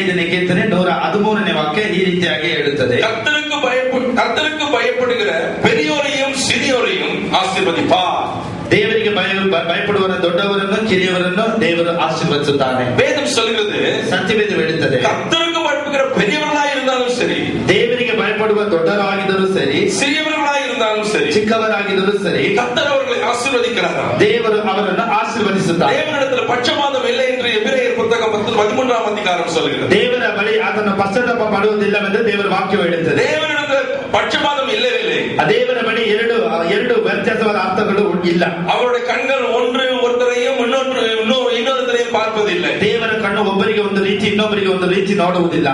15ನೇ ಕೀರ್ತನೆ 113ನೇ ವಾಕ್ಯ ಈ ರೀತಿಯಾಗಿ ಹೇಳುತ್ತದೆ, கர்த்தருக்கு பயப்படுகிற பெரியோரையும் சிறியோரையும் ஆசீர்வதிப்பார். ದೇವರಿಗೆ ಭಯಪಡುವ ದೊಡ್ಡವರನ್ನು ಕಿರಿಯವರನ್ನು ದೇವರು ಆಶೀರ್ವದಿಸುತ್ತಾನೆ. வேதம் சொல்கிறது, ಸತ್ಯವೇದ ಹೇಳುತ್ತದೆ, கர்த்தருக்கு பயப்படுகிற பெரியவர்களாய் இருந்தாலும் சரி, ದೇವರಿಗೆ ಭಯಪಡುವ ದೊಡ್ಡವರಾಗಿದ್ದರೂ ಸರಿ, சிறியவர்களாய் இருந்தாலும் சரி, ಚಿಕ್ಕವರಾಗಿದ್ದರೂ ಸರಿ, கர்த்தர் அவர்களை ஆசீர்வதிக்கிறார். ದೇವರು ಅವರನ್ನು ಆಶೀರ್ವದಿಸುತ್ತಾರೆ. தேவனிடத்தில் பட்சபாதம் இல்லை என்று எபிரேயர் புத்தகம் 13ஆம் அதிகாரம் சொல்கிறது. ದೇವರ ಬಳಿ ಆತನು ಪಶ್ಚಾತ್ತಾಪ ಪಡುವುದಿಲ್ಲವೆಂದು ದೇವರ ವಾಕ್ಯವು ಹೇಳುತ್ತದೆ. தேவனிடத்தில் பட்சபாதம் இல்லவே இல்லை. ದೇವರ ಬಳಿ ಎರಡು ವ್ಯತ್ಯಾಸವಾದ ಅರ್ಥಗಳು ಇಲ್ಲ. அவருடைய கண்கள் ஒருத்தரையும் இன்னொருத்தரையும் பார்ப்பதில்லை. ದೇವರ ಕಣ್ಣು ಒಬ್ಬರಿಗೆ ಒಂದು ರೀತಿ ಇನ್ನೊಬ್ಬರಿಗೆ ಒಂದು ರೀತಿ ನೋಡುವುದಿಲ್ಲ.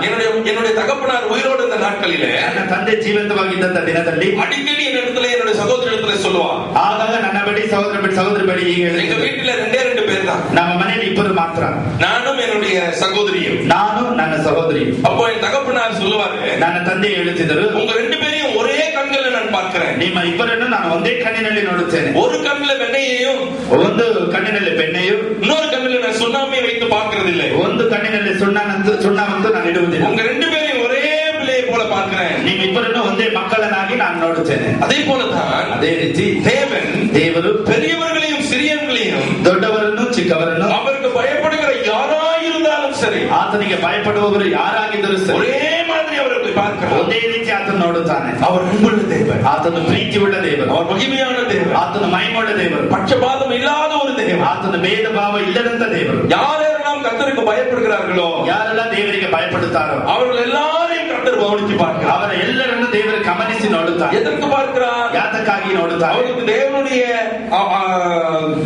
என்னுடைய தகப்பனார் உயிரோடு இருந்த நாட்களிலே, ನನ್ನ ತಂದೆ ಜೀವಂತವಾಗಿದ್ದಂತ ದಿನದಲ್ಲಿ அடிக்கடி என்னுடைய சகோதரத்திலே சொல்லுவார், ಆಗಾಗ ನನ್ನ ಬಳಿ ಸಹೋದರಿ ಬಳಿ ಹೀಗೆ ಹೇಳಿ, எங்க வீட்டுல 2 பேர் தான், ನಮ್ಮ ಮನೆಯಲ್ಲಿ ಇಬ್ಬರು ಮಾತ್ರ, நானும் என்னுடைய சகோதரியும், ನಾನು ನನ್ನ ಸಹೋದರಿ. அப்போ என் தகப்பனார் சொல்லுவாரு, ನನ್ನ ತಂದೆ ಹೇಳುತ್ತಿದ್ದರು, உங்க 2 பேரையும் ஒரே கண்ணில் நான் பார்க்கிறேன். ನಿಮ್ಮ ಇಬ್ಬರನ್ನು ನಾನು ಒಂದೇ ಕಣ್ಣಿನಲ್ಲಿ ನೋಡುತ್ತೇನೆ. ஒரு கண்ணில் வெண்ணையையும் ಒಂದು ಕಣ್ಣಿನಲ್ಲಿ ಬೆಣ್ಣೆಯು, இன்னொரு கண்ணில் நான் சுண்ணாம்பை வைத்து பார்க்கிறதில்லை. ಒಂದು ಕಣ್ಣಿನಲ್ಲಿ ಸುಣ್ಣವಂತೂ ನಾನು ಇಡುವುದಿಲ್ಲ. உங்க 2 பேரையும் ஒரೇ பிள்ளையை போல பார்க்கிறேன். ನಿಮ್ಮ ಇಬ್ಬರನ್ನು ಒಂದೇ ಮಕ್ಕಳನ್ನಾಗಿ ನಾನು ನೋಡುತ್ತೇನೆ. அதே போலதான் ಅದೇ ರೀತಿ ದೇವರು பெரியவர்களையும் சிறியவர்களையும், ದೊಡ್ಡವರನ್ನು ಚಿಕ್ಕವರನ್ನು, அவருக்கு பயப்படுகிற யாராயிருந்தாலும் சரி, ಆತನಿಗೆ ಭಯಪಡುವವರು ಯಾರಾಗಿದ್ದರೂ ಸರಿ, ஒரೇ மாதிரி அவர்களை பார்க்கிறார். ಒಂದೇ ರೀತಿ ಆತನು ನೋಡುತ್ತಾನೆ. அவர் அன்புள்ள தேவன், ಆತನು ಪ್ರೀತಿ ಉಳ್ಳ ದೇವರು, அவர் மகிமையான தேவன், ಆತನು ಮಹಿಮೆಯುಳ್ಳ ದೇವರು, பட்சபாதம் இல்லாத ஒரு தேவன், ಆತನು ಭೇದ ಭಾವ ಇಲ್ಲದಂತ ದೇವರು. யாரெல்லாம் கர்த்தருக்கு பயப்படுகிறார்களோ, ಯಾರೆಲ್ಲ ದೇವರಿಗೆ ಭಯಪಡುತ್ತಾರೋ அவர்கள் எல்லாரையும் கர்த்தர் கவனித்து பார்க்கிறார். ಅವರ ಎಲ್ಲರನ್ನು ದೇವರು ಗಮನಿಸಿ ನೋಡುತ್ತಾರೆ. எதற்கு பார்க்கிறார்? ಯಾತಕ್ಕಾಗಿ ನೋಡುತ್ತಾರೆ? அவருக்கு தேவனுடைய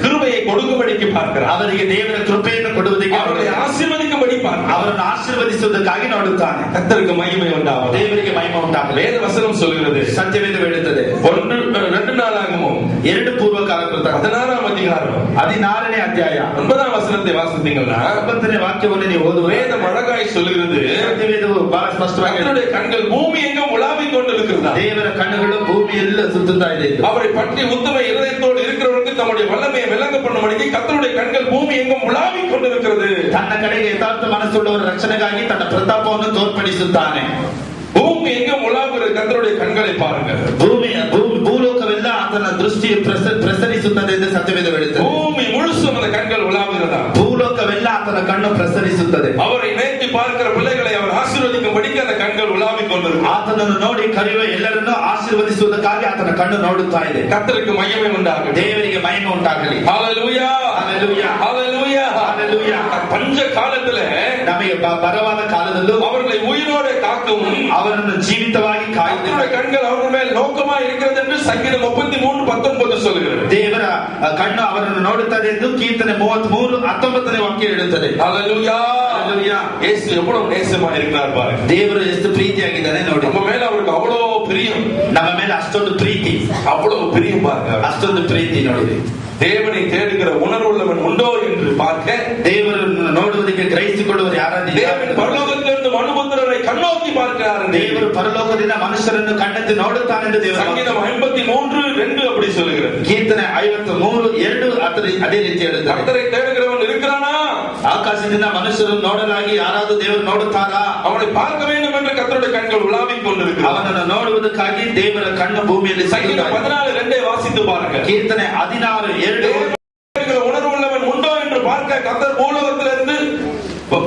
கிருபையை கொடுக்கும்படிக்கு பார்க்கிறார். ಅವರಿಗೆ ದೇವರ ಕೃಪೆಯನ್ನು ಕೊಡುವುದಕ್ಕೆ, அவர்களை ஆசீர்வதிக்கும்படி பார்க்கிறார். ಅವರನ್ನು ಆಶೀರ್ವದಿಸುವುದಕ್ಕಾಗಿ ನೋಡುತ್ತಾನೆ. கர்த்தருக்கு மகிமை உண்டாகும், ದೇವರಿಗೆ ಮಹಿಮೆ ಉಂಟಾಗಲಿ. வேத வசனம் சொல்கிறது, ಸತ್ಯವೇದ ಹೇಳುತ್ತದೆ, 2 நாளாகமும் 2 ಪೂರ್ವಕಾಲ ಕೃತ 16ஆம் அதிகாரம் 16ನೇ ಅಧ್ಯಾಯ 9ஆம் வசனத்தை வாசித்தீங்கன்னா 9ನೇ ವಾಕ್ಯವನ್ನು ನೀವು ಓದುವ வேதம் அழகாய் சொல்கிறது, ಸತ್ಯವೇದವು ಬಹಳ ಸ್ಪಷ್ಟವಾಗಿ, கர்த்தருடைய கண்கள் பூமி எங்கும் உலாவிக் கொண்டிருக்கிறதா, ದೇವರ ಕಣ್ಣುಗಳು ಭೂಮಿಯೆಲ್ಲ ಸುತ್ತುತ್ತಾ ಇದೆ. அவரை பற்றி உத்தம இருதயத்தோடு இருக்கிறவர்களுக்கு தம்முடைய வல்லமையை விளங்க பண்ணும்படிக்கு கர்த்தருடைய கண்கள் பூமி எங்கும் உலாவிக் கொண்டிருக்கிறது. ತನ್ನ ಕಡೆಗೆ ಯಥಾರ್ಥ ಮನಸ್ಸುಳ್ಳವರ ರಕ್ಷಣೆಗಾಗಿ ತನ್ನ ಪ್ರತಾಪವನ್ನು ತೋರ್ಪಡಿಸುತ್ತಾನೆ. பூமி எங்கும் உலாவுகிற கர்த்தருடைய கண்களை பாருங்கள். ಭೂಲೋಕವೆಲ್ಲ ಆತನ ದೃಷ್ಟಿ ಪ್ರಸರಿಸುತ್ತದೆ ಎಂದು ಸತ್ಯವೇದ ಹೇಳುತ್ತದೆ. பூமி முழுசும் அந்த கண்கள் உலாவுகிறதா, ಭೂಲೋಕವೆಲ್ಲ ಆತನ ಕಣ್ಣು ಪ್ರಸರಿಸುತ್ತದೆ. அவரை நேர்த்தி பார்க்கிற பிள்ளைகளை அவர் ஆசீர்வதிக்கும்படிக்கு அந்த கண்கள் உலாவிக் கொண்டிருக்கு. ಆತನನ್ನು ನೋಡಿ ಕರೆಯುವ ಎಲ್ಲರನ್ನೂ ಆಶೀರ್ವದಿಸುವುದಕ್ಕಾಗಿ ಆತನ ಕಣ್ಣು ನೋಡುತ್ತಾ ಇದೆ. கர்த்தருக்கு மகிமை உண்டாகಲಿ, ದೇವರಿಗೆ ಮಹಿಮೆ ಉಂಟಾಗಲಿ. ஹalleluya, ஹalleluya, ஹalleluya, ஹalleluya. பஞ்ச காலத்துல ನಮಗೆ ಬರವಾದ ಕಾಲದಲ್ಲೂ அவர்களை உயிரோடு காக்கவும், ಅವರನ್ನು ಜೀವಿತವಾಗಿ ಕಾಯುವ கண்கள் அவர்கள் மேல் நோக்கமா இருக்கிறது என்று சங்கீதம் 33:19 சொல்கிறது. ದೇವರ ಕಣ್ಣು ಅವರನ್ನು ನೋಡುತ್ತದೆ ಎಂದು ಕೀರ್ತನೆ 33:19ನೇ ವಾಕ್ಯ ಹೇಳುತ್ತದೆ. ஹalleluya, ஹalleluya. இயேசு எவ்வளவு நேசமா இருக்கிறார் பாருங்க. ದೇವರು ಎಷ್ಟು ಪ್ರೀತಿಯಾಗಿದ್ದಾನೆ ನೋಡಿ. ನಮ್ಮ ಮೇಲೆ ಅವರಿಗೆ ಅவ்வளவு பிரியம், ನಮ್ಮ ಮೇಲೆ ಅಷ್ಟೊಂದು ಪ್ರೀತಿ, அவ்வளவு பிரியம் பாருங்க. ಅಷ್ಟೊಂದು ಪ್ರೀತಿ ನೋಡಿ. தேவனை தேடுகிற உணர்வுள்ளவன் உண்டோ என்று பார்க்க, ದೇವರನ್ನು ನೋಡುವುದಕ್ಕೆ ಗ್ರಹಿಸಿಕೊಳ್ಳುವರು ಯಾರಾದಿದ್ದಾರೆ? ಪರಲೋಕದಿಂದ ಮನುಪುತ್ರரை ಕಣ್ಣೋಕಿ பார்க்கிறார். ದೇವರು ಪರಲೋಕದಿಂದ ಮನುಷ್ಯರನ್ನು ಕಣ್ಣೆತ್ತಿ ನೋಡುತ್ತಾನೆ ಎಂದು ದೇವರು ಸಂಗೀತம் 53:2 அப்படி சொல்லுகிறது. ಕೀರ್ತನೆ 53:2 ಅದೇ ರೀತಿ ಹೇಳುತ್ತದೆ. கர்த்தரை தேடுகிறவன் இருக்கிறானா? ಆಕಾಶದಿಂದ ಮನುಷ್ಯರು ನೋಡಲಾಗಿ ಯಾರಾದರೂ ದೇವರು ನೋಡುತ್ತಾರಾ? அவனை பார்க்க வேண்டும் என்று கர்த்தருடைய கண்கள் உலாவிக் கொண்டிருக்கிறது. ಅವನನ್ನು ನೋಡುವುದಕ್ಕಾಗಿ ದೇವರ ಕಣ್ಣು ಭೂಮಿಯಲ್ಲಿ ಸಂಗೀತம் 14:2 வாசித்து பாருங்க. ಕೀರ್ತನೆ 16:2 உணர்வுள்ளவன் உண்டோ என்று பார்க்க கர்த்தர் பூலோகத்திலிருந்து,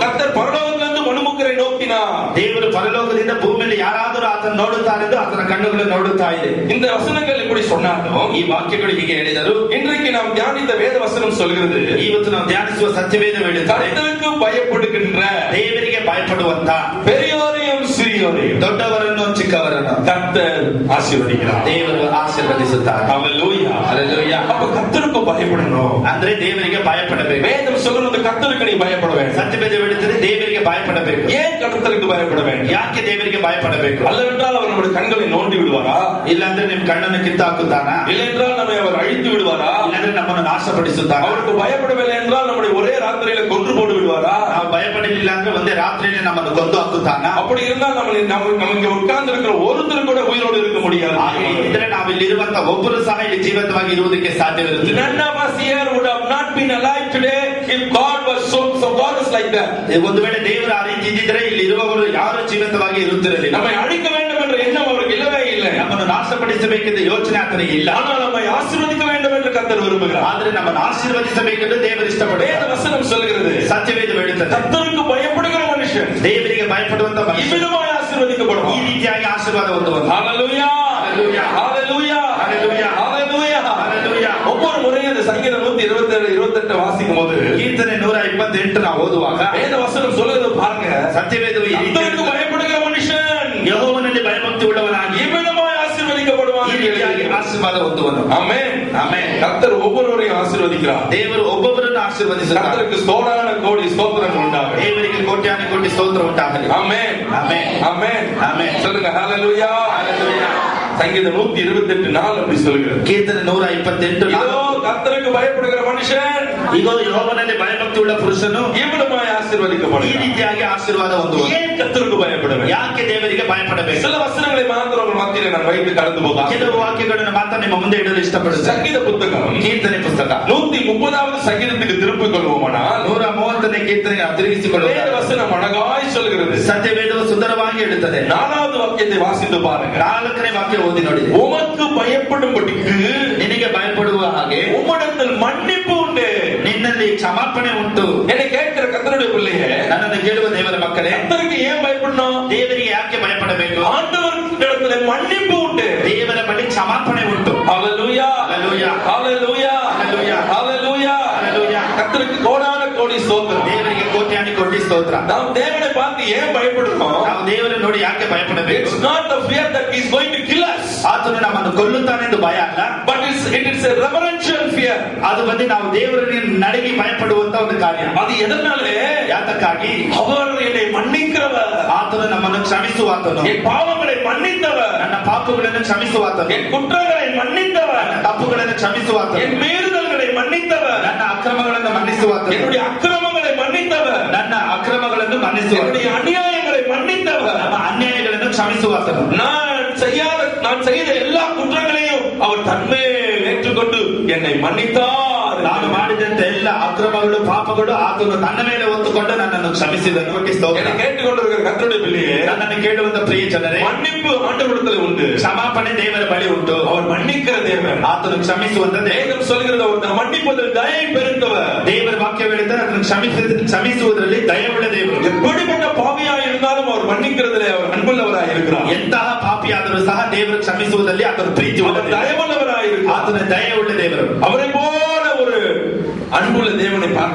கர்த்தர் பரலோகத்திலிருந்து மனுபுத்திரரை நோக்கினார். ದೇವರು ಪರಲೋಕದಿಂದ ಭೂಮಿಯಲ್ಲಿ ಯಾರಾದರೂ ಆತನ ನೋಡುತ್ತಾರೆಂದು ಆತನ ಕಣ್ಣುಗಳು ನೋಡುತ್ತಾ ಇದೆ. இந்த வசனங்கள் இப்படி சொன்னாலும், ಈ ವಾಕ್ಯಗಳು ಹೀಗೆ ಹೇಳಿದರು. இன்றைக்கு நாம் தியானித்த வேத வசனம் சொல்கிறது, ಇವತ್ತು ನಾವು ಧ್ಯಾನಿಸುವ ಸತ್ಯವೇದ ಹೇಳುತ್ತದೆ, கர்த்தருக்கு பயப்படுகின்ற, ದೇವರಿಗೆ ಭಯಪಡುವಂತ, பெரியோரையும் சிறியோரையும், ದೊಡ್ಡವರನ್ನು ಚಿಕ್ಕವರನ್ನು கர்த்தர் ஆசீர்வதிக்கிறார். ದೇವರು ಆಶೀರ್ವದಿಸುತ್ತಾರೆ. ஹalleluya, ஹalleluya. அப்ப கர்த்தருக்கு பயப்படணும், ಅಂದ್ರೆ ದೇವರಿಗೆ ಭಯಪಡಬೇಕು. வேதம் சொல்றது கர்த்தருக்கு நீ பயப்பட வேண்டும். ಸತ್ಯವೇದ ಹೇಳುತ್ತದೆ ದೇವರಿಗೆ ಭಯಪಡಬೇಕು. ஏன் கர்த்தருக்கு பயப்பட வேண்டும்? ಯಾಕೆ ದೇವರಿಗೆ ಭಯಪಡಬೇಕು? அல்லவென்றால் அவர் நம்முடைய கண்களை நோண்டி விடுவாரா? ಇಲ್ಲಾಂದ್ರೆ ನಿಮ್ ಕಣ್ಣನ್ನು ಕಿತ್ತಾಕುತ್ತಾನಾ? இல்லென்றால் நம்மை அவர் அழித்து விடுவாரா? ಇಲ್ಲಾಂದ್ರೆ ನಮ್ಮನ್ನು ನಾಶಪಡಿಸುತ್ತಾನಾ? அவருக்கு பயப்படவில்லை என்றால் நம்முடைய ஒரே ராத்திரியில கொன்று போட்டு விடுவாரா? ನಾವು ಭಯಪಡಲಿಲ್ಲ ಅಂದ್ರೆ ಒಂದೇ ರಾತ್ರಿಯಲ್ಲಿ ನಮ್ಮನ್ನು ಕೊಂದು ಹಾಕುತ್ತಾನಾ? அப்படி இருந்தால் நமக்கு உட்கார்ந்து இருக்கிற ஒருத்தர் கூட உயிரோடு இருக்க முடியாது. ಇದ್ರೆ ನಾವು ಇಲ್ಲಿರುವಂತ ಒಬ್ಬರು ಸಹ ಇಲ್ಲಿ ಜೀವಂತವಾಗಿ ಇರುವುದಕ್ಕೆ ಸಾಧ್ಯವಿರುತ್ತದೆ. None of us here would have not been alive today if God was so God is like that. ಒಂದು ವೇಳೆ ದೇವರು ಆ ರೀತಿ ಇದ್ದಿದ್ರೆ ಇಲ್ಲಿ ಇರುವವರು ಯಾರು ಜೀವಂತವಾಗಿ ಇರುತ್ತಿರಲಿಲ್ಲ. நம்மை அழிக்க வேண்டும் என்ற எண்ணம் அவருக்கு இல்லவே இல்லை. ನಮ್ಮನ್ನು ನಾಶಪಡಿಸಬೇಕೆಂದು ಯೋಚನೆ ಆತನಿಗೆ ಇಲ್ಲ. ஆனால் நம்மை ஆசீர்வதிக்க வேண்டும் என்று கர்த்தர் விரும்புகிறார். ಆದರೆ ನಮ್ಮನ್ನು ಆಶೀರ್ವದಿಸಬೇಕೆಂದು ದೇವರು ಇಷ್ಟಪಡುತ್ತಾರೆ. வேத வசனம் சொல்கிறது, ಸತ್ಯವೇದ ಹೇಳುತ್ತದೆ, கர்த்தருக்கு பயப்படுகிற மனுஷன் ದೇವರಿಗೆ ಭಯಪಡುವಂತ ಮನುಷ್ಯ இவ்விதமாய் ஆசீர்வதிக்கப்படுவான். ಈ ರೀತಿಯಾಗಿ ಆಶೀರ್ವಾದ ಹೊಂದುವನು. ஹalleluya ஹalleluya ஹalleluya ஹalleluya ஹalleluya. ஒவ்வொரு முறையும் இந்த சங்கீதம் 127 28 வாசிக்கும் போது கீர்த்தனை 128 ನಾವು ಓದುವಾಗ வேத வசனம் சொல்றது பாருங்க, ಸತ್ಯವೇದವು ಈ கர்த்தருக்கு பயப்படுகிற மனுஷன் ಯೆಹೋವನಲ್ಲಿ ಭಯಭಕ್ತಿ ಉಳ್ಳವನಾಗಿ இவ்விதமாய் ஆசீர்வதிக்கப்படுவான். ಈ ರೀತಿಯಾಗಿ ಆಶೀರ್ವಾದ ಹೊಂದುವನು. ஆமென் ಆಮೆನ್. கர்த்தர் ஒவ்வொருவரையும் ஆசீர்வதிக்கிறார். ದೇವರು ಒಬ್ಬೊಬ್ಬರನ್ನು ಆಶೀರ್ವದಿಸುತ್ತಾರೆ. கர்த்தருக்கு கோடான கோடி ஸ்தோத்திரம் உண்டாகட்டும். ದೇವರಿಗೆ ಕೋಟ್ಯಾನು ಕೋಟಿ ಸ್ತೋತ್ರ ಉಂಟಾಗಲಿ. ஆமென் ಆಮೆನ್. ஆமென் ಆಮೆನ್. சொல்லுங்க ஹalleluya ஹalleluya. சங்கீதம் 128:4 அப்படி சொல்கிறது. ಕೀರ್ತನೆ 128 இதோ கர்த்தருக்கு பயப்படுகிற மனுஷன் ಈಗ ಯೆಹೋವನಲ್ಲಿ ಭಯಭಕ್ತಿ ಉಳ್ಳ ಪುರುಷನು இவ்விதமாய் ಈ ஆசீர்வதிக்கப்படுகிறான். ರೀತಿಯಾಗಿ ಆಶೀರ್ವಾದ ಹೊಂದುವನು. ஏன் கர்த்தருக்கு பயப்படவேண்டும்? ಯಾಕೆ ದೇವರಿಗೆ ಭಯಪಡಬೇಕು? சில வசனங்களை மாத்திரம் உங்கள் மத்தியிலே நான் வைத்து கடந்து போக ಕೆಲವು ವಾಕ್ಯಗಳನ್ನು ಮಾತ್ರ ನಿಮ್ಮ ಮುಂದೆ ಇಡಲು ಇಷ್ಟಪಡುತ್ತೇನೆ. சங்கீத புத்தகம் ಕೀರ್ತನೆ ಪುಸ್ತಕ 130வது சங்கீதத்துக்கு திருப்பிக் கொள்வோமானால் 130ನೇ ಕೀರ್ತನೆಗೆ ತಿರುಗಿಸಿಕೊಳ್ಳುವ வேத வசனம் அழகாய் சொல்கிறது. ಸತ್ಯವೇದವು ಸುಂದರವಾಗಿ ಹೇಳುತ್ತದೆ. 4வது வாக்கியத்தை வாசித்து பாருங்க. 4ನೇ ವಾಕ್ಯ ಓದಿ ನೋಡಿ. உமக்கு பயப்படும்படிக்கு ನಿನಗೆ ಭಯಪಡುವ ಹಾಗೆ உம்மிடத்தில் மன்னிப்பு உண்டு. ನಿನ್ನಲ್ಲಿ ಕ್ಷಮಾಪಣೆ ಉಂಟು. என்னை கேட்கிற கர்த்தருடைய பிள்ளையே, ನನ್ನನ್ನು ಕೇಳುವ ದೇವರ ಮಕ್ಕಳೇ, கர்த்தருக்கு ஏன் பயப்படணும்? ದೇವರಿಗೆ ಯಾಕೆ ಭಯಪಡಬೇಕು? ஆண்டவரிடத்தில் மன்னிப்பு உண்டு. ದೇವರ ಬಳಿ ಕ್ಷಮಾಪಣೆ ಉಂಟು. ஹalleluya ஹalleluya ஹalleluya ஹalleluya ஹalleluya ஹalleluya. கர்த்தருக்கு கோடான கோடி ஸ்தோத்திரம். ದೇವರಿಗೆ ಕೋಟ್ಯಾನಿ ಕೋಟಿ ಸ್ತೋತ್ರ. நாம் தேவனை பார்த்து ஏன் பயப்படுறோம்? ನಾವು ದೇವರನ್ನು ನೋಡಿ ಯಾಕೆ ಭಯಪಡಬೇಕು? It's not the fear that he is going to kill us, ಆತನು ನಮ್ಮನ್ನು ಕೊಲ್ಲುತ್ತಾನೆಂದು ಭಯ ಅಲ್ಲ. but it is a reverential fear. ಅದು ಬಂದು ನಾವು ದೇವರಿಗೆ ನಡಗಿ ಭಯಪಡುವಂತ ಒಂದು ಕಾರ್ಯ. அது எதனாலே? ಯಾತಕ್ಕಾಗಿ? அவர் என்னை மன்னிக்கிறவர், ಆತನು ನಮ್ಮನ್ನು ಕ್ಷಮಿಸುವಾತನು. என் பாவங்களை மன்னித்தவர், ನನ್ನ ಪಾಪಗಳನ್ನು ಕ್ಷಮಿಸುವಾತನು. என் குற்றங்களை மன்னித்தவர், ನನ್ನ ತಪ್ಪುಗಳನ್ನು ಕ್ಷಮಿಸುವಾತನು. என் மீறுதல்களை மன்னித்தவர், ನನ್ನ ಅಕ್ರಮಗಳನ್ನು ಮನ್ನಿಸುವಾತನು. என்னுடைய அக்கிரமங்களை மன்னித்தவர், ನನ್ನ ಅಕ್ರಮಗಳನ್ನು ಮನ್ನಿಸುವಾತನು. என்னுடைய அநியாயங்களை மன்னித்தவர், ನಮ್ಮ ಅನ್ಯಾಯಗಳನ್ನು ಕ್ಷಮಿಸುವಾತನು. நான் செய்த எல்லா குற்றங்களையும் அவர் தன்மேல் ஏற்றுக்கொண்டு என்னை மன்னித்தார். ನಾನು ಮಾಡಿದಂತ ಎಲ್ಲ ಅಕ್ರಮಗಳು ಪಾಪಗಳು ಆತನು ತನ್ನ ಮೇಲೆ ಹೊತ್ತುಕೊಂಡು ನನ್ನನ್ನು ಕ್ಷಮಿಸಿದನು. என்னை கேட்டுக்கொண்டிருக்கிற கர்த்தருடைய பிள்ளையே, ನನ್ನನ್ನು ಕೇಳುವಂತ ಪ್ರಿಯ ಜನರೇ, மன்னிப்பு ஆண்டவரிடத்தில் உண்டு. ಕ್ಷಮಾಪಣೆ ದೇವರ ಬಳಿ ಉಂಟು. அவர் மன்னிக்கிற தேவன். ಆತನು ಕ್ಷಮಿಸುವಂತ ದೇವ. வேதம் சொல்கிறது ஒருத்தர் மன்னிப்பதில் தயை பெருந்தவர். ದೇವರ ವಾಕ್ಯ ಹೇಳಿದರೆ ಅದನ್ನು ಕ್ಷಮಿಸುವುದರಲ್ಲಿ ದಯವುಳ್ಳ ದೇವರು. எப்படிப்பட்ட பாவியாய் இருந்தாலும் அவர் மன்னிக்கிறதிலே அவர் அன்புள்ளவராய் இருக்கிறார். ಎಂತಹ ಪಾಪಿಯಾದರೂ ಸಹ ದೇವರು ಕ್ಷಮಿಸುವುದರಲ್ಲಿ ಆತನು ಪ್ರೀತಿ ಉಳ್ಳ ದೇವರು. தயவுள்ளவராய் இருக்கிறார். ಆತನ ದಯವುಳ್ಳ ದೇವರು. அவரை போல ஒரு அன்புள்ள தேவனை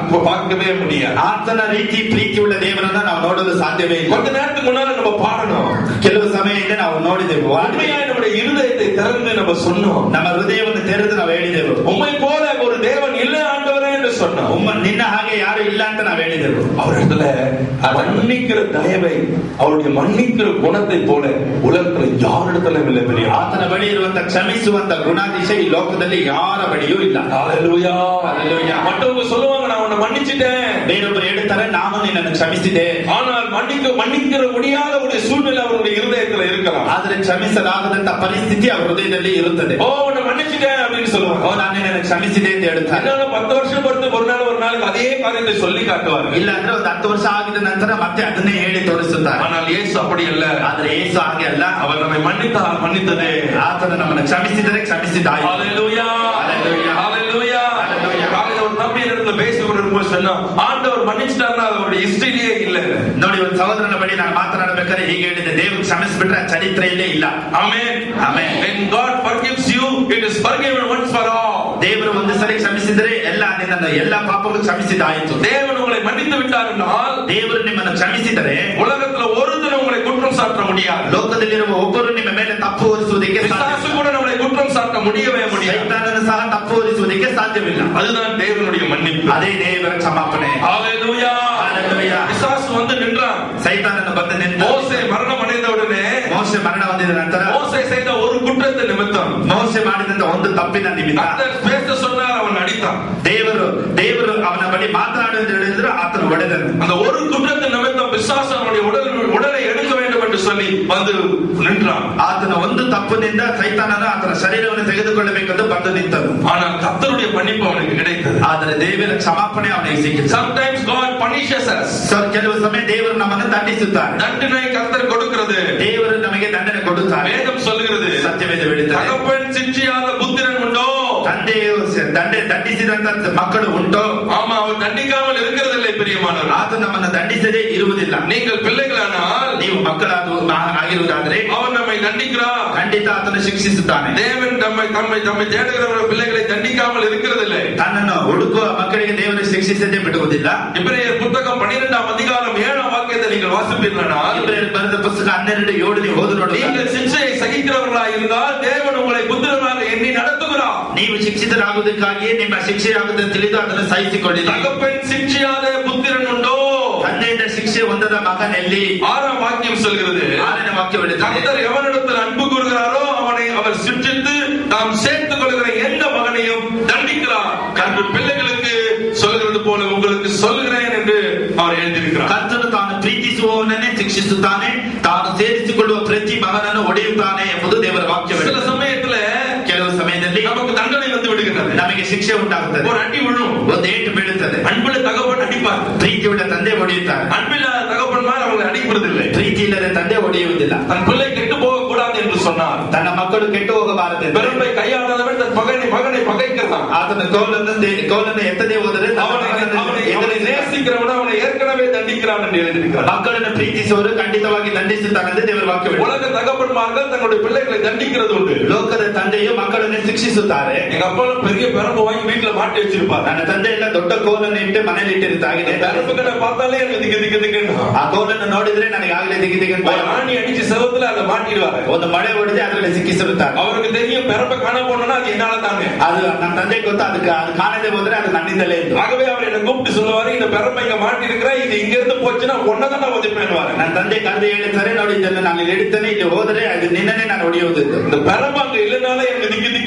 பார்க்கவே முடியாது. ಆತನ ರೀತಿ ಪ್ರೀತಿ ಉಳ್ಳ ದೇವರನ್ನ ನಾವು ನೋಡಲು ಸಾಧ್ಯವೇ ಇಲ್ಲ. கொஞ்ச நேரத்துக்கு முன்னால நம்ம பாடணும். ಕೆಲವು ಸಮಯದಿಂದ ನಾವು ನೋಡಿದೆವು. உண்மையாய் நம்முடைய இருதயத்தை திறந்து நம்ம சொன்னோம். ನಮ್ಮ ಹೃದಯವನ್ನು ತೆರೆದು ನಾವು ಹೇಳಿದೆವು. உம்மை போல ஒரு தேவன் இல்லை ஆண்டவரே என்று சொன்னோம். ನಿನ್ನ ಹಾಗೆ ಯಾರು ಇಲ್ಲ ಅಂತ ನಾವು ಹೇಳಿದೆವು. அவரிடத்துல மன்னிக்கிற தயவை, அவருடைய மன்னிக்கிற குணத்தை போல உலகத்துல யாரிடத்துல இல்லை. பெரிய ಆತನ ಬಳಿ ಇರುವಂತ ಕ್ಷಮಿಸುವಂತ ಗುಣಾಧೀಶ ಈ ಲೋಕದಲ್ಲಿ ಯಾರ ಬಳಿಯೂ ಇಲ್ಲ. ஹalleluya ஹalleluya. மற்றவங்க சொல்லுவாங்க, நான் உன்னை மன்னிச்சிட்டேன். ಬೇರೊಬ್ಬರು ಹೇಳ್ತಾರೆ, ನಾನು ನಿನ್ನನ್ನು ಕ್ಷಮಿಸಿದೆ. ஆனால் மன்னிக்கிற முடியாத ஒரு சூழ்நிலை அவருடைய இருதயத்துல இருக்கலாம். ಆದರೆ ಕ್ಷಮಿಸಲಾಗದಂತ ಪರಿಸ್ಥಿತಿ ಅವರ ಹೃದಯದಲ್ಲಿ ಇರುತ್ತದೆ. ஓ, உன்னை மன்னிச்சிட்டேன் அப்படின்னு சொல்லுவாங்க. ಓ, ನಾನು ನಿನ್ನನ್ನು ಕ್ಷಮಿಸಿದೆ ಅಂತ ಹೇಳ್ತಾರೆ. 10 வருஷம் பொறுத்து ஒரு நாளுக்கு அதே காரியத்தை சொல்லி காட்டுவாங்க. ಇಲ್ಲ ಅಂದ್ರೆ ಒಂದು 10 ವರ್ಷ ಆಗಿದ ನಂತರ ಮತ್ತೆ ಅದನ್ನೇ ಹೇಳಿ ತೋರಿಸುತ್ತಾರೆ. ஆனால் இயேசு அப்படி அல்ல. ಆದ್ರೆ ಯೇಸು ಹಾಗೆ ಅಲ್ಲ. அவர் நம்மை மன்னித்ததே. ಆತನು ನಮ್ಮನ್ನು ಕ್ಷಮಿಸಿದರೆ ಕ್ಷಮಿಸಿದ್ದಾಯಿ. ஹalleluya ஹalleluya ஹalleluya. காலையில ஒரு தம்பி இடத்துல பேசிக்கொண்டிருக்கும்போது சொன்னா, ஆண்டவர் மன்னிச்சிட்டாருன்னா அவருடைய ஹிஸ்டரியே இல்ல. ನೋಡಿ, ಒಂದು ಸಹೋದರನ ಬಳಿ ನಾನು ಮಾತನಾಡಬೇಕಾದ್ರೆ ಹೀಗೆ ಹೇಳಿದೆ, ದೇವರು ಕ್ಷಮಿಸಿಬಿಟ್ರೆ ಚರಿತ್ರೆಯಲ್ಲೇ ಇಲ್ಲ. Amen amen. when God forgives you, it is forgiven once for all. ದೇವರು ಒಂದು ಸರಿ ಕ್ಷಮಿಸಿದರೆ ನಿನ್ನನ್ನು ಎಲ್ಲ ಪಾಪಗಳು ಕ್ಷಮಿಸಿದಾಯಿತು. தேவன் உங்களை மன்னித்து விட்டார் என்றால், ದೇವರು ನಿಮ್ಮನ್ನು ಕ್ಷಮಿಸಿದರೆ உலகத்துல ஒருத்தரும் உங்களை குற்றம் சாட்ட முடியாது. ಲೋಕದಲ್ಲಿರುವ ಒಬ್ಬರು ನಿಮ್ಮ ಮೇಲೆ ತಪ್ಪು ಹೊರಿಸುವುದಕ್ಕೆ பிசாசு கூட நம்மளை குற்றம் சாட்ட முடியவே முடியாது. ಸೈತಾನನು ಸಹ ತಪ್ಪು ಹೊರಿಸುವುದಕ್ಕೆ ಸಾಧ್ಯವಿಲ್ಲ. அதுதான் தேவனுடைய மன்னிப்பு. ಅದೇ ದೇವರ ಕ್ಷಮಾಪಣೆ. ஹalleluya ஹalleluya. பிசாசு வந்து நின்றான். ಸೈತಾನನು ಬಂದು ನಿಂತು, மோசே மரணம் அடைந்த உடனே, ಮೋಶೆ ಮರಣ ಹೊಂದಿದ ನಂತರ, மோசே செய்த ஒரு குற்றத்தை நிமித்தம், ಮೋಶೆ ಮಾಡಿದಂತ ಒಂದು ತಪ್ಪಿನ ನಿಮಿತ್ತ கர்த்தர் பேச சொன்னார், அவன் அடித்தான். ದೇವರು ಅವನ ಬಳಿ ಮಾತನಾಡು ಎಂದು ಹೇಳಿದ್ರು, ಆತನು ಹೊಡೆದನು. அந்த ஒரு குற்றத்தை நிமித்தம் பிசாசு அவனுடைய உடலை எடுக்க வேண்டும் என்று சொல்லி சொல்லி வந்து நின்றான். ಆತನ ಒಂದು ತಪ್ಪಿನಿಂದ ಸೈತಾನನು ಆತನ ಶರೀರವನ್ನು ತೆಗೆದುಕೊಳ್ಳಬೇಕೆಂದು ಬಂದು ನಿಂತನು. ஆனால் கர்த்தருடைய மன்னிப்பு அவனுக்கு கிடைத்தது. ಆದರೆ ದೇವರ ಕ್ಷಮಾಪಣೆ ಅವನಿಗೆ ಸಿಕ್ಕಿತು. Sometimes God punishes us. ಕೆಲವು ಸಮಯ ದೇವರು ನಮ್ಮನ್ನು ದಂಡಿಸುತ್ತಾರೆ. தண்டனை கர்த்தர் கொடுக்கிறது. ದೇವರು ನಮಗೆ ದಂಡನೆ ಕೊಡುತ್ತಾರೆ. வேதம் சொல்கிறது, ಸತ್ಯವೇದ ಹೇಳುತ್ತದೆ, தகப்பன் சிற்றியாத புத்திரன் உண்டோ? ತಂದೆಯು ದಂಡಿಸಿದಂತ ಮಕ್ಕಳು ಉಂಟೋ? ஆமா, அவர் தண்டிக்காமல் இருக்கிறதில்லை பிரியமானவர். ಆತ ನಮ್ಮನ್ನು ದಂಡಿಸದೇ ಇರುವುದಿಲ್ಲ. நீங்கள் பிள்ளைகளானால், ನೀವು ಮಕ್ಕಳಾಗಿರುವುದಾದರೆ அவர் நம்மை தண்டிக்கிறார். ಖಂಡಿತ ಆತನು ಶಿಕ್ಷಿಸುತ್ತಾನೆ. தேவன் தம்மை தேடுகிறவರ பிள்ளைகளை தண்டிக்காமல் இருக்கிறதில்லை. ತನ್ನನ್ನು ಹುಡುಕುವ ಮಕ್ಕಳಿಗೆ ದೇವರು ಶಿಕ್ಷಿಸದೇ ಬಿಡುವುದಿಲ್ಲ. எபிரேயர் புத்தகம் 12ஆம் அதிகாரம் 7ஆம் வாக்கியத்தை நீங்கள் வாசிப்பீர்களானால், ಇಬ್ರಿಯರು ಬರೆದ ಪುಸ್ತಕ 12:7 ಓದು ನೋಡಿ. நீங்கள் ಶಿಕ್ಷೆயை ಸಹಿக்கிறவர்களாக இருந்தால் தேவன் உங்களை புத்திரராக எண்ணி நடத்துகிறார். ನೀವು ಶಿಕ್ಷಿತರಾಗುವುದಕ್ಕಾಗಿಯೇ ನಿಮ್ಮ ಶಿಕ್ಷೆಯಾಗುತ್ತದೆ ತಿಳಿದು ಅದನ್ನು ಸಹಿಸಿಕೊಳ್ಳಿ. தகப்பன் சிற்றியாத புத்திரன் உண்டோ? ತಂದೆಯಿಂದ ಶಿಕ್ಷೆ ಹೊಂದದ ಮಗನಲ್ಲಿ 6ஆம் வாக்கியம் சொல்கிறது, 6ನೇ ವಾಕ್ಯ ಹೇಳುತ್ತದೆ, கர்த்தர் எவனிடத்தில் அன்பு கூறுகிறாரோ அவனை அவர் சிற்றித்து தாம் சேர்த்துக் கொள்கிற எந்த மகனையும் தண்டிக்கிறார். கர்த்தர் பிள்ளைகளுக்கு சொல்கிறது போல உங்களுக்கு சொல்கிறேன் என்று அவர் எழுதியிருக்கிறார். ಕರ್ತನು ತಾನು ಪ್ರೀತಿಸುವವನನ್ನೇ ಶಿಕ್ಷಿಸುತ್ತಾನೆ, ತಾನು ಸೇರಿಸಿಕೊಳ್ಳುವ ಪ್ರತಿ ಮಗನನ್ನು ಹೊಡೆಯುತ್ತಾನೆ ಎಂಬುದು ದೇವರ ವಾಕ್ಯವಿದೆ. சில சமயத்துல ಕೆಲವು ಸಮಯದಲ್ಲಿ நமக்கு தண்டனை வந்து விடுகிறது. ನಮಗೆ ಶಿಕ್ಷೆ ಉಂಟಾಗುತ್ತದೆ. ஒரு அடி விழும், ಒಂದು ಏಟು ಬೀಳುತ್ತದೆ. அன்புள்ள தகப்பன் அடிப்பார், ಪ್ರೀತಿಯುಳ್ಳ ತಂದೆ ಹೊಡೆಯುತ್ತಾರೆ. அன்பில்ல தகப்பன்மார் அவங்களை அடிப்பதில்லை. ಪ್ರೀತಿ ಇಲ್ಲದೆ ತಂದೆ ಹೊಡೆಯುವುದಿಲ್ಲ. தன் பிள்ளை கெட்டு போக கூடாது என்று சொன்னார். ತನ್ನ ಮಕ್ಕಳು ಕೆಟ್ಟು ಹೋಗಬಾರದು. பெருமை கையாடாதவன் தன் மகனை பகைக்கிறான். ಆತನ ಕೋಲನ್ನು ಎತ್ತದೇ ಹೋದರೆ அவனை நேசிக்கிறவன அவனை ஏற்கனவே தண்டிக்கிறான் என்று எழுதியிருக்கிறார். ಮಕ್ಕಳನ್ನು ಪ್ರೀತಿಸುವವರು ಖಂಡಿತವಾಗಿ ದಂಡಿಸುತ್ತಾನೆಂದು ದೇವರ ವಾಕ್ಯವಿದೆ. உலக தகப்பன்மார்கள் தங்களுடைய பிள்ளைகளை தண்டிக்கிறது உண்டு. ಲೋಕದ ತಂದೆಯು ಮಕ್ಕಳನ್ನು ಶಿಕ್ಷಿಸುತ್ತಾರೆ. எங்க அப்பா பெரிய பெரம்பு வாங்கி வீட்டுல மாட்டி வச்சிருப்பார். ನನ್ನ ತಂದೆ ಎಲ್ಲ ದೊಡ್ಡ ಕೋಲನ್ನು ಇಟ್ಟು ಮನೇಲಿ ಇಟ್ಟಿರುತ್ತಾಗಿದೆ. பெரம்புகளை பார்த்தாலே எனக்கு திக்கு ಆ ಕೋಲನ್ನು ನೋಡಿದ್ರೆ ನನಗೆ ಆಗಲೇ ದಿಗಿ ஆணி அடிச்சு செவத்துல அதை மாட்டிடுவாரு. ಒಂದು ಮಳೆ ಹೊಡೆದು ಅದರಲ್ಲಿ ಸಿಕ್ಕಿಸಿರುತ್ತಾರೆ. அவருக்கு தெரியும் பெரம்ப காண போனா அது என்னால தானே. ಅದು ನನ್ನ ತಂದೆ ಗೊತ್ತಾ, ಅದು ಕಾಣದೆ ಹೋದ್ರೆ ಅದು ನನ್ನಿಂದಲೇ ಎಂದು. ஆகவே அவர் என்ன கூப்பிட்டு சொல்லுவாரு, இந்த பெரம்ப இங்க மாட்டி இருக்கிற, இது இங்க இருந்து போச்சுன்னா ஒன்னதான் நான் ஒதுப்பேன்வாரு. ನನ್ನ ತಂದೆ ಕರೆದು ಹೇಳ್ತಾರೆ, ನೋಡಿ ಇದನ್ನು ನಾನು ಇಲ್ಲಿ ಹಿಡಿತೇನೆ, ಇಲ್ಲಿ ಹೋದ್ರೆ ಅದು ನಿನ್ನನ್ನೇ ನಾನು ಹೊಡೆಯುವುದು. இந்த பெரம்ப அங்க இல்லனால எனக்கு திக்கு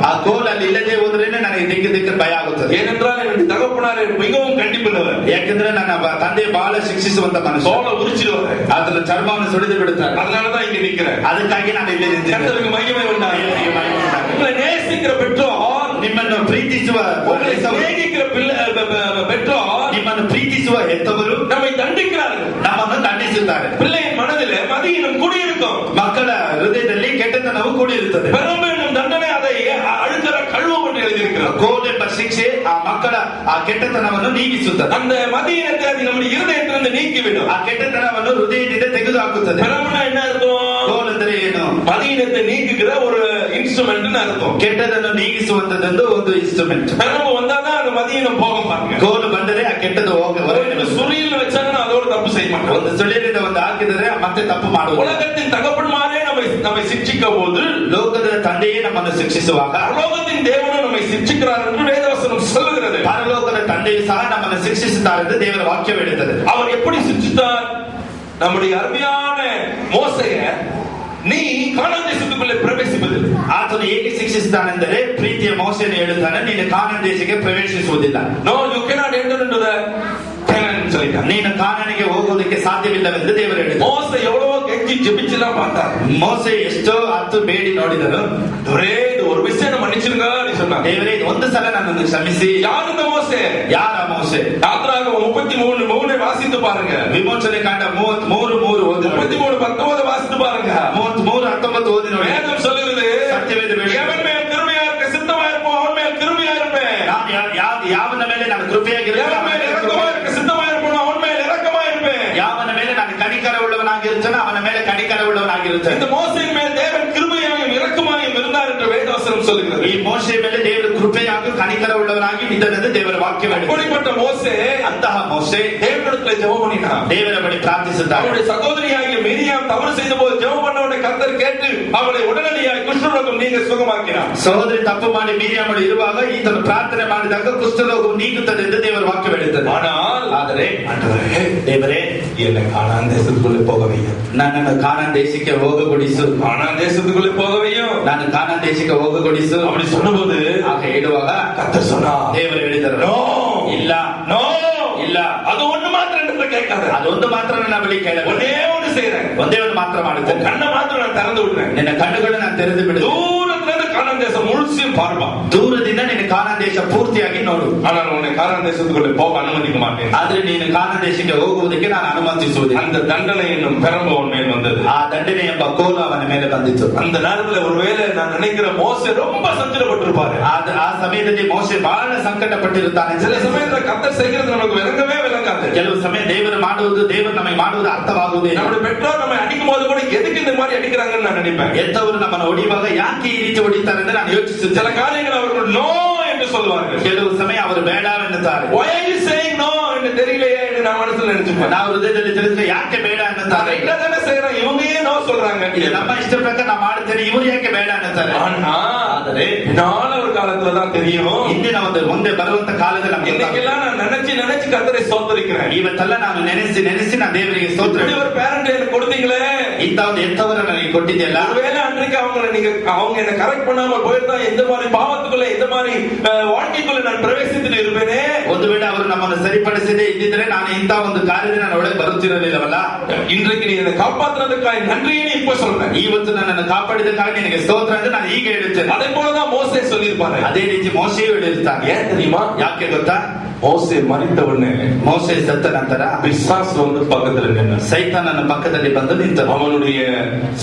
ಆ ಕೋಲ್ ಅಲ್ಲಿ ಇಲ್ಲದೆ ಹೋದ್ರೇನೆ ನನಗೆ ದಿಕ್ಕ ಭಯ ಆಗುತ್ತದೆ. ஏனென்றால் என்னுடைய தகப்பனார் மிகவும் கண்டிப்புள்ளவர். ಯಾಕಂದ್ರೆ ನನ್ನ ತಂದೆ ಬಹಳ ಶಿಕ್ಷಿಸುವಂತ ಮನುಷ್ಯ. தோலை உரிச்சிடுவாரு, ಅದರ ಚರ್ಮವನ್ನು ಸುಳಿದು ಬಿಡುತ್ತಾರೆ. அதனாலதான் இங்க நிக்கிறேன். ಅದಕ್ಕಾಗಿ ನಾನು ಇಲ್ಲಿ ನಿಂತಿದ್ದೇನೆ. கர்த்தருக்கு மகிமை உண்டாகட்டும். உங்களை நேசிக்கிற பெற்றோர், ನಿಮ್ಮನ್ನು ಪ್ರೀತಿಸುವ சிநேகிக்கிற பெற்றோர், ನಿಮ್ಮನ್ನು ಪ್ರೀತಿಸುವ ಹೆತ್ತವರು நம்மை தண்டிக்கிறார்கள், ನಮ್ಮನ್ನು ದಂಡಿಸುತ್ತಾರೆ. பிள்ளையின் மனதில் மதியினம் குடியிருக்கும். ಮಕ್ಕಳ ಹೃದಯದಲ್ಲಿ ಕೆಟ್ಟತನವು ಕೂಡಿರುತ್ತದೆ. பெரும் என்னும் தண்டனை அதை அழுகிற கழுவும் என்று எழுதியிருக்கிறார். ಕೋಲ್ ಎಂಬ ಶಿಕ್ಷೆ ಆ ಮಕ್ಕಳ ಆ ಕೆಟ್ಟತನವನ್ನು ನೀಗಿಸುತ್ತದೆ. அந்த மதியினத்தை அது நம்முடைய இருதயத்திலிருந்து நீக்கிவிடும். ಆ ಕೆಟ್ಟತನವನ್ನು ಹೃದಯದಿಂದ ತೆಗೆದು ಹಾಕುತ್ತದೆ. பெரும்னா என்ன அர்த்தம்? ಕೋಲ್ ಅಂದರೆ ಏನು? மதியினத்தை நீக்குகிற ஒரு இன்ஸ்ட்ருமெண்ட் அர்த்தம். ಕೆಟ್ಟದನ್ನು ನೀಗಿಸುವಂತದ್ದು ಒಂದು ಇನ್ಸ್ಟ್ರೂಮೆಂಟ್. பெரும்பு வந்தாதான் அந்த மதியினம் போகும் பாருங்க. ಕೋಲು ಬಂದರೆ ಆ ಕೆಟ್ಟದು சுழியில் வச்சாங்கன்னா அதோட தப்பு செய்ய மாட்டோம். ಒಂದು ಸುಳಿಯಿಂದ ಒಂದು ಹಾಕಿದರೆ ಮತ್ತೆ ತಪ್ಪು ಮಾಡುವುದು. உலகத்தின் தகப்பன்மாரே நம்மை சிக்ஷிக்க போது, ಲೋಕದ ತಂದೆಯೇ ನಮ್ಮನ್ನು ಶಿಕ್ಷಿಸುವಾಗ பரலோகத்தின் தேவனும் நம்மை சிக்ஷிக்கிறார் என்று வேதவசனம் சொல்லுகிறது. ಪರಲೋಕದ ತಂದೆಯು ಸಹ ನಮ್ಮನ್ನು ಶಿಕ್ಷಿಸುತ್ತಾರೆ ಎಂದು ದೇವರ ವಾಕ್ಯ ಹೇಳುತ್ತದೆ. அவர் எப்படி சிக்ஷித்தார்? நம்முடைய அருமையான மோசேய நீ ಕಾನಾನ್ ದೇಶಕ್ಕೆ ಪ್ರವೇಶಿಸುವುದಿಲ್ಲ. ಆತನು ಹೇಗೆ ಶಿಕ್ಷಿಸುತ್ತಾನೆಂದರೆ ಪ್ರೀತಿಯ ಮೋಸೆಯನ್ನು ಹೇಳುತ್ತಾನೆ, ನೀನು ಕಾನಾನ್ ದೇಶಕ್ಕೆ ಪ್ರವೇಶಿಸುವುದಿಲ್ಲ. No, you cannot enter into the Canaan சொல்லிட்டார். ನೀನು ಕಾನಾನಿಗೆ ಹೋಗುವುದಕ್ಕೆ ಸಾಧ್ಯವಿಲ್ಲವೆಂದು ದೇವರು ಹೇಳಿದರು. ಮೋಸೆ எவ்வளவோ கெஞ்சி ஜெபிச்செல்லாம் பார்த்தார். ಮೋಸೆ ಎಷ್ಟೋ ಹತ್ತು ಬೇಡಿ ನೋಡಿದರು. ஒரே ஒரு விஷயம் மன்னிச்சிருங்க அப்படி சொன்னார். ದೇವರೇ ಒಂದು ಸಲ ನನ್ನನ್ನು ಕ್ಷಮಿಸಿ. யார் இந்த மோசே? ಯಾರ ಮೋಸೆ? யாத்ராகமம் 33:3 வாசித்து பாருங்க. ವಿಮೋಚನೆ ಕಾಂಡ 33:3 ಓದಿ. 33:19 வாசித்து பாருங்க. 33:19 ಓದಿ ನೋಡಿ. வேதம் சொல்லுகிறது, ಸತ್ಯವೇದ எவன் மேல் கிருபையா இருக்க சித்தமா இருப்போம் அவன் மேல் கிருபையா இருப்பேன். ಯಾವನ ಮೇಲೆ ನಾನು ಕೃಪೆಯಾಗಿರುತ್ತೇನೆ, எவன் மேல் இரக்கமா இருக்க சித்தமா இருப்போம் அவன் மேல் இரக்கமா இருப்பேன். ಯಾವನ ಮೇಲೆ ನಾನು ಕನಿಕರ ಉಳ್ಳವನಾಗಿರುತ್ತೇನೆ ಅವನ ಮೇಲೆ ಕನಿಕರ ಉಳ್ಳವನಾಗಿರುತ್ತೇನೆ. இந்த மோசேயின் மேல் தேவன் கிருபையாயும் இரக்கமாயும் இருந்தார் என்று வேதவசனம் சொல்லுகிறது. ಈ ಮೋಸೆ ಮೇಲೆ ದೇವರು ಕೃಪೆಯಾಗಿ ಕನಿಕರ ಉಳ್ಳವನಾಗಿ ಇದ್ದನೆಂದು ದೇವರ ವಾಕ್ಯವಿದೆ. அப்படிப்பட்ட மோசே, ಅಂತಹ ಮೋಸೆ தேவனிடத்தில் ஜெபம் பண்ணினார். ದೇವರ ಬಳಿ ಪ್ರಾರ್ಥಿಸುತ್ತಾನೆ. அவருடைய சகோதரியாகிய மிரியாம் தவறு செய்த போது ஜெபம் பண்ணவனை கர்த்தர் கேட்டு அவளை உடனடியாக குஷ்டரோகம் நீங்க சுகமாக்கினார். ಸಹೋದರಿ ತಪ್ಪು ಮಾಡಿ ಮೀರಿಯಾಮಳು ಇರುವಾಗ ಈತನು ಪ್ರಾರ್ಥನೆ ಮಾಡಿದಾಗ ಕುಷ್ಠರೋಗವು ನೀಗುತ್ತದೆ ಎಂದು ದೇವರ ವಾಕ್ಯ ಹೇಳುತ್ತದೆ. ಆದರೆ ದೇವರೇ என்னை கானான் தேசத்துக்குள்ளே போகவையும், ನನ್ನನ್ನು ಕಾನಾನ್ ದೇಶಕ್ಕೆ ಹೋಗಗೊಡಿಸು, கானான் தேசத்துக்குள்ளே போகவையும், ನಾನು ಕಾನಾನ್ ದೇಶಕ್ಕೆ ಹೋಗಗೊಡಿಸು அப்படி சொன்னபோது ಆಗ ಹೇಳುವಾಗ கர்த்தர் சொன்னார், ದೇವರು ಹೇಳಿದರು, நோ, ಇಲ್ಲ நோ, ಇಲ್ಲ, அது ஒண்ணு மாத்திரம் என்று கேட்காத, ಅದೊಂದು ಮಾತ್ರ ನನ್ನ ಬಳಿ ಕೇಳಬೇಕು. ஒரே ஒரு செய்யறேன், ಒಂದೇ ಒಂದು ಮಾತ್ರ ಮಾಡುತ್ತೇನೆ, கண்ணை மாத்திரம் நான் திறந்து விடுறேன், ನಿನ್ನ ಕಣ್ಣುಗಳನ್ನು ನಾನು ತೆರೆದು ಬಿಡು, தூரத்துல இருந்து கானான் தேசம் முழுசும் பார்ப்பான், ದೂರದಿಂದ ನಿನ್ನ ಕಾನಾನ್ ದೇಶ ಪೂರ್ತಿಯಾಗಿ ನೋಡು, ஆனால் உன்னை கானான் தேசத்துக்குள்ளே போக அனுமதிக்க மாட்டேன், ಆದ್ರೆ ನೀನು ಕಾನಾನ್ ದೇಶಕ್ಕೆ ಹೋಗುವುದಕ್ಕೆ ನಾನು ಅನುಮತಿಸುವುದಿಲ್ಲ. அந்த தண்டனை என்னும் பெரம்பு உன் மேல் வந்தது. ಆ ದಂಡನೆ ಎಂಬ ಕೋಲು ಅವನ ಮೇಲೆ ಬಂದಿತ್ತು. அந்த நேரத்துல ஒருவேளை நான் நினைக்கிற மோசே ரொம்ப சஞ்சலப்பட்டிருப்பாரு. ಆ ಸಮಯದಲ್ಲಿ ಮೋಶೆ ಬಹಳ ಸಂಕಟ ಪಟ್ಟಿರುತ್ತಾನೆ. சில சமயத்துல கர்த்தர் செய்கிறது நமக்கு விளங்கவே விளங்காது. ಕೆಲವು ಸಮಯ ದೇವರು ನಮಗೆ ಮಾಡುವುದು ಅರ್ಥವಾಗುವುದೇ. நம்முடைய பெற்றோர் நம்மை அடிக்கும் போது கூட எதுக்கு இந்த மாதிரி அடிக்கிறாங்கன்னு நான் நினைப்பேன். ಎಂತವರು ನಮ್ಮನ್ನು ಹೊಡೆಯುವಾಗ ಯಾಕೆ ಈ ರೀತಿ ಹೊಡಿತಾರೆ ಅಂತ ನಾನು ಯೋಚಿಸುತ್ತೇನೆ. சில காரியங்கள் அவர்கள் நோ என்று சொல்வார்கள். ಕೆಲವು ಸಮಯ ಅವರು ಬೇಡ ಎನ್ನುತ್ತಾರೆ. Why are you saying no என்று தெரியலையே என்று நான் மனசுல நினைச்சுப்பேன். ನಾವು ಹೃದಯದಲ್ಲಿ ತಿಳಿದ್ರೆ ಯಾಕೆ ಬೇಡ ಎನ್ನುತ್ತಾರೆ. இல்லதானே செய்யறோம், இவங்க ஏன் நோ சொல்றாங்க, ಇದು ನಮ್ಮ ಇಷ್ಟ ಪ್ರಕಾರ ನಾವು ಮಾಡುತ್ತೇನೆ, ಇವರು ಯಾಕೆ ಬೇಡ ಎನ್ನುತ್ತಾರೆ. ಆದರೆ நாள ஒரு காலத்துல தான் தெரியும், ಇಂದಿನ ಒಂದು ಮುಂದೆ ಬರುವಂತ ಕಾಲದಲ್ಲಿ ನಮಗೆ இன்னைக்கெல்லாம் நான் நினைச்சு கர்த்தரை ஸ்தோத்திரிக்கிறேன். ಇವತ್ತೆಲ್ಲ ನಾನು ನೆನೆಸಿ ನಾನು ದೇವರಿಗೆ ಸ್ತೋತ್ರ. ஒரு பேரண்ட் எனக்கு கொடுத்தீங்களே, ಇಂತ ಒಂದು ಎಂತವರ ನನಗೆ ಕೊಟ್ಟಿದೆಯಲ್ಲ, ஒருவேளை அன்றைக்கு அவங்க என்ன கரெக்ட் பண்ணாமல் போயிருந்தா எந்த மாதிரி பாவத்துக்குள்ள எந்த மாதிரி வாழ்க்கைக்குள்ள நான் பிரவேசித்து இருப்பேனே. ಒಂದು ವೇಳೆ ಅವರು ನಮ್ಮನ್ನು ಸರಿಪಡಿಸದೇ ಇದ್ದಿದ್ರೆ ನಾನು ಇಂತ ಒಂದು ಕಾರ್ಯದಲ್ಲಿ ನಾನು ಒಳಗೆ ಬರುತ್ತಿರಲಿಲ್ಲವಲ್ಲ. இன்றைக்கு நீ என்னை காப்பாற்றினதுக்காக நன்றியே இப்ப சொல்றேன். ಇವತ್ತು ನನ್ನನ್ನು ಕಾಪಾಡಿದಕ್ಕಾಗಿ ನಿನಗೆ ಸ್ತೋತ್ರ ಎಂದು ನಾನು ಈಗ ಹೇಳುತ್ತೇನೆ. அதே போலதான் மோசே சொல்லியிருப்பாரு. ಅದೇ ರೀತಿ ಮೋಶೆಯು ಹೇಳಿರ್ತಾನೆ. ஏன் தெரியுமா? ಯಾಕೆ ಗೊತ್ತಾ? மோசே மரித்த உடனே ಮೋಶೆ ಸತ್ತ ನಂತರ பிசாசு வந்து பக்கத்துல நின்று ಸೈತಾನನ ಪಕ್ಕದಲ್ಲಿ ಬಂದು ನಿಂತನು. அவனுடைய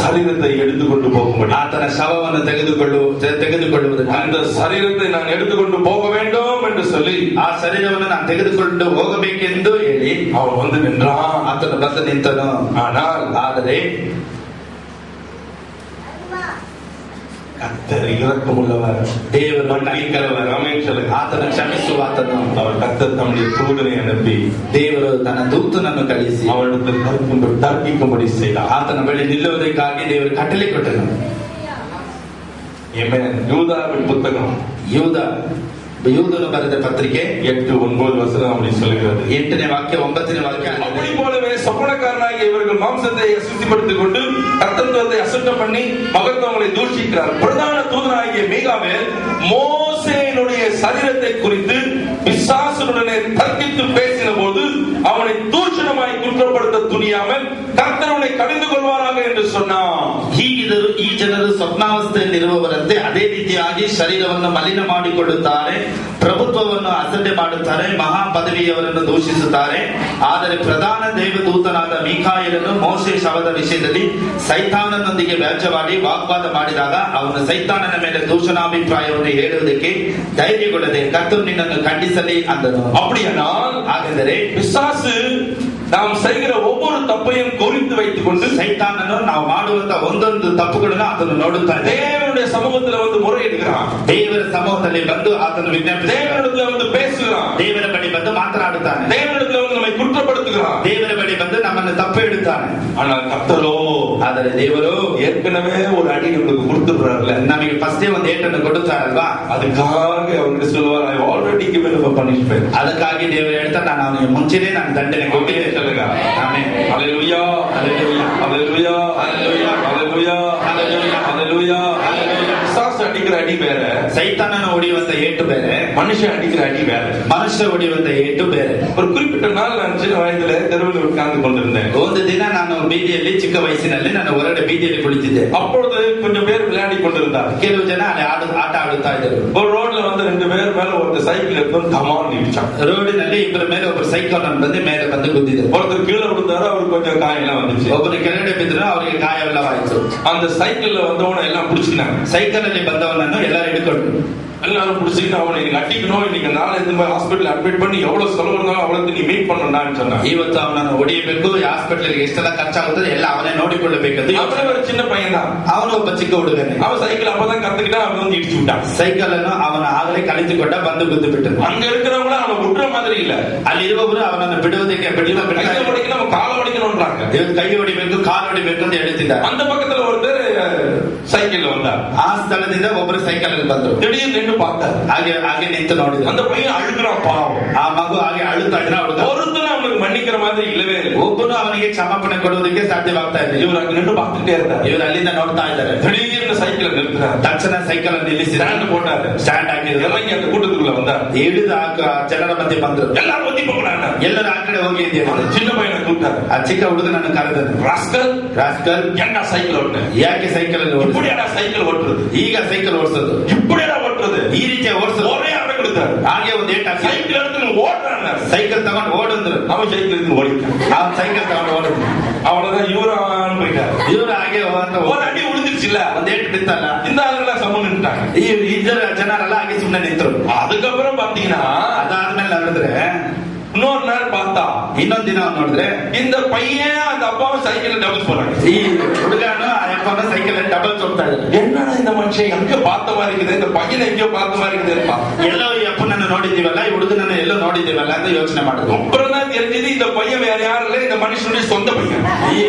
சரீரத்தை எடுத்துக்கொண்டு போகும்படி, ಆತನ ಶವವನ್ನು ತೆಗೆದುಕೊಳ್ಳುವುದಕ್ಕೆ, அந்த சரீரத்தை நான் எடுத்துக்கொண்டு போக வேண்டும் என்று சொல்லி ಆ ಶರೀರವನ್ನು ನಾನು ತೆಗೆದುಕೊಂಡು ಹೋಗಬೇಕೆಂದು ಹೇಳಿ அவன் வந்து நின்றான். ಆತನು ಬಂದು ನಿಂತನು. ಆದರೆ கர்த்தர் இரக்கமுள்ளவர், ದೇವರು மன்னிக்கிறவர், ஆமென் சொல்லுங்க. ಆತನ ಕ್ಷಮಿಸುವ ಆತನು. அவர் கர்த்தர் தம்முடைய தூதனை அனுப்பி ದೇವರು ತನ್ನ ದೂತನನ್ನು ಕಳಿಸಿ அவனிடத்தில் தர்க்கிக்கும்படி செய்தார். ಆತನ ಬಳಿ ನಿಲ್ಲುವುದಕ್ಕಾಗಿ ದೇವರು ಕಟ್ಟಲೆ ಕೊಟ್ಟನು. ஆமென். யூதாவின் புத்தகம் யூதನು ಬರೆದ ಪತ್ರಿಕೆ 8:9 அப்படி சொல்லுகிறது. 8ನೇ ವಾಕ್ಯ 9ನೇ ವಾಕ್ಯ. அப்படி போலவே சொப்பனக்காரனாகிய இவர்கள் மாம்சத்தை அசுத்திப்படுத்திக் கொண்டு கர்த்தத்துவத்தை அசுத்தம் பண்ணி மகத்துவங்களை தூஷிக்கிறார். பிரதான தூதனாகிய மீகாவேல் மோசேயினுடைய சரீரத்தை குறித்து பிசாசுடனே தர்க்கித்து பேசின போது அவனை தூஷணமாய் குற்றப்படுத்த துணியாமல் கர்த்தரவனை கடிந்து கொள்வாராக என்று சொன்னான். ಹೀಗಿದ್ದರೂ ಈ ಜನರು ಸ್ವಪ್ನಾವಸ್ಥೆಯಲ್ಲಿರುವವರಂತೆ ಅದೇ ರೀತಿಯಾಗಿ ಶರೀರವನ್ನು ಮಲಿನ ಮಾಡಿಕೊಳ್ಳುತ್ತಾರೆ, ಪ್ರಭುತ್ವವನ್ನು ಅಸಡ್ಡೆ ಮಾಡುತ್ತಾರೆ, ಮಹಾ ಪದವಿಯವರನ್ನು ದೂಷಿಸುತ್ತಾರೆ. ಆದರೆ ಪ್ರಧಾನ ದೇವದೂತನಾದ ಮೀಕಾಯೇಲನು ಮೋಶೆ ಶವದ ವಿಷಯದಲ್ಲಿ ಸೈತಾನನೊಂದಿಗೆ ವ್ಯಾಜ್ಯವಾಡಿ ವಾಗ್ವಾದ ಮಾಡಿದಾಗ ಅವನು ಸೈತಾನನ ಮೇಲೆ ದೂಷಣಾಭಿಪ್ರಾಯವನ್ನು ಹೇಳುವುದಕ್ಕೆ ಧೈರ್ಯಗೊಳ್ಳದೆ ಕರ್ತನು ನಿನ್ನನ್ನು ಖಂಡಿಸಲಿ ಅಂದನು. அப்படியானால் ಹಾಗೆಂದರೆ பிசாசு நாம் செய்கிற ஒவ்வொரு தப்பையும் குறித்து வைத்துக் கொண்டு ಸೈತಾನನು ನಾವು ಮಾಡುವಂತ ಒಂದೊಂದು ತಪ್ಪುಗಳನ್ನು ಆತನು ನೋಡುತ್ತಾನೆ. தேவனுடைய சமூகத்துல வந்து முறையிடுகிறான். ದೇವರ ಸಮೂಹದಲ್ಲಿ ಬಂದು ಆತನು ವಿಜ್ಞಾಪಿಸಿ தேவனிடத்துல வந்து பேசுகிறான். ದೇವರ ಬಳಿ ಬಂದು ಮಾತನಾಡುತ್ತಾನೆ. தேவனிடத்துல வந்து நம்மை குற்றப்படுத்துகிறான். ದೇವರ ಬಳಿ ಬಂದು ನಮ್ಮನ್ನು ತಪ್ಪು ಇಡುತ್ತಾನೆ. ஆனால் கர்த்தரோ, ಆದರೆ ದೇವರು ஏற்கனவே ஒரு அடி நம்மளுக்கு கொடுத்துடுறாருல, ನಮಗೆ ಫಸ್ಟೇ ಒಂದು ಏಟನ್ನು ಕೊಡುತ್ತಾರಲ್ವಾ, அதுக்காக அவருக்கு சொல்லுவார், ஐ ಆಲ್ರೆಡಿ ಗಿವನ್ ಅ ಪನಿಷ್ಮೆಂಟ್. ಅದಕ್ಕಾಗಿ ದೇವರು ಹೇಳ್ತಾರೆ, ನಾನು ಅವನಿಗೆ ಮುಂಚೆನೇ ನಾನು ದಂಡನೆ ಕೊಟ್ಟಿದ್ದೇನೆ. சொல்லுங்க. ಆಮೆನ್. ஹல்லேலூயா, ஹல்லேலூயா, ஹல்லேலூயா, ஹல்லேலூயா, ஹல்லேலூயா, ஹல்லேலூயா, ஹல்லேலூயா, ஹல்லேலூயா. பிசாசு அடிக்கிற அடி வேற, ಸೈತಾನನ ಹೊಡೆಯುವಂತ ಏಟು ಬೇರೆ, மனுஷன் அடிக்கிற அடி வேற, ಮನುಷ್ಯ ಹೊಡೆಯುವಂತ ಏಟು ಬೇರೆ. ஒரு குறிப்பிட்ட நாள் நான் சின்ன வயதுல தெருவில் உட்கார்ந்து கொண்டிருந்தேன். ಒಂದು ದಿನ ನಾನು ಬೀದಿಯಲ್ಲಿ, ಚಿಕ್ಕ ವಯಸ್ಸಿನಲ್ಲಿ ನಾನು ಹೊರಗಡೆ ಬೀದಿಯಲ್ಲಿ ಕುಳಿತಿದ್ದೆ. அப்பொழுது கொஞ்சம் பேர் விளையாடி கொண்டிருந்தார். ಕೆಲವು ಜನ ಅಲ್ಲಿ ಆಟ ಆಡುತ್ತಾ ಇದ್ದರು. ஒரு ரோட்ல வந்து 2 பேர் மேல ஒருத்தர் சைக்கிள் எடுத்து தமான் இடிச்சான். ರೋಡಿನಲ್ಲಿ ಇಬ್ಬರ ಮೇಲೆ ಒಬ್ಬರು ಸೈಕಲ್ ಬಂದು ಮೇಲೆ ಬಂದು ಗುದ್ದಿದ್ರು. ஒருத்தர் கீழே விழுந்தாரு, அவருக்கு கொஞ்சம் காயம் எல்லாம் வந்துச்சு. ಒಬ್ಬರು ಕೆಳಗಡೆ ಬಿದ್ರು, ಅವರಿಗೆ ಗಾಯವೆಲ್ಲವಾಯಿತು. அந்த சைக்கிள்ல வந்தவன எல்லாம் பிடிச்சிக்கினாங்க. ಸೈಕಲ್ ಅಲ್ಲಿ ಬಂದವನನ್ನು ಎಲ್ಲರೂ ಹಿಡ್ಕೊಂಡು எல்லாரும் பிடிச்சிக்கிட்டு அவனை இன்னைக்கு அடிக்கணும், இன்னைக்கு நாளை இந்த மாதிரி ஹாஸ்பிட்டல் அட்மிட் பண்ணி எவ்வளவு செலவு இருந்தாலும் அவளுக்கு நீ மீட் பண்ணணும்னு சொன்னாங்க. ಇವತ್ತು ಅವನನ್ನು ಹೊಡೆಯಬೇಕು, ಹಾಸ್ಪಿಟಲ್ ಎಷ್ಟೆಲ್ಲ ಖರ್ಚಾಗುತ್ತದೆ ಎಲ್ಲ ಅವನೇ ನೋಡಿಕೊಳ್ಳಬೇಕಂತ. அவனே ஒரு சின்ன பையன் தான், ಅವನು ಒಬ್ಬ ಚಿಕ್ಕ ಹುಡುಗನೇ. அவன் சைக்கிள் அப்பதான் கத்துக்கிட்டா, அவன் வந்து இடிச்சு விட்டான். ಸೈಕಲ್ ಅನ್ನು ಅವನ ಆಗಲೇ ಕಲಿತುಕೊಂಡ ಬಂದು ಗುದ್ದು ಬಿಟ್ಟನು. அங்க இருக்கிறவங்கள அவனை விட்டுற மாதிரி இல்ல, ಅಲ್ಲಿ ಇರುವವರು ಅವನನ್ನು ಬಿಡುವುದಕ್ಕೆ ಬಿಡಲಿಲ್ಲ. கையை ಹೊಡಿக்கணும், அவன் காலை ಹೊಡಿக்கணும்ன்றாங்க. ಕೈ ಹೊಡಿಬೇಕು, ಕಾಲು ಹೊಡಿಬೇಕು ಅಂತ ಹೇಳುತ್ತಿದ್ದಾರೆ. அந்த பக்கத்துல ஒருத்தர் ಸೈಕಲ್ வந்தார். ಆ ಸ್ಥಳದಿಂದ ಒಬ್ಬರು ಸೈಕಲ್ ಅಲ್ಲಿ ಬಂದ್ರು. திடீர்னு நின்று பார்த்தார். ಹಾಗೆ ನಿಂತು ನೋಡಿದ್ರು. அந்த பையன் அழுகிறான் பாவம். ಆ ಮಗು ಹಾಗೆ ಅಳುತ್ತಾ ಇದ್ರೆ ஒருத்தனும் அவனுக்கு மன்னிக்கிற மாதிரி இல்லவே இல்லை. ಒಬ್ಬನು ಅವನಿಗೆ ಕ್ಷಮಾಪಣೆ ಕೊಡುವುದಕ್ಕೆ ಸಾಧ್ಯವಾಗ್ತಾ ಇಲ್ಲ. இவர் அங்க நின்று பார்த்துட்டே இருந்தார். ಇವರು ಅಲ್ಲಿಂದ ನೋಡ್ತಾ ಇದ್ದಾರೆ. திடீர்னு சைக்கிள் நிறுத்தினார். ತಕ್ಷಣ ಸೈಕಲ್ ಅನ್ನು ನಿಲ್ಲಿಸಿ ಸ್ಟ್ಯಾಂಡ್ போட்டாரு. ಸ್ಟ್ಯಾಂಡ್ ಹಾಕಿದ್ರು. இறங்கி அந்த கூட்டத்துக்குள்ள வந்தார். ಇಳಿದು ಜನರ ಮಧ್ಯೆ ಬಂದ್ರು. எல்லாரும் ஒத்தி போகிறாங்க. ಎಲ್ಲರೂ ಆ ಕಡೆ ಹೋಗಿ சின்ன பையனை கூப்பிட்டாரு. ಆ ಚಿಕ್ಕ ಹುಡುಗನನ್ನು ಕರೆದರು. ರಾಸ್ಕಲ್ ஏன்டா சைக்கிள் ஓட்டுன? ಯಾಕೆ ಸೈಕಲ್ ಅಲ್ಲಿ இப்படியாடா சைக்கிள் ஓட்டுறது? ಈಗ ಸೈಕಲ್ ಓಡಿಸೋದು இப்படியாடா ஓட்டுறது? ಈ ರೀತಿಯ ಓಡಿಸೋದು. ஒரே அறை கொடுத்தாரு. ಹಾಗೆ ಒಂದು ಏಟ್ ಹಾಕಿ சைக்கிள் எடுத்து ஓடுறாங்க. ಸೈಕಲ್ ತಗೊಂಡು ಓಡಂದ್ರು. அவன் சைக்கிள் எடுத்து ஓடிட்டான். ಆ ಸೈಕಲ್ ತಗೊಂಡು ಓಡಿದ್ರು. அவ்வளவுதான் இவரும் போயிட்டாரு. ಇವರು ಹಾಗೆ ஒரு அடி விழுந்துருச்சுல்ல, ಒಂದ್ ಏಟ್ ಬಿತ್ತಲ್ಲ, இந்த ஆளுங்கெல்லாம் சமம் நின்றுட்டாங்க. ಈ ಜನರೆಲ್ಲ ಹಾಗೆ ಸುಮ್ಮನೆ ನಿಂತರು. அதுக்கப்புறம் பாத்தீங்கன்னா ಅದಾದ್ಮೇಲೆ ನೋಡಿದ್ರೆ இன்னொரு நாள் பார்த்தா ಇನ್ನೊಂದ್ ದಿನ ನೋಡಿದ್ರೆ இந்த பையன் அந்த அப்பாவும் சைக்கிள் டபுள் போறாங்க. ಈ ಹುಡುಗನು ಆ ಅಪ್ಪನ ಸೈಕಲ್ ಡಬಲ್ ಹೋಗ್ತಾ ಇದ್ದಾರೆ. என்னடா இந்த மனுஷன் எங்க பார்த்த மாதிரி இருக்குது, இந்த பையனை எங்கேயೋ பார்த்த மாதிரி இருக்குது. ಎಲ್ಲೋ ಈ ಅಪ್ಪನನ್ನು ನೋಡಿದ್ದೀವಲ್ಲ, ಈ ಹುಡುಗನನ್ನು ಎಲ್ಲೋ ನೋಡಿದ್ದೀವಲ್ಲ ಅಂತ ಯೋಚನೆ ಮಾಡಿದ್ರು. அப்புறம் தான் தெரிஞ்சது இந்த பையன் வேற யாரும் இல்ல, இந்த மனுஷனுடைய சொந்த பையன்.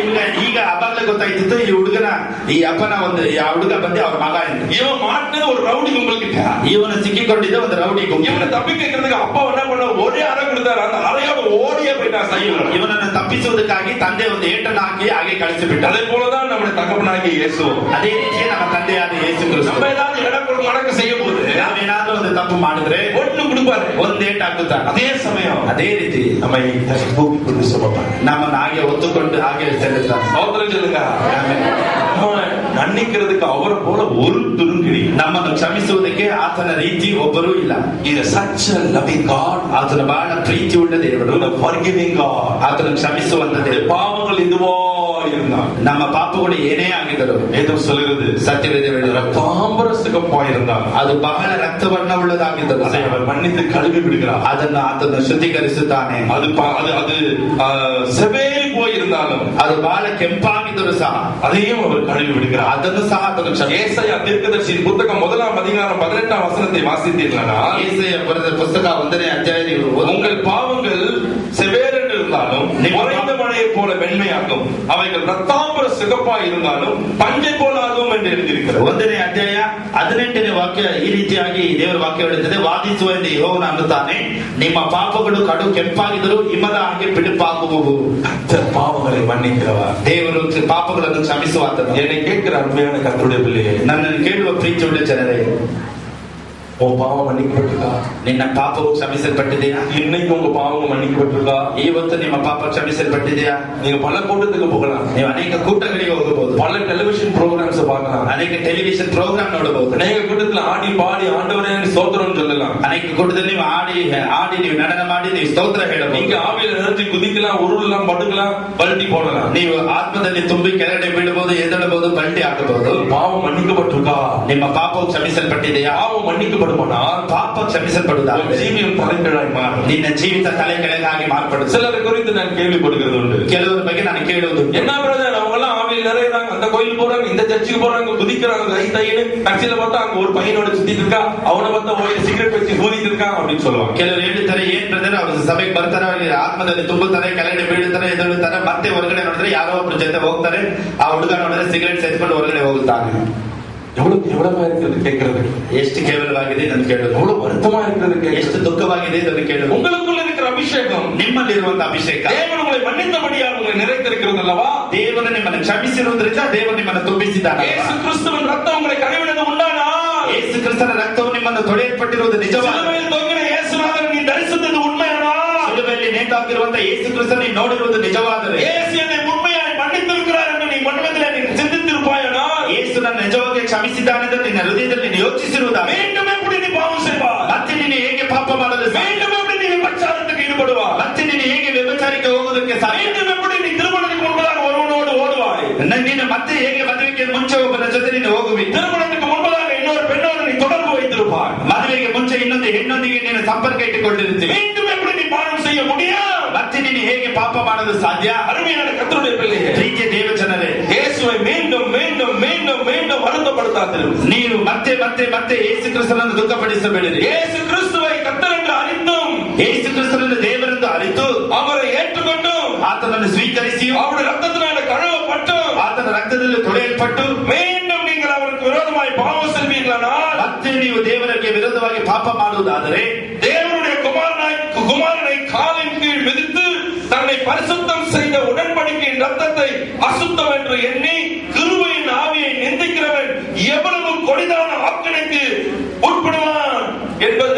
ಈಗ ಅವಾಗಲೇ ಗೊತ್ತಾಯ್ತಿತ್ತು ಈ ಅಪ್ಪನ ಆ ಹುಡುಗ ಬಂದು ಅವ್ರ ಮಗ ಎಂದು. இவன் மாட்டினது ஒரு ரவுடி கும்பலுக்கிட்ட. ಇವನು ಸಿಕ್ಕಿಕೊಂಡಿದ್ದ ಒಂದು ರೌಡಿ ಗುಂಪು. இவனை தப்பி கேட்கறதுக்கு அப்பா என்ன பண்ண, ஒரೇ அறை கொடுத்தாரு. அந்த அறையோட ஓடியே போயிட்டான் சைக்கிள். ಇವನನ್ನು ತಪ್ಪಿಸುವುದಕ್ಕಾಗಿ ತಂದೆ ಒಂದು ಏಟನ್ನು ಹಾಕಿ ಹಾಗೆ ಕಳಿಸಿಬಿಟ್ಟ. அதே போலதான் நம்முடைய தகப்பனாகிய இயேசு. ಅದೇ ರೀತಿ ನಮ್ಮ ತಂದೆಯಾದ ಯೇಸು ಕ್ರಿಸ್ತ நம்ம ஏதாவது இடப்படும் மடக்கு செய்ய போது ನಾವೇನಾದ್ರೂ ಒಂದು ತಪ್ಪು ಮಾಡಿದ್ರೆ ஒண்ணு கொடுப்பாரு, ಒಂದ್ ಏಟ್ ಹಾಕುತ್ತಾನೆ. அதே சமயம் ಅದೇ ರೀತಿ நம்ம தூக்கி கொண்டு சுமப்பாங்க. ನಮ್ಮನ್ನು ಹಾಗೆ ಒತ್ತುಕೊಂಡು ಹಾಗೆ செலுತ್ತಾನೆ. சோதரம் சொல்லுங்க. மன்னிக்கிறதுக்கு அவரை போல ஒரு துருங்கிடி. ನಮ್ಮನ್ನು ಕ್ಷಮಿಸುವುದಕ್ಕೆ ಆತನ ರೀತಿ ಒಬ್ಬರೂ ಇಲ್ಲ. இது such a loving God. ಆತನ ಬಹಳ ಪ್ರೀತಿ ಉಳ್ಳ ದೇವರು, forgiving God. ಆತನ ಕ್ಷಮಿಸುವಂತ ದೇವರು. பாவங்கள் இதுவோ இருந்தால் ನಮ್ಮ ಪಾಪಗಳು ಏನೇ ಆಗಿದ್ದರು, ஏதோ சொல்லுகிறது ಸತ್ಯವೇದ தாம்பர சிகப்பா இருந்தால் ಅದು ಬಹಳ ರಕ್ತವರ್ಣ ಉಳ್ಳದಾಗಿದ್ದರು. அதை அவர் மன்னித்து கழுவி விடுகிறார். ಅದನ್ನು ಆತನು ಶುದ್ಧೀಕರಿಸುತ್ತಾನೆ. அது செவேரி போயிருந்தாலும், ಅದು ಬಹಳ ಕೆಂಪಾಗಿದ್ದರು ಸಹ அதையும் அவர் கழுவி விடுகிறார். ಅದನ್ನು ಸಹ ಆತನು ஏசாயா தீர்க்கதரிசியின் புத்தகம் 1-18 வாசித்தீர்களா? ஏசாயா ಬರೆದ ಪುಸ್ತಕ 1ನೇ ಅಧ್ಯಾಯ ನೀವು உங்கள் பாவங்கள் செவேரென்று இருந்தாலும் உறைந்த மழையை போல வெண்மையாகும், அவைகள் ரத்தாம்பர சிகப்பா இருந்தாலும் பஞ்சை போல ஆகும் என்று எழுதியிருக்கிறது. 1ನೇ ಅಧ್ಯಾಯ 18ನೇ ವಾಕ್ಯ ಈ ರೀತಿಯಾಗಿ ದೇವರ ವಾಕ್ಯ ಹೇಳುತ್ತದೆ, ವಾದಿಸುವ ಎಂದು ಯೆಹೋವನು ಅನ್ನುತ್ತಾನೆ, ನಿಮ್ಮ ಪಾಪಗಳು ಕಡು ಕೆಂಪಾಗಿದ್ದರೂ ಹಿಮದ ಹಾಗೆ ಬಿಡುಪಾಗುವವು. பாவங்களை மன்னிக்கிறவர் ದೇವರು ಪಾಪಗಳನ್ನು ಕ್ಷಮಿಸುವಾತನು. என்னை கேட்கிற அருமையான கர்த்தருடைய பிள்ளையே, ನನ್ನನ್ನು ಕೇಳುವ ಪ್ರೀತಿಯುಳ್ಳ ಜನರೇ, உன் பாவம் மன்னிக்கப்பட்டிருக்கா? ನಿನ್ನ ಪಾಪವು ಕ್ಷಮಿಸಲ್ಪಟ್ಟಿದೆಯಾ? இன்னைக்கு உங்க பாவம் மன்னிக்கப்பட்டிருக்கா? ಇವತ್ತು ನಿಮ್ಮ ಪಾಪ ಕ್ಷಮಿಸಲ್ಪಟ್ಟಿದೆಯಾ? நீங்க பல கூட்டத்துக்கு போகலாம், ನೀವು ಅನೇಕ ಕೂಟಗಳಿಗೆ ಹೋಗಬಹುದು, பல டெலிவிஷன் ப்ரோக்ராம்ஸ் பார்க்கலாம், ಅನೇಕ ಟೆಲಿವಿಷನ್ ಪ್ರೋಗ್ರಾಮ್ ನೋಡಬಹುದು, அநேக கூட்டத்தில் ஆடி பாடி ஆண்டவரே ஸ்தோத்திரம் சொல்லலாம், ಅನೇಕ ಕೂಟದಲ್ಲಿ ನೀವು ಆಡಿ ನೀವು நடன ಮಾಡಿ ನೀವು ಸ್ತೋತ್ರ ಹೇಳಬಹುದು. நீங்க ஆவியில நிறுத்தி குதிக்கலாம், உருளலாம், படுக்கலாம், பல்ಟಿ போடலாம், ನೀವು ಆತ್ಮದಲ್ಲಿ ತುಂಬಿ ಕೆಳಗಡೆ ಬೀಳಬಹುದು, ಎದ್ದೇಳಬಹುದು, ಪಲ್ಟಿ ಹಾಕಬಹುದು. பாவம் மன்னிக்கப்பட்டிருக்கா? ನಿಮ್ಮ ಪಾಪವು ಕ್ಷಮಿಸಲ್ಪಟ್ಟಿದೆಯಾ? பாவம் மன்னிக்கப்படுமானால் ಪಾಪ ಕ್ಷಮಿಸಲ್ಪಡುವುದಾದರೆ ஜீவியம் தலைகீழாய் மாறும். ನಿನ್ನ ಜೀವಿತ ತಲೆ ಕೆಳಗಾಗಿ ಮಾರ್ಪಡುತ್ತದೆ. சிலரை குறித்து நான் கேள்விப்படுகிறது உண்டு. ಕೆಲವರ ಬಗ್ಗೆ ನಾನು ಕೇಳುವುದು, என்ன பிரதர் அவங்க எல்லாம் ஆவியில் நிறையறாங்க, அந்த கோயில் போறாங்க, இந்த சர்ச்சுக்கு போறாங்க, குதிக்கிறாங்க, கை தையின்னு கட்சியில பார்த்தா அங்க ஒரு பையனோட சுத்திட்டு இருக்கா, அவனை பார்த்தா ஒரு சிகரெட் வச்சு ஊதிட்டு இருக்கான் அப்படின்னு சொல்லுவாங்க. ಕೆಲವರು ಹೇಳ್ತಾರೆ, ಏನ್ ಬ್ರದರ್ ಅವರು ಸಭೆಗೆ ಬರ್ತಾರೆ, ಅವರಿಗೆ ಆತ್ಮದಲ್ಲಿ ತುಂಬುತ್ತಾರೆ, ಕೆಳಗಡೆ ಬೀಳುತ್ತಾರೆ, ಎದ್ದೇಳುತ್ತಾರೆ, ಮತ್ತೆ ಹೊರಗಡೆ ನೋಡಿದ್ರೆ ಯಾರೋ ಒಬ್ಬರ ಜೊತೆ ಹೋಗ್ತಾರೆ, ಆ ಹುಡುಗ ನೋಡಿದ್ರೆ ಸಿಗರೆಟ್ ಸೇರ್ಕೊಂಡು ಹೊರಗಡೆ ಹೋಗುತ್ತಾನೆ. எவ்வளவு இருக்கிறது கேட்கிறது, ಎಷ್ಟು ಕೇವಲವಾಗಿದೆ ಇದನ್ನು ಕೇಳೋದು, எவ்வளவு வருத்தமா இருக்கிறது, ಎಷ್ಟು ದುಃಖವಾಗಿದೆ ಇದನ್ನು ಕೇಳೋದು. உங்களுக்குள்ள இருக்கிற அபிஷேகம், ನಿಮ್ಮಲ್ಲಿರುವಂತಹ ಅಭಿಷೇಕ தேவன் உங்களை மன்னித்தபடியால் உங்களை நிறைத்திருக்கிறது அல்லவா? ದೇವರು ನಿಮ್ಮನ್ನು ಕ್ಷಮಿಸಿರುವುದರಿಂದ ದೇವರು ನಿಮ್ಮನ್ನು ತುಂಬಿಸಿದ್ದಾನೆ. ಯೇಸು ಕ್ರಿಸ್ತುವಿನ ರಕ್ತ உங்களை கழுவினது உண்டானா? ಯೇಸು ಕ್ರಿಸ್ತನ ರಕ್ತವು ನಿಮ್ಮನ್ನು ತೊಳೆಯಲ್ಪಟ್ಟಿರುವುದು ನಿಜವಾದ. சிலுவையில் தொங்கின இயேசுநாதரை நீ தரிசித்தது உண்மையானா? ಸಿಲುಬೆಯಲ್ಲಿ ನೇತಾಕಿರುವಂತಹ ಯೇಸು ಕ್ರಿಸ್ತனை ನೋಡಿರುವುದು ನಿಜವಾದರೆ, இயேசு என்னை உண்மையாய் மன்னித்திருக்கிறார் என்று நீ மனதிலே நீ சிந்தித்திருப்பாயானா? ಯೇಸು ನನ್ನ ನಿಜವಾಗಿ ಕ್ಷಮಿಸಿದ್ದಾನೆಂದು ನಿನ್ನ ಹೃದಯದಲ್ಲಿ ನೀನು ಯೋಚಿಸಿರುವುದಾ? மீண்டும் எப்படி நீ பாவம் செய்வாய்? ಮತ್ತೆ ನೀನು ಹೇಗೆ ಪಾಪ ಮಾಡಲು ಸಾಧ್ಯ? மீண்டும் எப்படி நீ விபச்சாரத்துக்கு ஈடுபடுவாய்? ಮತ್ತೆ ನೀನು ಹೇಗೆ ವ್ಯಭಿಚಾರಕ್ಕೆ ಹೋಗುವುದಕ್ಕೆ ಸಾಧ್ಯ? மீண்டும் எப்படி நீ திருமணத்துக்கு முன்பதாக ஒருவனோடு ஓடுவாய்? ನೀನು ಮತ್ತೆ ಹೇಗೆ ಮದುವೆಗೆ ಮುಂಚೆ ಒಬ್ಬನ ಜೊತೆ ನೀನು ಹೋಗುವಿ? திருமணத்துக்கு முன்பதாக இன்னொரு பெண்ணோடு நீ தொடர்பு வைத்திருப்பாய். ಮದುವೆಗೆ ಮುಂಚೆ ಇನ್ನೊಂದು ಹೆಣ್ಣೊಂದಿಗೆ ನೀನು ಸಂಪರ್ಕ ಇಟ್ಟುಕೊಂಡಿರುತ್ತೀವಿ. மீண்டும் எப்படி நீ பாவம் செய்ய முடியும்? ಮತ್ತೆ ನೀನು ಹೇಗೆ ಪಾಪ ಮಾಡಲು ಸಾಧ್ಯ? அருமையான கர்த்தருடைய பிள்ளையே, ಪ್ರೀತಿಯ ದೇವ ಜನರೇ, இயேசுவை மீண்டும் மீண்டும் மீண்டும் மீண்டும் வருத்தப்படுத்தாதிரு. ನೀವು ಮತ್ತೆ ಮತ್ತೆ ಮತ್ತೆ ಯೇಸು ಕ್ರಿಸ್ತನನ್ನು ದುಃಖಪಡಿಸಬೇಡಿರಿ. இயேசு கிறிஸ்துவை கர்த்தர் என்று அறிந்தும், ಯೇಸು ಕ್ರಿಸ್ತನನ್ನು ದೇವರೆಂದು ಅರಿತು அவரை ஏற்றுக்கொண்டும், ಆತನನ್ನು ಸ್ವೀಕರಿಸಿ அவருடைய ரத்தத்தினால கழுவப்பட்டு, ಆತನ ರಕ್ತದಲ್ಲಿ ತೊಳೆಯಲ್ಪಟ್ಟು மீண்டும் நீங்கள் அவரை அவருக்கு விரோதமாய் பாவம் செய்வீர்களானால், ಮತ್ತೆ ನೀವು ದೇವರಿಗೆ ವಿರುದ್ಧವಾಗಿ ಪಾಪ ಮಾಡುವುದಾದರೆ, தேவனுடைய குமாரனை காலின் கீழ் மிதித்து தன்னை பரிசுத்தம் செய்த உடன்படிக்கையின் ரத்தத்தை அசுத்தம் என்று எண்ணி கிருபையின் ஆவியை நிந்திக்கிறவன் எவ்வளவு கொடிதான ஆக்கினைக்கு உட்படுவான் என்பது,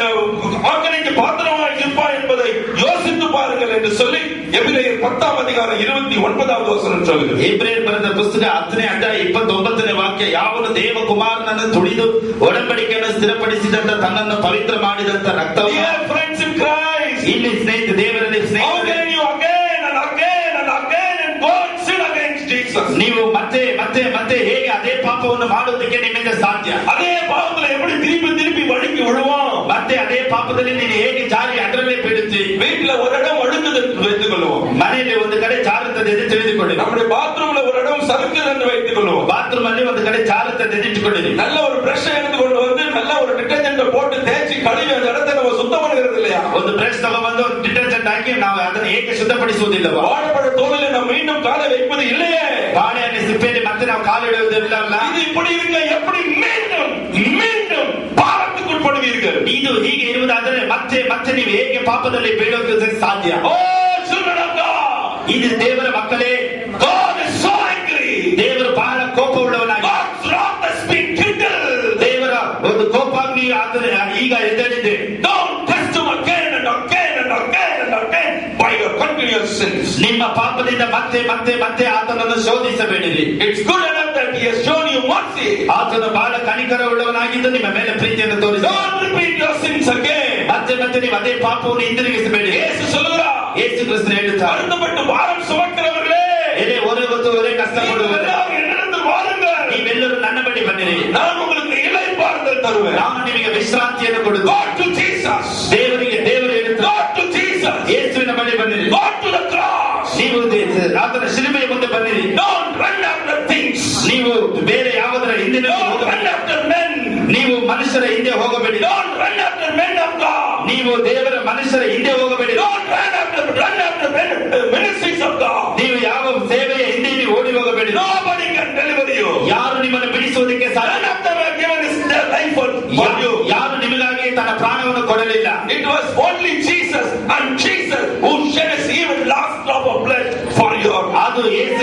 ஆக்கினைக்கு பாத்திரமாக இருப்பான் என்பதை யோசித்து பாருங்கள் என்று சொல்லி எபிரேயர் 10:29 சொல்லுகிறது. ಎಬ್ರಿಯರ್ ಬರೆದ ಪುಸ್ತಕ 10ನೇ ಅಧ್ಯಾಯ 29ನೇ ವಾಕ್ಯ, ಯಾವನು ದೇವ ಕುಮಾರನನ್ನು ತುಳಿದು ಒಡಂಬಡಿಕೆಯನ್ನು ಸ್ಥಿರಪಡಿಸಿದಂತ ತನ್ನನ್ನು ಪವಿತ್ರ ಮಾಡಿದಂತ ರಕ್ತವನ್ನು, ಇಲ್ಲಿ ಸ್ನೇಹಿತ ದೇವರಲ್ಲಿ ನೀವು ಮತ್ತೆ ಮತ್ತೆ ಮತ್ತೆ ಹೇಗೆ ಅದೇ ಪಾಪವನ್ನು ಮಾಡೋದಕ್ಕೆ ನಿಮ್ಮಿಂದ ಸಾಧ್ಯ? ಅದೇ ಪಾಪದಲ್ಲಿ எப்படி திருப்பி திருப்பி வழுக்கி விழுவோம்? ಮತ್ತೆ ಅದೇ ಪಾಪದಲ್ಲಿ ನೀನು ಹೇಗೆ ಜಾರಿ ಅದರಲ್ಲೇ ಬೀಳುತ್ತಿ? வீட்டுல ஒரு இடம் வழுக்குது என்று வைத்துக் கொள்வோம், ಮನೆಯಲ್ಲಿ ಒಂದು ಕಡೆ ಜಾರುತ್ತದೆ ಎಂದು ತಿಳಿದುಕೊಳ್ಳಿ. நம்முடைய பாத்ரூம்ல ஒரு இடம் சறுக்குது என்று வைத்துக் கொள்வோம், ಬಾತ್ರೂಮ್ ಅಲ್ಲಿ ಒಂದು ಕಡೆ ಜಾರುತ್ತದೆ ಎಂದು ಇಟ್ಟುಕೊಳ್ಳಿ. நல்ல ஒரு பிரஷ் எடுத்துக்கொண்டு வந்து நல்ல ஒரு டிಟರ್ಜೆಂಟ್ போட்டு தேய்ச்சி கழுவி அந்த இடத்தை நம்ம சுத்தம் பண்ணுகிறது இல்லையா? ಒಂದು ಬ್ರಷ್ ತಗೊಂಡು ಒಂದು ಡಿಟರ್ಜೆಂಟ್ ಹಾಕಿ ನಾವು ಅದನ್ನು ಏಕೆ ಶುದ್ಧಪಡಿಸುವುದಿಲ್ಲ? வாழைப்பழ தோலில் நாம் மீண்டும் காலை வைப்பது இல்லையே, ಬಾಳೆಹಣ್ಣು ಸಿಪ್ಪೆಯಲ್ಲಿ ಮತ್ತೆ ನಾವು ಕಾಲು ಇಡುವುದಿಲ್ಲ. இது இப்படி இருக்க எப்படி மீண்டும் மீண்டும் பாவத்துக்கு உட்படுவீர்கள்? ಇದು ಹೀಗೆ ಇರುವುದಾದರೆ ಮತ್ತೆ ಮತ್ತೆ ನೀವು ಹೇಗೆ ಪಾಪದಲ್ಲಿ ಬೀಳೋಕೆ ಸಾಧ್ಯ? ಓ children of God, ಇದು ದೇವರ ಮಕ್ಕಳೇ, God is so angry. ದೇವರು ಬಹಳ ಕೋಪವುಳ್ಳವನಾಗಿ, God's wrath has been kindled. ದೇವರ ಒಂದು ಕೋಪಾಗ್ನಿ ಆದರೆ ಈಗ ಎದ್ದೇಳಿದೆ. Don't test him again and again and again and again by your continuous sins. ನಿಮ್ಮ ಪಾಪದಿಂದ ಮತ್ತೆ ಮತ್ತೆ ಮತ್ತೆ ಆತನನ್ನು ಶೋಧಿಸಬೇಡಿರಿ. It's good enough that he has shown you mercy. ಆತನು ಬಹಳ ಕನಿಕರವುಳ್ಳವನಾಗಿದ್ದು ನಿಮ್ಮ ಮೇಲೆ ಪ್ರೀತಿಯನ್ನು ತೋರಿಸಿ. Don't repeat your sins again. ಮತ್ತೆ ಮತ್ತೆ ನೀವು ಅದೇ ಪಾಪವನ್ನು ಹಿಂದಿರುಗಿಸಬೇಡಿ. ಯೇಸು சொல்லுகிறார், ಯೇಸು ಕ್ರಿಸ್ತನು ಹೇಳುತ್ತಾರೆ, வருத்தப்பட்டு பாரம் சுமக்கிறவர்களே, ಎಲೆ ಒರೆ ಹೊತ್ತು ಒರೆ ಕಷ್ಟಪಡುವವರೇ, என்னிடத்தில் வாருங்கள், ನೀವೆಲ್ಲರೂ ನನ್ನ ಬಳಿ ಬನ್ನಿರಿ, நான் உங்களுக்கு இளைப்பாறுதல் தருவேன். ನಾನು ನಿಮಗೆ ವಿಶ್ರಾಂತಿಯನ್ನು ಕೊಡುತ್ತೇನೆ. God to Jesus. ದೇವರು ಹೇಳುತ್ತಾರೆ, God to Jesus. ಯೇಸುವಿನ ಬಳಿ ಬನ್ನಿರಿ, God to the cross. ನೀವು ಆತನ ಶಿಲುಬೆಯ ಮುಂದೆ ಬನ್ನಿರಿ. Don't run after things. ನೀವು ಬೇರೆ ಯಾವುದರ ಹಿಂದೆ Don't run after men. ನೀವು ಮನುಷ್ಯರ ಹಿಂದೆ ಹೋಗಬೇಡಿ. Don't run after men of God. ನೀವು ದೇವರ ಮನುಷ್ಯರ ಹಿಂದೆ ಹೋಗಬೇಡಿ. Don't run after ministries of God. ನೀವು ಯಾವ ಸೇವೆಯ ಹಿಂದೆ ನೀವು ಓಡಿ ಹೋಗಬೇಡಿ. Nobody can deliver you. ಯಾರು ನಿಮ್ಮನ್ನು ಬಿಡಿಸುವುದಕ್ಕೆ ಸಾಧ್ಯ? None of them have given his life for you. ಯಾರು ನಿಮಗಾಗಿ ತನ್ನ ಪ್ರಾಣವನ್ನು ಕೊಡಲಿಲ್ಲ. It was only Jesus and Jesus who shed his even last drop of blood for you. ಅದು ಯೇಸು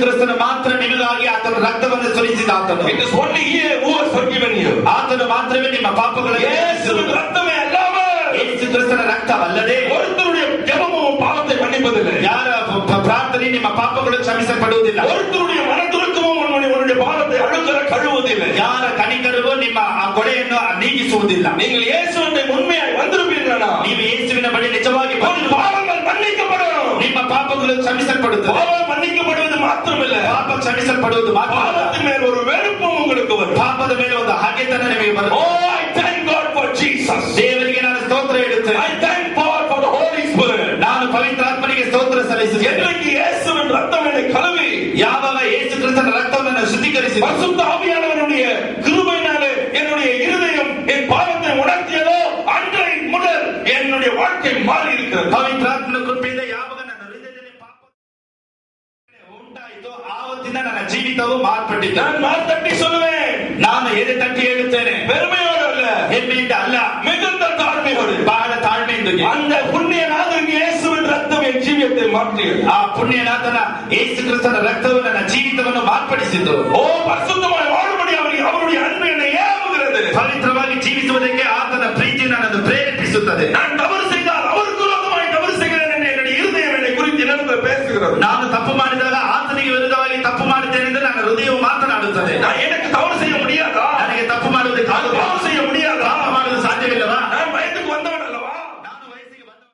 ಕ್ರಿಸ್ತನು ಮಾತ್ರ ನಿಮಗಾಗಿ ಆತನ ರಕ್ತವನ್ನು ಸುರಿಸಿದ ಆತನು. It is only he who has forgiven you. ಆತನು ಮಾತ್ರವೇ ನಿಮ್ಮ ಪಾಪಗಳನ್ನು ಯೇಸುವಿನ ரத்தமே அல்லாமல், ಯೇಸು ಕ್ರಿಸ್ತನ ರಕ್ತವಲ್ಲದೆ ஒருத்தருடைய ஜெபமும் பாவத்தை மன்னிப்பதில்லை. ಯಾರ ಪ್ರಾರ್ಥನೆ ನಿಮ್ಮ ಪಾಪಗಳು ಕ್ಷಮಿಸಲ್ಪಡುವುದಿಲ್ಲ. ஒருத்தருடைய மனதுருக்கமும் உன்னுடைய பாவத்தை அழுக்கற கழுவுவதில்லை. ಯಾರ ಕನಿಕರವೂ ನಿಮ್ಮ ಆ ಕೊಳೆಯನ್ನು ನೀಗಿಸುವುದಿಲ್ಲ. நீங்கள் இயேசுவின் உண்மையாய் வந்திருப்பீர்களா? ನೀವು ಯೇಸುವಿನ ಬಳಿ ನಿಜವಾಗಿ பாவங்கள் மன்னிக்கப்படும். ನಿಮ್ಮ ಪಾಪಗಳು ಕ್ಷಮಿಸಲ್ಪಡುತ್ತದೆ. பாவம் மன்னிக்கப்படுவது மாத்திரமல்ல, ಪಾಪ ಕ್ಷಮಿಸಲ್ಪಡುವುದು ಮಾತ್ರ, பாவத்தின் மேல் ஒரு வெறுப்பும் உங்களுக்கு வரும். ಪಾಪದ ಮೇಲೆ ಒಂದು ಹಾಗೆತನ ನಿಮಗೆ ಬರುತ್ತೆ. Oh, I thank God for Jesus. ದೇವರಿಗೆ ನಾನು ಸ್ತೋತ್ರ ಹೇಳುತ್ತೇನೆ. I thank God for the Holy Spirit. ನಾನು ಪವಿತ್ರಾತ್ಮನಿಗೆ ಸ್ತೋತ್ರ ಸಲ್ಲಿಸುತ್ತೇನೆ. என்றைக்கு இயேசுவின் ரத்தம் என்னை கழுவி, ಯಾವಾಗ ಯೇಸು ಕ್ರಿಸ್ತನ ரத்தವನ್ನು ಶುದ್ಧೀಕರಿಸಿ பரிசுத்த ஆவியானவருடைய கிருபையினாலே என்னுடைய இருதயம் என் பாவத்தை உணர்த்தியதோ அன்றை முதல் என்னுடைய வாழ்க்கை மாறி இருக்கிறது. ಪವಿತ್ರಾತ್ಮನ ಕೃಪೆಯಿಂದ ಯಾವಾಗ ನನ್ನ ಹೃದಯದಲ್ಲಿ ಪಾಪ ಉಂಟಾಯಿತು ಆವತ್ತಿನ ನನ್ನ ಜೀವಿತವು ಮಾರ್ಪಟ್ಟಿತು. நான் மார்த்தட்டி சொல்லுவேன், ನಾನು ಎದೆ ತಟ್ಟಿ ಹೇಳುತ್ತೇನೆ, பெருமையோடு அல்ல, ಹೆಮ್ಮೆಯಿಂದ ಅಲ್ಲ, மிகுந்த தாழ்மையோடு. ಬಹಳ ತಾಳ್ಮೆಯಿಂದ அந்த புண்ணியநாதன் இயேசுவின் ரத்தம் என் ஜீவியத்தை மாற்றியது. ಆ ಪುಣ್ಯನಾಥನ ಯೇಸು ಕ್ರಿಸ್ತನ ರಕ್ತವು ನನ್ನ ಜೀವಿತವನ್ನು ಮಾರ್ಪಡಿಸಿತು. ஓ, பரிசுத்தமாய் வாழும்படி அவருடைய அன்பு என்னை ஏவுகிறது. ಪವಿತ್ರವಾಗಿ ಜೀವಿಸುವುದಕ್ಕೆ ಆತನ ಪ್ರೀತಿ ನನ್ನನ್ನು ಪ್ರೇರೇಪಿಸುತ್ತದೆ. நான் தவறு செய்தால் அவருக்கு விரோதமாய் தவறு செய்கிறேன் என்று என்னுடைய இருதயம் என்னை குறித்து என்ன பேசுகிறது. ನಾನು ತಪ್ಪು ಮಾಡಿದಾಗ ಆತನಿಗೆ ವಿರುದ್ಧವಾಗಿ ತಪ್ಪು ಮಾಡುತ್ತೇನೆ ಎಂದು ನನ್ನ ಹೃದಯವು ಮಾತನಾಡುತ್ತದೆ. எனக்கு தவறு செய்ய முடியாதா? ನನಗೆ ತಪ್ಪು ಮಾಡುವುದಕ್ಕೆ தவறு செய்ய முடியாதா? ಪಾಪ ಮಾಡುವುದು ಸಾಧ್ಯವಿಲ್ಲವಾ? நான் வயதுக்கு வந்தவன் அல்லவா? ನಾನು ವಯಸ್ಸಿಗೆ ಬಂದವ,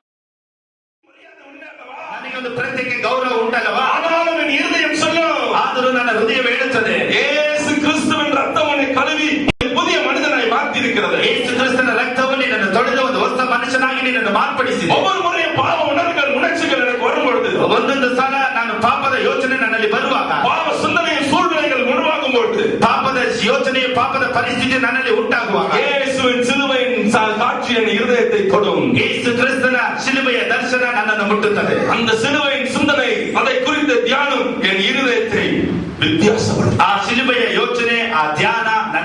மரியாதை உண்டு அல்லவா? ನನಗೆ ಒಂದು ಪ್ರತ್ಯೇಕ ಗೌರವ ಉಂಟಲ್ಲವಾ? ஆனாலும் என் இருதயம் சொல்லும், ಆದರೂ ನನ್ನ ಹೃದಯ ಹೇಳುತ್ತದೆ, இயேசு கிறிஸ்துவின் ரத்தம் என்னை கழுவி புதிய மனிதனாய் மாற்றி இருக்கிறது. ಯೇಸು ಕ್ರಿಸ್ತನ ರಕ್ತವು ನಿನ್ನನ್ನು ತೊಳೆದು ಒಂದು ಹೊಸ ಮನುಷ್ಯನಾಗಿ ನಿನ್ನನ್ನು ಮಾರ್ಪಡಿಸಿದೆ. ஒவ்வொரு முறையும் பாவ உணர்ச்சிகள் எனக்கு வரும்பொழுது, ಒಂದೊಂದು ಸಲ ನಾನು ಪಾಪದ ಯೋಚನೆ ನನ್ನಲ್ಲಿ ಬರುವಾಗ, பாவ சிந்தனையின் சூழ்நிலைகள் உருவாகும் பொழுது, ಪಾಪದ ಯೋಚನೆಯು ಪಾಪದ ಪರಿಸ್ಥಿತಿ ನನ್ನಲ್ಲಿ ಉಂಟಾಗುವಾಗ, இயேசுவின் சிலுவையின் காட்சி என் இருதயத்தை தொடும். ಯೇಸು ಕ್ರಿಸ್ತನ ಶಿಲುಬೆಯ ದರ್ಶನ ನನ್ನನ್ನು ಮುಟ್ಟುತ್ತದೆ. அந்த சிலுவையின் சிந்தனை, அதை குறித்த தியானம் என் இருதயத்தை வித்தியாசப்படுத்தும். ಆ ಶಿಲುಬೆಯ ಯೋಚನೆ, ಆ ಧ್ಯಾನ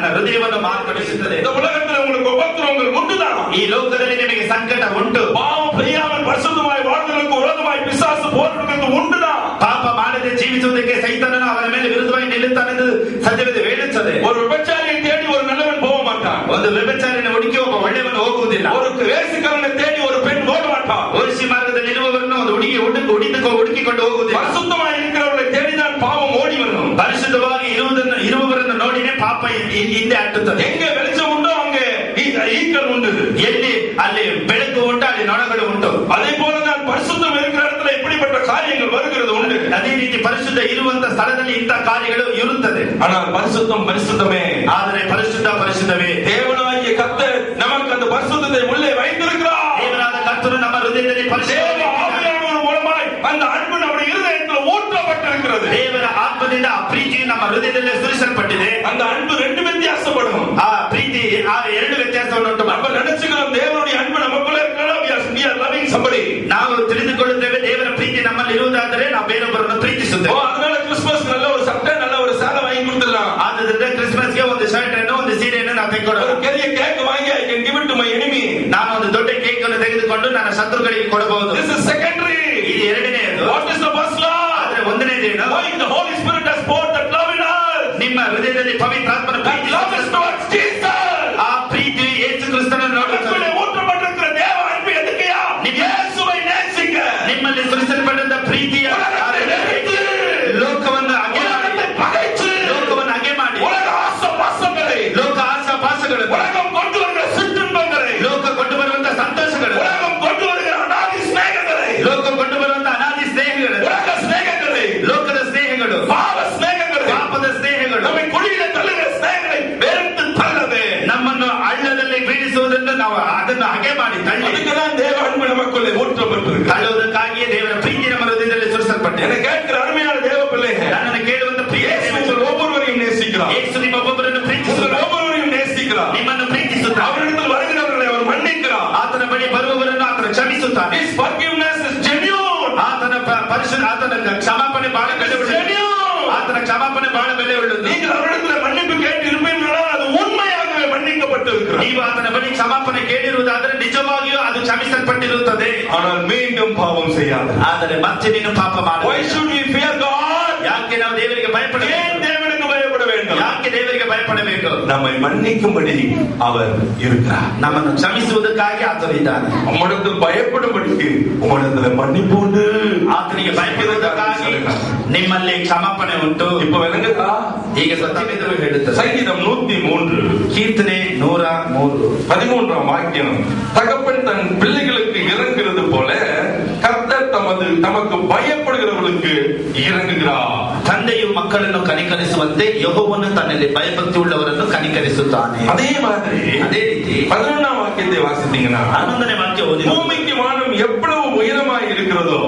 ನನ್ನ ಹೃದಯವನ್ನು ಮಾರ್ಪಡಿಸುತ್ತದೆ. இந்த உலகத்தில் உங்களுக்கு உபத்திரவங்கள் உண்டுதான். ಈ ಲೋಕದಲ್ಲಿ ನಿಮಗೆ ಸಂಕಟ ಉಂಟು. பாவம் செய்யாமல் பரிசுத்தமாய் வாழ்வதற்கு விரோதமாய் பிசாசு போராடுவது உண்டுதான். ಪಾಪ ಮಾಡದೆ ಜೀವಿಸುವುದಕ್ಕೆ ಸೈತಾನನು ಅವರ ಮೇಲೆ ವಿರುದ್ಧವಾಗಿ ನಿಲ್ಲುತ್ತಾನೆಂದು ಸತ್ಯವೇದ ಹೇಳುತ್ತದೆ. ஒரு விபச்சாரியை தேடி ஒரு நல்லவன் போக மாட்டான். ಒಂದು ವ್ಯಭಿಚಾರಿನ ಹುಡುಕಿ ಒಬ್ಬ ಒಳ್ಳೆಯವನು ಹೋಗುವುದಿಲ್ಲ. ஒரு வேசிக்காரனை தேடி ஒரு பெண் ஓட மாட்டான். ಓಡಿಸಿ ಮಾರ್ಗದಲ್ಲಿ ಇರುವವರನ್ನು ಒಂದು ಹುಡುಕಿಕೊಂಡು ಹೋಗುವುದಿಲ್ಲ. பரிசுத்தமாய் இருக்கிறவர்களை தேடிதான் பாவம் ஓடி வரும். ಪರಿಶುದ್ಧವಾಗಿ ಇರುವವರನ್ನು ನೋಡಿನೇ ಪಾಪ ಹಿಂದೆ ಹಟ್ಟುತ್ತದೆ. எங்க வெளிச்சம் உண்டோ அங்கே ஈக்கள் உண்டு. ಎಲ್ಲಿ ಅಲ್ಲಿ ಬೆಳಕು ಉಂಟು, ಅಲ್ಲಿ ನೊಣಗಳು ಉಂಟು. அதே போலதான் பரிசுத்தம் இருக்கிற இடத்துல இப்படிப்பட்ட காரியங்கள் வருகிறது உண்டு. ಅದೇ ರೀತಿ ಪರಿಶುದ್ಧ ಇರುವಂತ ಸ್ಥಳದಲ್ಲಿ ಇಂಥ ಕಾರ್ಯಗಳು ಇರುತ್ತದೆ. ஆனால் பரிசுத்தம் பரிசுத்தமே. ಆದರೆ ಪರಿಶುದ್ಧವೇ. தேவனாகிய கர்த்தர் நமக்கு அந்த பரிசுத்தத்தை உள்ளே வைத்திருக்கிறார். ದೇವರಾದ ಕರ್ತನು ನಮ್ಮ ಹೃದಯದಲ್ಲಿ தேவ ஆவியானவர் மூலமாய் அந்த அன்பு நம்முடைய இருதயத்தில் ஊற்றப்பட்டிருக்கிறது. ದೇವರ ಆತ್ಮದಿಂದ ಆ ಪ್ರೀತಿಯು ನಮ್ಮ ಹೃದಯದಲ್ಲಿ ಸುರಿಸಲ್ಪಟ್ಟಿದೆ. அந்த அன்பு ரெண்டு வித்தியாசப்படும். ಆ ಪ್ರೀತಿ ಆ ಎರಡು ವ್ಯತ್ಯಾಸವನ್ನು ಉಂಟು. நம்ம நினைச்சுக்கிறோம் தேவனுடைய அன்பு நமக்குள்ள இருக்கிறோம். we are loving somebody. ನಾವು ತಿಳಿದುಕೊಳ್ಳುತ್ತೇವೆ ದೇವರ ಪ್ರೀತಿ ನಮ್ಮಲ್ಲಿ ಇರುವುದಾದರೆ ನಾವು ಬೇರೊಬ್ಬರನ್ನು ಪ್ರೀತಿಸುತ್ತೇವೆ. அதனால கிறிஸ்மஸ் நல்ல ஒரு சட்டை நல்ல ஒரு சேலை வாங்கி கொடுத்துடலாம். ಆದ್ದರಿಂದ ಕ್ರಿಸ್ಮಸ್ಗೆ ಒಂದು ಶರ್ಟ್ ಅನ್ನು ಒಂದು ಸೀರೆಯನ್ನು ನಾವು ತೆಗೆದುಕೊಳ್ಳೋಣ. ஒரு பெரிய கேக் வாங்கி I can give it to my enemy. ನಾನು ಒಂದು ದೊಡ್ಡ ಕೇಕ್ ಅನ್ನು ತೆಗೆದುಕೊಂಡು ನನ್ನ ಶತ್ರುಗಳಿಗೆ ಕೊಡಬಹುದು. This is secondary. ಇದು ಎರಡನೆಯದು. What is the first law? ಆದರೆ ಒಂದನೇದೇನು? Why the Holy Spirit has poured that love in us. ನಿಮ್ಮ ಹೃದಯದಲ್ಲಿ ಪವಿತ್ರಾತ್ಮನ ಪ್ರೀತಿ Love is towards Jesus. ಆ ಪ್ರೀತಿ ಯೇಸು ಕ್ರಿಸ್ತನನ್ನು ನೋಡುತ್ತದೆ. ஊற்றப்பட்டிருக்கிற தேவ அன்பு எதுக்குயா? இயேசுவை நேசிக்க. ನಿಮ್ಮಲ್ಲಿ ಸುರಿಸಲ್ಪಟ್ಟ ಪ್ರೀತಿಯ ಲೋಕವನ್ನು ಹಗೆ ಮಾಡಿ உலக ஆசை-பாசங்களை, ಲೋಕ ಆಶಾಪಾಸಗಳು, உலகம் கொண்டு வருகிற சிற்றின்பங்களை, ಲೋಕ ಕೊಂಡು ಬರುವಂತಹ ಸಂತೋಷಗಳು, உலகம் கொண்டு வருகிற அநாதி ஸ்நேகங்களை, ಲೋಕ ಕೊಂಡು ಬರುವಂತಹ ಅನಾದಿ ಸ್ನೇಹಗಳು, உலக ஸ்நேகங்களை, ಲೋಕದ ಸ್ನೇಹಗಳು, பாவ ஸ்நேகங்களை, ಪಾಪದ ಸ್ನೇಹಗಳು, நம்மை குழியில தள்ளுகிற ஸ்நேகங்களை வெறுத்து தள்ளவே. ನಮ್ಮನ್ನು ಹಳ್ಳದಲ್ಲಿ ಬೀಳಿಸುವುದನ್ನು ನಾವು ಅದನ್ನು ಹಗೆ ಮಾಡಿ ತಳ್ಳಿ அதுக்குதான் தேவ அன்பு நமக்குள்ளே ஊற்றப்பட்டிருக்கு. ತಳ್ಳುವುದಕ್ಕಾಗಿಯೇ ದೇವರ ಪ್ರೀತಿ ನಮ್ಮ ಹೃದಯದಲ್ಲಿ ಸುರಿಸಲ್ಪಟ್ಟಿದೆ. என்னை கேட்கிற அருமையான தேவ பிள்ளைங்க, ನನ್ನನ್ನು ಕೇಳುವಂತ ಪ್ರಿಯ உங்கள் ஒவ்வொருவரையும் நேசிக்கிறார். ಯೇಸು ನಿಮ್ಮ ಒಬ್ಬೊಬ್ಬರನ್ನು ಪ್ರೀತಿಸುತ್ತಾರೆ. உங்கள் ஒவ்வொருவரையும் நேசிக்கிறார். ನಿಮ್ಮನ್ನು ಪ್ರೀತಿಸುತ್ತಾರೆ. அவரிடத்தில் வருகிறவர்களை அவர் மன்னிக்கிறார். ಆತನ ಬಳಿ ಬರುವವರನ್ನು ಆತನ ಕ್ಷಮಿಸುತ್ತಾನೆ. His forgiveness is genuine. ಆತನ ಆತನ ಕ್ಷಮಾಪಣೆ ಬಹಳ ಬೆಲೆ ಉಳ್ಳದು. ಆತನ ಕ್ಷಮಾಪಣೆ ಬಹಳ ಬೆಲೆ ಉಳ್ಳದು. நீங்கள் அவரிடத்தில் மன்னிப்பு கேட்டு இருப்பீர்களானால் அது உண்மையாகவே மன்னிக்கப்பட்டிருக்கிறது. ನೀವು ಆತನ ಬಳಿ ಕ್ಷಮಾಪಣೆ ಕೇಳಿರುವುದಾದರೆ ನಿಜವಾಗಿಯೂ ಅದು ಕ್ಷಮಿಸಲ್ಪಟ್ಟಿರುತ್ತದೆ. ஆனால் மீண்டும் பாவம் செய்யாது. ಆದರೆ ಮತ್ತೆ ನೀನು ಪಾಪ ಮಾಡು. Why should we fear God? ಯಾಕೆ ನಾವು ದೇವರಿಗೆ ಭಯಪಡಬೇಕು? ஏன் தேவனுக்கு பயப்பட வேண்டும்? ಯಾಕೆ ದೇವರಿಗೆ ಭಯಪಡಬೇಕು? நம்மை மன்னிக்கும்படி அவர் இருக்கிறார். ನಮ್ಮನ್ನು ಕ್ಷಮಿಸುವುದಕ್ಕಾಗಿ ಆತನು ಇದ್ದಾನೆ. உம்மிடத்தில் பயப்படும்படிக்கு உம்மிடத்தில் மன்னிப்பு உண்டு. ಆತನಿಗೆ ಭಯಪಡುವುದಕ್ಕಾಗಿ ನಿಮ್ಮಲ್ಲಿ ಕ್ಷಮಾಪಣೆ ಉಂಟು. இப்ப விளங்குதா? ಈಗ ಸತ್ಯವೇದವು ಹೇಳುತ್ತದೆ. சங்கீதம் 103 ಕೀರ್ತನೆ 103 13ஆம் வாக்கியம். தகப்பன் தன் பிள்ளைகளுக்கு இறங்குகிறது போல கர்த்தர் தமக்கு பயப்படுகிறவர்களுக்கு இறங்குகிறார். ತಂದೆಯು ಮಕ್ಕಳನ್ನು ಕನಿಕರಿಸುವಂತೆ ಯೆಹೋವನು ತನ್ನಲ್ಲಿ ಭಯಭಕ್ತಿ ಉಳ್ಳವರನ್ನು ಕನಿಕರಿಸುತ್ತಾನೆ. அதே மாதிரி ಅದೇ ರೀತಿ 11ஆம் வாக்கியத்தை வாசித்தீங்கன்னா 11ನೇ ವಾಕ್ಯ ಓದಿ. பூமிக்கு வானம் எவ்வளவு உயரமாய் இருக்கிறதோ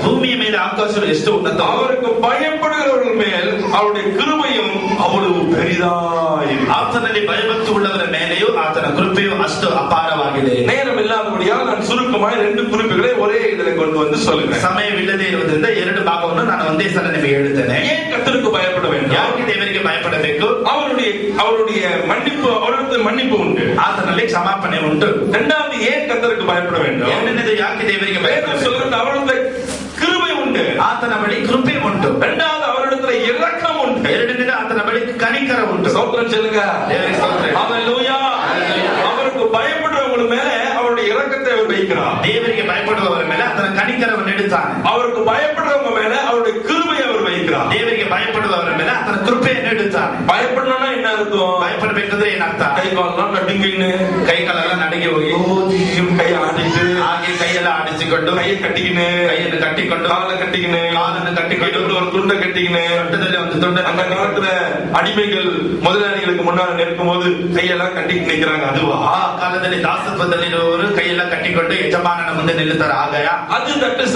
ಭೂಮಿಯ ಮೇಲೆ ಆಕಾಶಗಳು ಎಷ್ಟು ಉನ್ನತ, அவருக்கு பயப்படுகிறவர்கள் மேல் அவருடைய கிருபையும் அவ்வளவு பெரிதாய். ಆತನಲ್ಲಿ ಭಯಭಕ್ತಿ ಉಳ್ಳವರ ಮೇಲೆಯೂ ಆತನ ಕೃಪೆಯು ಅಷ್ಟು ಅಪಾರವಾಗಿದೆ. நேரம் இல்லாதபடியால் நான் சுருக்கமாய் 2 குறிப்புகளை ஒரே இதில் கொண்டு வந்து சொல்லுகிறேன். ಸಮಯವಿಲ್ಲದೆ ಇರುವುದರಿಂದ 2 ಭಾಗವನ್ನು ನಾನು ಒಂದೇ ಸಲ ನಿಮಗೆ ಹೇಳುತ್ತೇನೆ. ஏன் கர்த்தருக்கு பயப்பட வேண்டும்? ಯಾಕೆ ದೇವರಿಗೆ ಭಯಪಡಬೇಕು? அவருடைய மன்னிப்பு, அவருக்கு மன்னிப்பு உண்டு. ಆತನಲ್ಲಿ ಕ್ಷಮಾಪಣೆ ಉಂಟು. இரண்டாவது ஏன் கர்த்தருக்கு பயப்பட வேண்டும்? ಎರಡನೇದು ಯಾಕೆ ದೇವರಿಗೆ ಭಯಪಡಬೇಕು? சொல்றது அவருடைய கிருபை உண்டு. ಆತನ ಬಳಿ ಕೃಪೆ ಉಂಟು. இரண்டாவது அவரிடத்துல இரக்கம் உண்டு. ಎರಡನೇದು ಆತನ ಬಳಿ ಕನಿಕರ ಉಂಟು. ஸ்தோத்திரம் சொல்லுங்க. ದೇವರಿಗೆ ಸ್ತೋತ್ರ. ஹalleluya. அவருக்கு பயப்படுறவங்க மேல அவருடைய இரக்கத்தை அவர் வைக்கிறார். ದೇವರಿಗೆ ಭಯಪಡುವವರ ಮೇಲೆ ಆತನ ಕನಿಕರವನ್ನು ಇಡುತ್ತಾನೆ. அவருக்கு பயப்படுறவங்க மேல அவருடைய கிருபை அவர் வைக்கிறார். ದೇವರಿಗೆ ಭಯಪಡುವವರ ಮೇಲೆ ಆತನ ಕೃಪೆಯನ್ನು ಇಡುತ್ತಾನೆ. பயப்படணும்னா என்ன அர்த்தம்? ಭಯಪಡಬೇಕಂದ್ರೆ ಏನರ್ಥ? கை காலெல்லாம் நடுங்கின்னு, ಕೈ ಕಾಲೆಲ್ಲ ನಡಿಗೆ ಹೋಗಿ கை ஆடிட்டு, ಹಾಗೆ ಕೈಯೆಲ್ಲ ಆಡಿಸಿಕೊಂಡು, கையை கட்டிக்கின்னு, ಕೈಯನ್ನು ಕಟ್ಟಿಕೊಂಡು, காலை கட்டிக்கின்னு, ಕಾಲನ್ನು ಕಟ್ಟಿಕೊಂಡು, ஒரு துண்டை கட்டிக்கின்னு, தொட்டದಲ್ಲಿ ಒಂದು ತುಂಡ. அந்த காலத்துல அடிமைகள் முதலாளிகளுக்கு முன்னால நிற்கும் போது கையெல்லாம் கட்டிட்டு நிக்கிறாங்க. அதுவா? ಆ ಕಾಲದಲ್ಲಿ ದಾಸತ್ವದಲ್ಲಿರುವವರು ಕೈಯೆಲ್ಲ ಕಟ್ಟಿಕೊಂಡು ಯಜಮಾನನ ಮುಂದೆ ನಿಲ್ಲುತ್ತಾರೆ. ಆಗಯ அது that is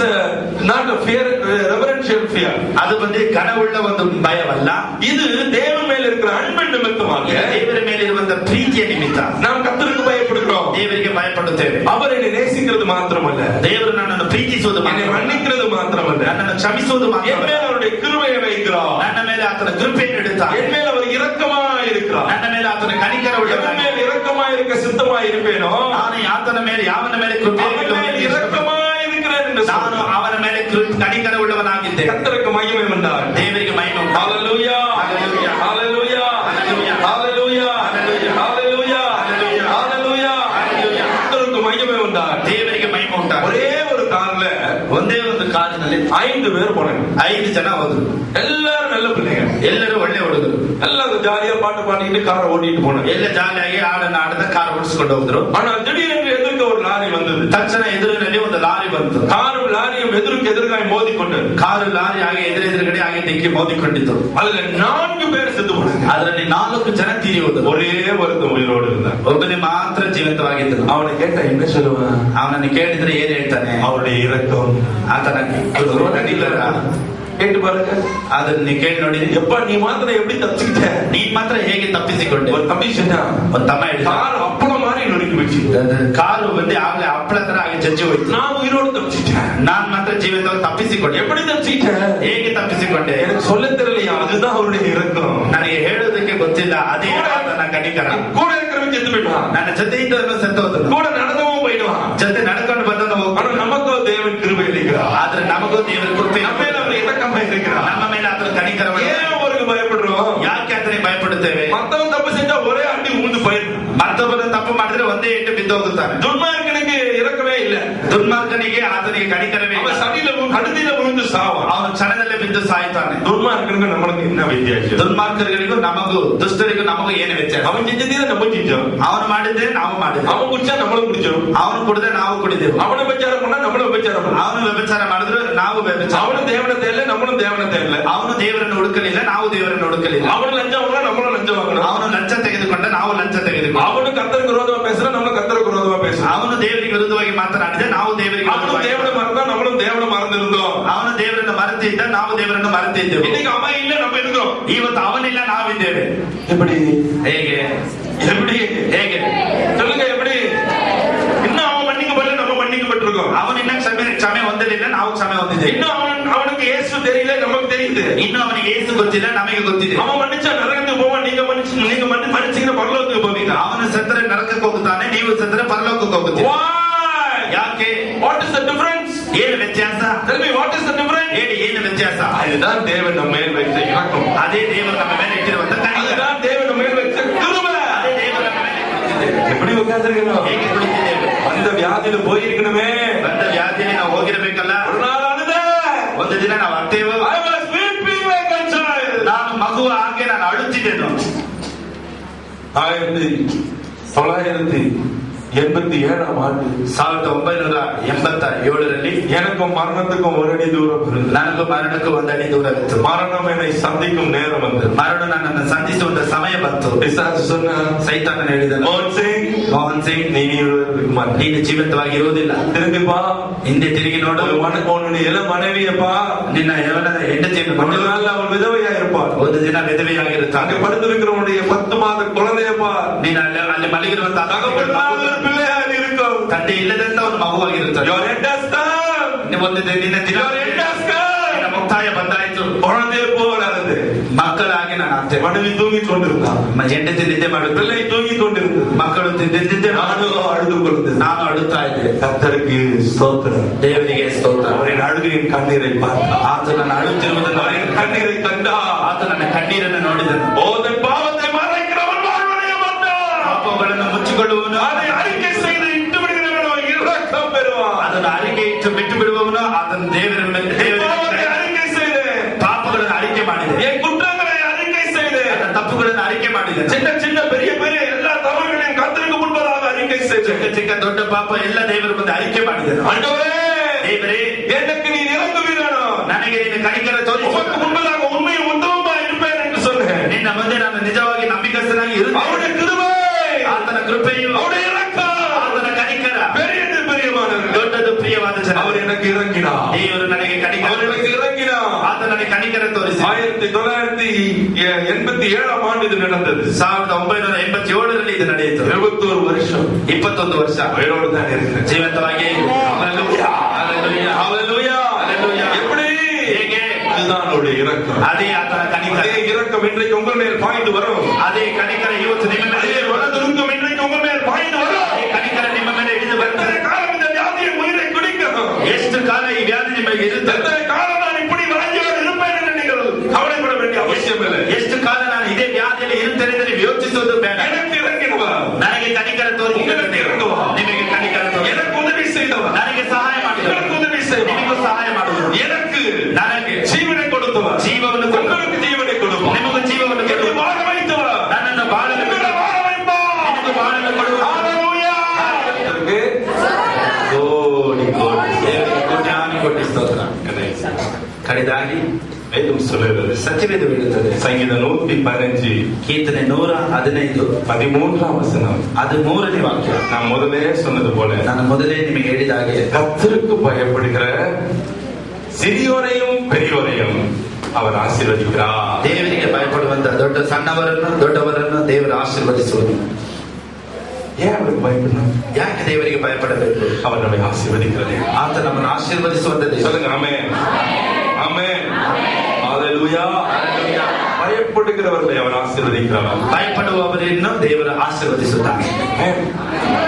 not a fear, reverential fear. ಅದು ಬಂದು ಘನವುಳ್ಳ ಒಂದು ಭಯವಲ್ಲ. இது தேவன் மேல இருக்கிற அன்பின் நிமித்தமாக ದೇವರ ಮೇಲೆ ಇರುವಂತ ಪ್ರೀತಿಯ ನಿಮಿತ್ತ நாம் கர்த்தருக்கு பயப்படுகிறோம். ದೇವರಿಗೆ ಭಯಪಡುತ್ತೇವೆ. அவர் என்னை நேசிக்கிறது மாத்திரமல்ல, ದೇವರು ನನ್ನನ್ನು ಪ್ರೀತಿಸುವುದು என்னை ಮಾತ್ರ, மன்னிக்கிறது மாத்திரமல்ல, ನನ್ನನ್ನು ಕ್ಷಮಿಸುವುದು என் ಮಾತ್ರ, மேல அவருடைய கிருபையை வைக்கிறார். ನನ್ನ ಮೇಲೆ ಆತನ ಕೃಪೆಯನ್ನು ಇಡುತ್ತಾನೆ. என் மேல அவர் இரக்கமா இருக்கிறார். இருக்கிறார். ನನ್ನ ಮೇಲೆ ಆತನ ಕನಿಕರ ಉಳ್ಳವನಾಗಿ, எவன் மேல் இரக்கமாய் இருக்க சித்தமாய் இருப்பேனோ ನಾನು ಆತನ ಮೇಲೆ ಯಾವನ ಮೇಲೆ ಕೃಪೆ இரக்கமாய் இருக்கிறேன் என்று ನಾನು ಅವನ ಮೇಲೆ ಕನಿಕರ ಉಳ್ಳವನಾಗಿದ್ದೆ. கர்த்தருக்கு மகிமை உண்டாக. ದೇವರಿಗೆ ಮಹಿಮೆ ಉಂಟಾಗಲಿ. ஹalleluya ஹalleluya ஹalleluya ஹalleluya ஹalleluya ஹalleluya ஹalleluya ஹalleluya ஹalleluya. கர்த்தருக்கு மகிமை உண்டாக. ದೇವರಿಗೆ ಮಹಿಮೆ ಉಂಟಾಗಲಿ. ஒரே ஒரு கார்ல ಒಂದೇ ಒಂದು ಕಾರಿನಲ್ಲಿ 5 பேர் போனாங்க. 5 ಜನ ಹೋದ್ರು. எல்லாரும் நல்ல பிள்ளைங்க, ಎಲ್ಲರೂ ಒಳ್ಳೆ ಹುಡುಗರು, எல்லாரும் ஜாலியா பாட்டு பாடிட்டு காரை ஓட்டிட்டு போனாங்க. ಎಲ್ಲ ಜಾಲಿಯಾಗಿ ಆಡದ ಕಾರ್ ಓಡಿಸ್ಕೊಂಡು ಹೋದ್ರು. ஆனா திடீரென்று எதிர்க்க ஒரு லாரி வந்தது. ತಕ್ಷಣ ಎದುರಿನಲ್ಲಿ ಒಂದು ಲಾರಿ ಬಂತು. காரும் லாரியும் எதிர்க்கு எதிர்காய் மோதிக்கொண்டது. ಕಾರು ಲಾರಿ ಹಾಗೆ ಎದುರುಗಡೆ ಹಾಗೆ ದಿಕ್ಕಿ ಮೋದಿಕೊಂಡಿತ್ತು. அதுல 4 பேர் செத்து போனாங்க. ಅದರಲ್ಲಿ 4 ಜನ ತೀರಿ ಹೋದರು. ஒரೇ ஒருத்தன் உயிரோடு இருந்தான். ಒಬ್ಬನೇ ಮಾತ್ರ ಜೀವಂತವಾಗಿದ್ದರು. அவனை கேட்ட என்ன சொல்லுவான்? ಅವನನ್ನು ಕೇಳಿದ್ರೆ ಏನ್ ಹೇಳ್ತಾನೆ? அவருடைய இரக்கம் ಆತನ கேட்டு பாருங்க. ಅದನ್ನ ನೀ ಕೇಳಿ ನೋಡಿ. எப்ப நீ மாத்திரம் எப்படி தப்பிச்சுக்கிட்ட? ನೀನ್ ಮಾತ್ರ ಹೇಗೆ ತಪ್ಪಿಸಿಕೊಂಡೆ? ஒரு தம்பி செஞ்சா, ಒಂದು ತಮ್ಮ ಹೇಳಿದ, கார் அப்பளம் மாதிரி நொறுக்கி வச்சு, ಕಾರು ಬಂದು ಆಗ್ಲೇ ಹಪ್ಪಳ ತರ ಹಾಗೆ ಜಜ್ಜಿ ಹೋಯ್ತು. நான் உயிரோடு தப்பிச்சிட்டேன். ನಾನ್ ಮಾತ್ರ ಜೀವಿತವಾಗಿ ತಪ್ಪಿಸಿಕೊಂಡೆ. எப்படி தப்பிச்சிட்டேன்? ಹೇಗೆ ತಪ್ಪಿಸಿಕೊಂಡೆ? எனக்கு சொல்ல தெரியலையா? அதுதான் அவருடைய இரக்கம். ನನಗೆ ಹೇಳೋದಕ್ಕೆ ಗೊತ್ತಿಲ್ಲ. ಅದೇ ಆತನ ಕನಿಕರ. கூட இருக்கிறவன் செத்து போயிடுவான், ನನ್ನ ಜೊತೆ ಇದ್ದವನು ಸತ್ತು ಹೋದನು, கூட நடந்தவன் போயிடுவான், ಜೊತೆ ನಡ್ಕೊಂಡು ಬಂದನು. ஆனா நமக்கோ தேவன் கிருபை இருக்கிறார். ಆದ್ರೆ ನಮಗೂ ದೇವರ ಕೃಪೆ, நம்ம மேல அவர் இரக்கமா இருக்கிறார். ನಮ್ಮ ಮೇಲೆ ಆತನ ಕನಿಕರ. ஏன் அவருக்கு பயப்படுறோம்? ಯಾಕೆ ಆತನಿಗೆ ಭಯಪಡುತ್ತೇವೆ? மத்தவன் தப்பு செஞ்சா ஒரே அடி உழுந்து போயிடும். ಮತ್ತೊಬ್ಬನ ತಪ್ಪು ಮಾಡಿದ್ರೆ ಒಂದೇ ಇಟ್ಟು ಬಿದ್ದು ಹೋಗುತ್ತಾನೆ. துன்மார்க்கனுக்கு இரக்கமே ಇಲ್ಲ. ದುರ್ಮಾರ್ಗನಿಗೆ ಆತನಿಗೆ ಕನಿಕರವೇ ಇಲ್ಲ. அவன் சடியில கடுதியில விழுந்து சாவான். ಅವನು ಕ್ಷಣದಲ್ಲೇ ಬಿದ್ದು ಸಾಯ್ತಾನೆ. துன்மார்க்கனுக்கு நம்மளுக்கு என்ன வித்தியாசம்? ದುರ್ಮಾರ್ಗರಿಗೂ ನಮಗೂ ದುಷ್ಟರಿಗೂ ನಮಗೂ ಏನು ವ್ಯತ್ಯಾಸ? அவன் செஞ்சதே நம்ம செஞ்சோம். ಅವನು ಮಾಡಿದ್ರೆ ನಾವು ಮಾಡಿದ್ವಿ. அவன் குடிச்சா நம்மளும் குடிச்சோம். ಅವನು ಕುಡಿದ್ರೆ ನಾವು ಕುಡಿದೆವು. அவனை விபச்சாரம் பண்ணா நம்மளும் விபச்சாரம் பண்ணோம். ಅವನು ವ್ಯಭಿಚಾರ ಮಾಡಿದ್ರು ನಾವು ವ್ಯಭಿಚಾರ. அவனும் தேவனை தேடல, நம்மளும் தேவனை தேடல. ಅವನು ದೇವರನ್ನು ಹುಡುಕಲಿಲ್ಲ, ನಾವು ದೇವರನ್ನು ಹುಡುಕಲಿಲ್ಲ. அவனு லஞ்சம் வாங்கினா நம்மளும் லஞ்சம் வாங்கணும். ಅವನು ಲಂಚ ತೆಗೆದುಕೊಂಡ, ನಾವು ಲಂಚ ತೆಗೆದುಕೊಂಡ. அவனு கர்த்தருக்கு விரோதமா பேசுறா, நம்மளும் கர்த்தருக்கு விரோதமா பேசுறோம். ಅವನು ದೇವರಿಗೆ ವಿರುದ್ಧವಾಗಿ ಮಾತನಾಡಿದೆ, ನಾವು ದೇವರಿಗೆ அவனும் தேவனை மறந்தா நம்மளும் தேவனை மறந்திருந்தோம். ಅವನು ದೇವರನ್ನು ಮರೆತಿದ್ದ, ನಾವು ದೇವರನ್ನು ಮರೆತಿದ್ದೆವು. இன்னைக்கு அவன் இல்ல, நம்ம இருக்கிறோம். ಇವತ್ತು ಅವನಿಲ್ಲ, ನಾವಿದ್ದೇವೆ. எப்படி? ಹೇಗೆ? எப்படி? ಹೇಗೆ சொல்லுங்க எப்படி? இன்னும் அவன் மன்னிக்கப்படல, நம்ம மன்னிக்கப்பட்டிருக்கோம். ಅವನಿನ್ನ ಕ್ಷಮೆ ಹೊಂದಲಿಲ್ಲ, ನಾವು ಕ್ಷಮೆ ಹೊಂದಿದ್ದೇವೆ. இன்னும் அவனுக்கு இயேசு தெரியல, நமக்கு தெரியுது. ಇನ್ನು ಅವನಿಗೆ ಏಸು ಗೊತ್ತಿಲ್ಲ, ನಮಗೆ ಗೊತ್ತಿದೆ. அவன் மன்னிச்சா நரகத்துக்கு போவான், நீங்க மன்னிச்சீங்கன்னா பரலோகத்துக்கு போவீங்க. ಅವನು ಸತ್ತರೆ ನರಕಕ್ಕೆ ಹೋಗುತ್ತಾನೆ, ನೀವು ಸತ್ತರೆ ಪರಲೋಕಕ್ಕೆ ಹೋಗುತ್ತೀರಿ. ಯಾಕೆ? What is the difference? ಏನು ವ್ಯತ್ಯಾಸ? Tell me, what is the difference? ಹೇಳಿ, ಏನು ವ್ಯತ್ಯಾಸ? அதுதான் தேவன் நம்ம மேல் வைத்த இரக்கம். ಅದೇ ದೇವರು ನಮ್ಮ ಮೇಲೆ ಇಟ್ಟಿರುವಂತ ಕನಿಕರ. அதுதான் தேவன் நம்ம மேல் வைத்த கிருபை. ಅದೇ ದೇವರು ನಮ್ಮ ಮೇಲೆ ಇಟ್ಟಿರುವಂತ. எப்படி உட்கார்ந்திருக்கணும்? ಹೇಗೆ ಕುಳಿತಿದ್ದೇವೆ? அந்த வியாதியில போயிருக்கணுமே. ಬಂದ ವ್ಯಾಧಿಯಲ್ಲಿ ನಾವು ಹೋಗಿರಬೇಕಲ್ಲ. ஒரு நாள் அழுத, ಒಂದು ದಿನ ನಾವು ಅತ್ತೇವೆ. I was weeping like a child. ನಾನು ಮಗುವ ಹಾಗೆ ನಾನು ಅಳುತ್ತಿದ್ದೇನು. 1987 ஆண்டு 1987ರಲ್ಲಿ எனக்கும் மரணத்துக்கும் ஒரு அடி தூரம் இருந்தது. ನನಗೂ ಮರಣಕ್ಕೂ ಒಂದು ಅಡಿ ದೂರವಿತ್ತು. மரணம் என்னை சந்திக்கும் நேரம் வந்தது. ಮರಣ ನನ್ನನ್ನು ಸಂಧಿಸುವಂತ ಸಮಯ ಬಂತು. பிசாசு சொன்னான், ಸೈತಾನ ಹೇಳಿದನು, மோகன் சிங் ನೀ ನೀನು ಜೀವಂತವಾಗಿ ಇರುವುದಿಲ್ಲ, திரும்பிப்பா, ಹಿಂದೆ ತಿರುಗಿ ನೋಡು, உன்னுடைய இள மனைவியப்பா, ನಿನ್ನ ಯವನದ ಹೆಂಡತಿಯನ್ನು ஒரு நாள் அவள் விதவையா இருப்பாள். ಒಂದು ದಿನ ವಿಧವೆಯಾಗಿರುತ್ತಾನೆ. அங்க படுத்திருக்கிறவனுடைய 10 மாத குழந்தையப்பா, ನೀನು ಅಲ್ಲಿ ಮಲಗಿರುವಂತಹ பிள்ளையா இருக்கும். ತಂದೆ ಇಲ್ಲದಂತ ಒಂದು ಮಗುವಾಗಿರುತ್ತದೆ. ಒಂದು ದಿನ ನಿನ್ನ ಮುಕ್ತಾಯ ಬಂದಾಯಿತು. குழந்தைய போல அது ಮಕ್ಕಳಾಗಿ ನಾನು ಆಗ್ತೇನೆ. மனைவி தூங்கி கொண்டிருந்தான், ಹೆಂಡತಿ ನಿದ್ದೆ ಮಾಡುತ್ತೆ, பிள்ளை தூங்கி கொண்டிருந்தது, ಮಕ್ಕಳು ನಿದ್ದೆ நானும் அழுது கொண்டது. ನಾನು ಅಳುತ್ತಾ ಇದ್ದೆ. கர்த்தருக்கு ஸ்தோத்திரம். ದೇವರಿಗೆ ಸ್ತೋತ್ರ. அவரின் அழுகையின் கண்ணீரை பார்த்தான். ಆತ ನನ್ನ ಅಳುತ್ತಿರುವುದನ್ನು, அவரின் கண்ணீரை கண்டா, ಆತ ನನ್ನ ಕಣ್ಣೀರನ್ನು ನೋಡಿದನು. தன் பாவத்தை மறைக்கிறவன் வாழ்வடைய மாட்டான். ಪಾಪಗಳನ್ನು ಮುಚ್ಚಿಕೊಳ್ಳುವವನು, அதை அறிக்கை செய்து இட்டு விடுகிறவனோ இரக்கம் பெறுவான். ಅದನ್ನು ಅರಿಕೆ ಇಟ್ಟು ಬಿಟ್ಟು ಬಿಡುವವನು ಅದನ್ನು ದೇವರ பாவத்தை அறிக்கை செய்து, ಪಾಪಗಳನ್ನು ಅರಿಕೆ ಮಾಡಿದೆ, என் குற்றங்களை அறிக்கை செய்து, ತಪ್ಪುಗಳನ್ನು ಅರಿಕೆ ಮಾಡಿದೆ, சின்ன சின்ன பெரிய பெரிய எல்லா தவறுகளையும் கர்த்தருக்கு முன்பதாக அறிக்கை செய்து, ಚಿಕ್ಕ ಚಿಕ್ಕ ದೊಡ್ಡ ಪಾಪ ಎಲ್ಲ ದೇವರ ಮುಂದೆ ಅರಿಕೆ ಮಾಡಿದನು. ஆண்டவரே, ದೇವರೇ, எனக்கு நீ இறங்குவீரானோ, ನನಗೆ ನೀನು ಕನಿಕರ ತೋರಿಸು, உமக்கு முன்பதாக உண்மையும் உத்தமமா இருப்பேன் என்று சொன்னேன். ನಿನ್ನ ಮುಂದೆ ನಾನು ನಿಜವಾಗಿ ನಂಬಿಕಸ್ಥನಾಗಿ ಇರುತ್ತೇನೆ. அவருடைய கிருபை, ಆತನ ಕೃಪೆಯು, அவருடைய இரக்கம், ಆತನ ಕನಿಕರ பெரியது பிரியமானது. ದೊಡ್ಡದು ಪ್ರಿಯವಾದ ಜನ. அவர் எனக்கு இறங்கினார், ದೇವರು ನನಗೆ ಕನಿಕರ, அவர் எனக்கு இறங்கினார். ಆತ ನನಗೆ ಕನಿಕರ ತೋರಿಸಿ. 1987 ஆண்டு இது நடந்தது. 1987ರಲ್ಲಿ ಇದು ನಡೆಯಿತು. 21 வருஷம், 21 ವರ್ಷ உயிரோடு தான் இருக்கிறேன். ಜೀವಂತವಾಗಿ. ஹalleluya, ஹalleluya, ஹalleluya. எப்படி? ಹೇಗೆ? இதுதான் அவருடைய இரக்கம். ಅದೇ ಆತನ ಕನಿಕರ. அதே இரக்கம் இன்றைக்கு உங்கள் மேல் பாய்ந்து வரும். ಅದೇ ಕನಿಕರ ಇವತ್ತು ನಿಮ್ಮ ಮೇಲೆ அதே வலதுருக்கம் இன்றைக்கு உங்கள் மேல் பாய்ந்து வரும். ಅದೇ ಕನಿಕರ ನಿಮ್ಮ ಮೇಲೆ ಇಳಿದು ಬರ್ತದೆ. எத்தனை காலம் இந்த வியாதியை உயிரை குடிக்கும்? ಎಷ್ಟು ಕಾಲ ಈ ವ್ಯಾಧಿ ನಿಮಗೆ ಇರುತ್ತೆ? எத்தனை காலம் நான் இப்படி வாஞ்சியோடு இருப்பேன் என்று நீங்கள் கவலைப்பட வேண்டிய அவசியம் இல்லை. ಎಷ್ಟು ಕಾಲ ನಾನು ಇದೇ ವ್ಯಾಧಿಯಲ್ಲಿ ಇರುತ್ತೇನೆ ಎಂದು ನೀವು ಯೋಚಿಸುವುದು ಬೇಡ. எனக்கு இறங்கிடுவா, ನನಗೆ ಕನಿಕರ ತೋರಿ, உங்களுக்கு இறங்குவா, ನಿಮಗೆ ಕನಿಕರ ತೋರಿ, எனக்கு உதவி செய்தவா, ನನಗೆ ಸಹಾಯ ಮಾಡಿದವ, உங்களுக்கு உதவி செய்வா, ನಿಮಗೂ ಸಹಾಯ ಮಾಡುವುದು, எனக்கு ನನಗೆ ஜீவனை கொடுத்தவா, ಜೀವವನ್ನು ಕೊಡುವ, உங்களுக்கு ஜீவனை கொடுப்பா, ನಿಮಗೂ ಜೀವವನ್ನು என்னை ಕೊಡುವ, வாழ வைத்தவா, ನನ್ನನ್ನು ಬಾಳಲು உங்களை வாழ வைப்பா, ನಿಮಗೂ ಬಾಳಲು ಕೊಡುವ. ஹalleluya. ಕೋಟಿ ಕೋಟಿ ದೇವರಿಗೆ ಕೋಟ್ಯಾನು ಕೋಟಿ ಸ್ತೋತ್ರ. ಕಡೆದಾಗಿ வேதம் சொல்லுகிறது, ಸತ್ಯವೇದ ಹೇಳುತ್ತದೆ, சங்கீதம் 115 ಕೀರ್ತನೆ 115 13 வசனம். ಅದು 3ನೇ ವಾಕ್ಯ. நான் முதலே சொன்னது போல, ನಾನು ಮೊದಲೇ ನಿಮಗೆ ಹೇಳಿದ ಹಾಗೆ கர்த்தருக்கு பயப்படுகிற சிறியோரையும் பெரியோரையும் அவர் ஆசீர்வதிக்கிறார். ದೇವರಿಗೆ ಭಯಪಡುವಂತ ದೊಡ್ಡವರನ್ನು ದೇವರು ಆಶೀರ್ವದಿಸುವುದು. ஏன் அவருக்கு பயப்படணும்? ಯಾಕೆ ದೇವರಿಗೆ ಭಯಪಡಬೇಕು? அவர் நம்மை ஆசீர்வதிக்கிறது. ಆತ ನಮ್ಮನ್ನು ಆಶೀರ್ವದಿಸುವಂತ ದೇವರು. சொல்லுங்க ஆமென். ஆமென். ஹalleluya. பயப்படுகிறவர்களை அவர் ஆசீர்வதிக்கிறார். ಭಯಪಡುವವರನ್ನು ದೇವರು ಆಶೀರ್ವದಿಸುತ್ತಾನೆ.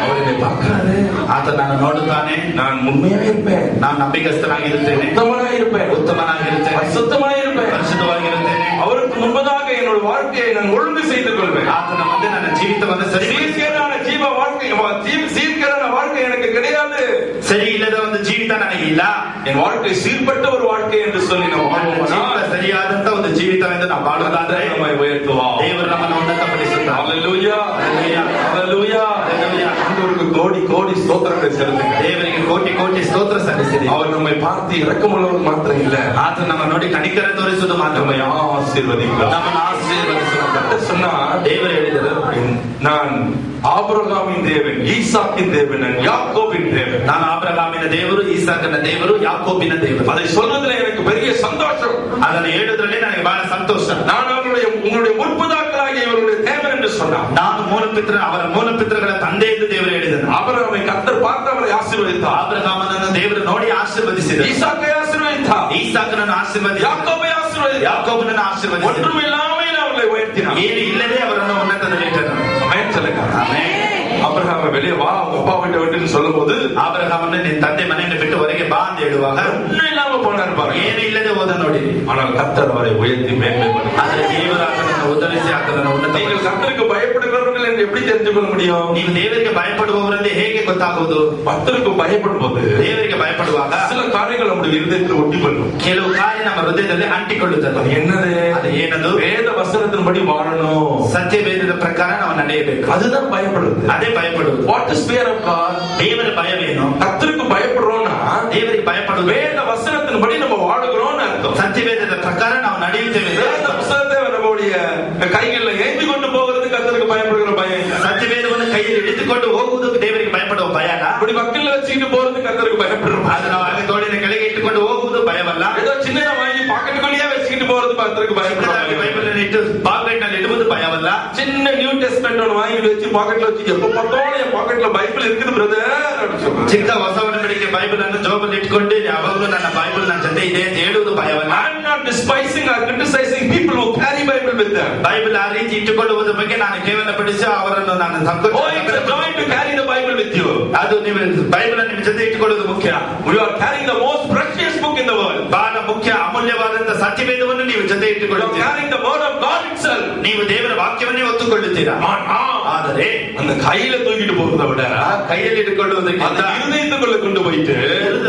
அவர் என்னை பார்க்கிறாரு, ಆತ ನಾನು ನೋಡುತ್ತಾನೆ, நான் உண்மையா இருப்பேன், ನಾನು ನಂಬಿಕಸ್ಥನಾಗಿರುತ್ತೇನೆ, ಉತ್ತಮನಾಗಿರುತ್ತೇನೆ, சுத்தமாயிருப்பேன், ಪರಿಶುದ್ಧವಾಗಿರುತ್ತೇನೆ. அவருக்கு முன்பதாக என்னோட வாழ்க்கையை நான் ஒழுங்கு செய்து கொள்வேன். ಆತನ ಮುಂದೆ ನನ್ನ ಜೀವಿತವನ್ನು சீர்கேடான சீர்கேடான வாழ்க்கை எனக்கு கிடையாது. ಸರಿ ಇಲ್ಲದ ಒಂದು ಜೀವಿತ ನನಗಿಲ್ಲ. என் வாழ்க்கை சீர்பட்ட ஒரு வாழ்க்கை என்று சொல்லி ನಾವು ಜೀವಿತ ಸರಿಯಾದಂತ ಒಂದು ಜೀವಿತವೆಂದು ನಾವು ಬಾಳುವುದಾದ್ರೆ நம்மை உயர்த்துவார். ದೇವರು ನಮ್ಮನ್ನು ಉನ್ನತಪಡಿಸುತ್ತಾನೆ. ஹalleluya. ಹಲ್ಲೆಲೂಯಾ. ஹalleluya. ಹಲ್ಲೆಲೂಯಾ. ஆண்டவருக்கு கோடி கோடி ஸ்தோத்திரங்களை செலுத்துங்க. ದೇವರಿಗೆ ಕೋಟಿ ಕೋಟಿ ಸ್ತೋತ್ರ ಸಲ್ಲಿಸಿದೆ. அவர் நம்மை பார்த்து இரக்கமுள்ளவர் மாத்திரம் இல்ல, ಆತ ನಮ್ಮ ನೋಡಿ ಕನಿಕರ ತೋರಿಸುವುದು ಮಾತ್ರ, நம்மை ஆசீர்வதிக்கிறார். ನಮ್ಮನ್ನು ಆಶೀರ್ವದಿಸುವಂತ சொன்னா ದೇವರು ಹೇಳಿದರು, நான் ஆபிரகாமின் தேவன், ஈசாக்கின் தேவன், யாக்கோபின் தேவன். ನಾನು ಆಬ್ರಹಾಮಿನ ದೇವರು, ಈಸಾಕನ ದೇವರು, ಯಾಕೋಬಿನ ದೇವರು. அதை சொல்வதில் எனக்கு பெரிய சந்தோஷம். ಅದನ್ನು ಹೇಳುವುದರಲ್ಲಿ ನನಗೆ ಬಹಳ ಸಂತೋಷ. நான் உங்களுடைய முற்பதாக்களாகிய இவருடைய தேவன் என்று சொன்னார். ನಾನು ಅವರ ಮೂಲಪಿತೃಗಳ ತಂದೆ ಎಂದು ದೇವರು ಹೇಳಿದರು. ஆபிரகாமை கர்த்தர் பார்த்து அவரை ஆசீர்வதித்தார். ಆಬ್ರಹಾಮನನ್ನು ದೇವರು ನೋಡಿ ಆಶೀರ್ವದಿಸಿದರು. ஈசாக்கை ஆசீர்வதித்தார். ಈಸಾಕನನ್ನು ಆಶೀರ್ವದಿಸಿದರು. யாக்கோபை ஆசீர்வதித்தார். ಯಾಕೋಬನನ್ನು ಆಶೀರ್ವದಿಸಿದರು. ஒன்றுமில்லாமல் அவர்களை உயர்த்தினார். ಏನು ಇಲ್ಲದೆ ಅವರನ್ನು ಉನ್ನತದಲ್ಲಿಟ್ಟನು. ஆமென் சொல்லுங்க. ಆಮೆನ್. ஆபிரகாமை வெளியே வா, உங்க அப்பா விட்டு சொல்லும் போது ಆಬ್ರಹಾಮನ್ನು ನಿನ್ನ ತಂದೆ ಮನೆಯನ್ನು ಬಿಟ್ಟು ಹೊರಗೆ ಬಾ ಅಂತ ಹೇಳುವಾಗ ஒன்றும் இல்லாம போனார் பாருங்க. ಏನು ಇಲ್ಲದೆ ಹೋದ ನೋಡಿ. ஆனால் கர்த்தர் அவரை உயர்த்தி மேன்மைப்படுத்தினார். ಆದರೆ ದೇವರು ಆತನನ್ನು ಉದ್ಧರಿಸಿ ಆತನನ್ನು ಉನ್ನತ. நீங்கள் கர்த்தருக்கு பயப்படுகிறவர்கள் என்று எப்படி தெரிந்து கொள்ள முடியும்? ನೀವು ದೇವರಿಗೆ ಭಯಪಡುವವರಲ್ಲಿ ಹೇಗೆ ಗೊತ್ತಾಗುವುದು? கர்த்தருக்கு பயப்படும் போது ದೇವರಿಗೆ ಭಯಪಡುವಾಗ சில காரியங்கள் நம்முடைய இருதயத்தில் ஒட்டிக்கொள்ளும். ಕೆಲವು ಕಾರ್ಯ ನಮ್ಮ ಹೃದಯದಲ್ಲಿ ಅಂಟಿಕೊಳ್ಳುತ್ತದೆ. அது என்னது? ಅದು ಏನದು? வேத வசனத்தின்படி வாழணும். ಸತ್ಯವೇದದ ಪ್ರಕಾರ ನಾವು ನಡೆಯಬೇಕು. அதுதான் பயப்படுறது. ಅದೇ ಭಯಪಡುವುದು. What is fear of God? ದೇವರ ಭಯವೇನು? கர்த்தருக்கு பயப்படுறோம்னா ದೇವರಿಗೆ ಭಯಪಡುವುದು வேத வசனத்தின்படி நம்ம வாழுகிறோம்னு அர்த்தம். ಸತ್ಯವೇದದ ಪ್ರಕಾರ ನಾವು ನಡೆಯುತ್ತೇವೆ. வேத வசனத்தை நம்மளுடைய கைகளில் ஏந்தி கொண்டு போகிறது கர்த்தருக்கு பயப்படுகிற பயம் இல்ல. ಸತ್ಯವೇದವನ್ನು ಕೈಯಲ್ಲಿ ಹಿಡಿದುಕೊಂಡು ಹೋಗುವುದು ದೇವರಿಗೆ ಭಯಪಡುವ ಭಯನ. இப்படி மக்கள் வச்சுக்கிட்டு போறது கர்த்தருக்கு பயப்படுறோம். ಅದು ನಾವು ಹಾಗೆ ತೋಳಿನ ಕೆಳಗೆ ಇಟ್ಟುಕೊಂಡು ಹೋಗುವುದು ಭಯವಲ್ಲ. ஏதோ சின்னதா வாங்கி பாக்கெட்டுக்குள்ளேயே வச்சுக்கிட்டு போறது கர்த்தருக்கு பயப்படுறோம். ಬೈಬಲ್ ಇಟ್ಟು ಪಾಕೆಟ್ ನಲ್ಲಿ ಇಡುವುದು ಭಯವಲ್ಲ. சின்ன நியூ டெஸ்ட்மென்ட் ஒன்று வாங்கி வச்சு பாக்கெட்ல வச்சு எப்ப பார்த்தாலும் என் பாக்கெட்ல பைபிள் இருக்குது பிரதர். ಚಿಕ್ಕ ಹೊಸ ಒಡಂಬಡಿಕೆ ಬೈಬಲ್ ಅನ್ನು ಜೋಬಲ್ಲಿ ಇಟ್ಕೊಂಡು ಯಾವಾಗಲೂ ನನ್ನ ಬೈಬಲ್ ನನ್ನ ಜೊತೆ ಇದೆ ಅಂತ ಹೇಳುವುದು ಭಯವಲ್ಲ. I am not despising or criticizing people who carry Bible with them. Bible ಆ ರೀತಿ ಇಟ್ಟುಕೊಳ್ಳುವುದರ ಬಗ್ಗೆ ನಾನು ಕೇವಲ ಪಡಿಸಿ ಅವರನ್ನು ನಾನು joy to carry the Bible with you. ಅದು ನೀವು ಬೈಬಲ್ ಅನ್ನು ನಿಮ್ಮ ಜೊತೆ ಇಟ್ಟುಕೊಳ್ಳುವುದು ಮುಖ್ಯ. We are carrying the most precious book in the world. ಬಹಳ ಮುಖ್ಯ ಅಮೂಲ್ಯವಾದಂತಹ ಸತ್ಯವೇದವನ್ನು ನೀವು ಜೊತೆ ಇಟ್ಟುಕೊಳ್ಳುತ್ತೀರಾ. carrying the word of God itself. ನೀವು ದೇವರ ವಾಕ್ಯವನ್ನೇ ಹೊತ್ತುಕೊಳ್ಳುತ್ತೀರಾ. ಆದರೆ அந்த கையில தூக்கிட்டு போறதை விட ಕೈಯಲ್ಲಿ ಇಟ್ಟುಕೊಳ್ಳುವುದಕ್ಕಿಂತ இருதயத்துக்குள்ள கொண்டு போயிட்டு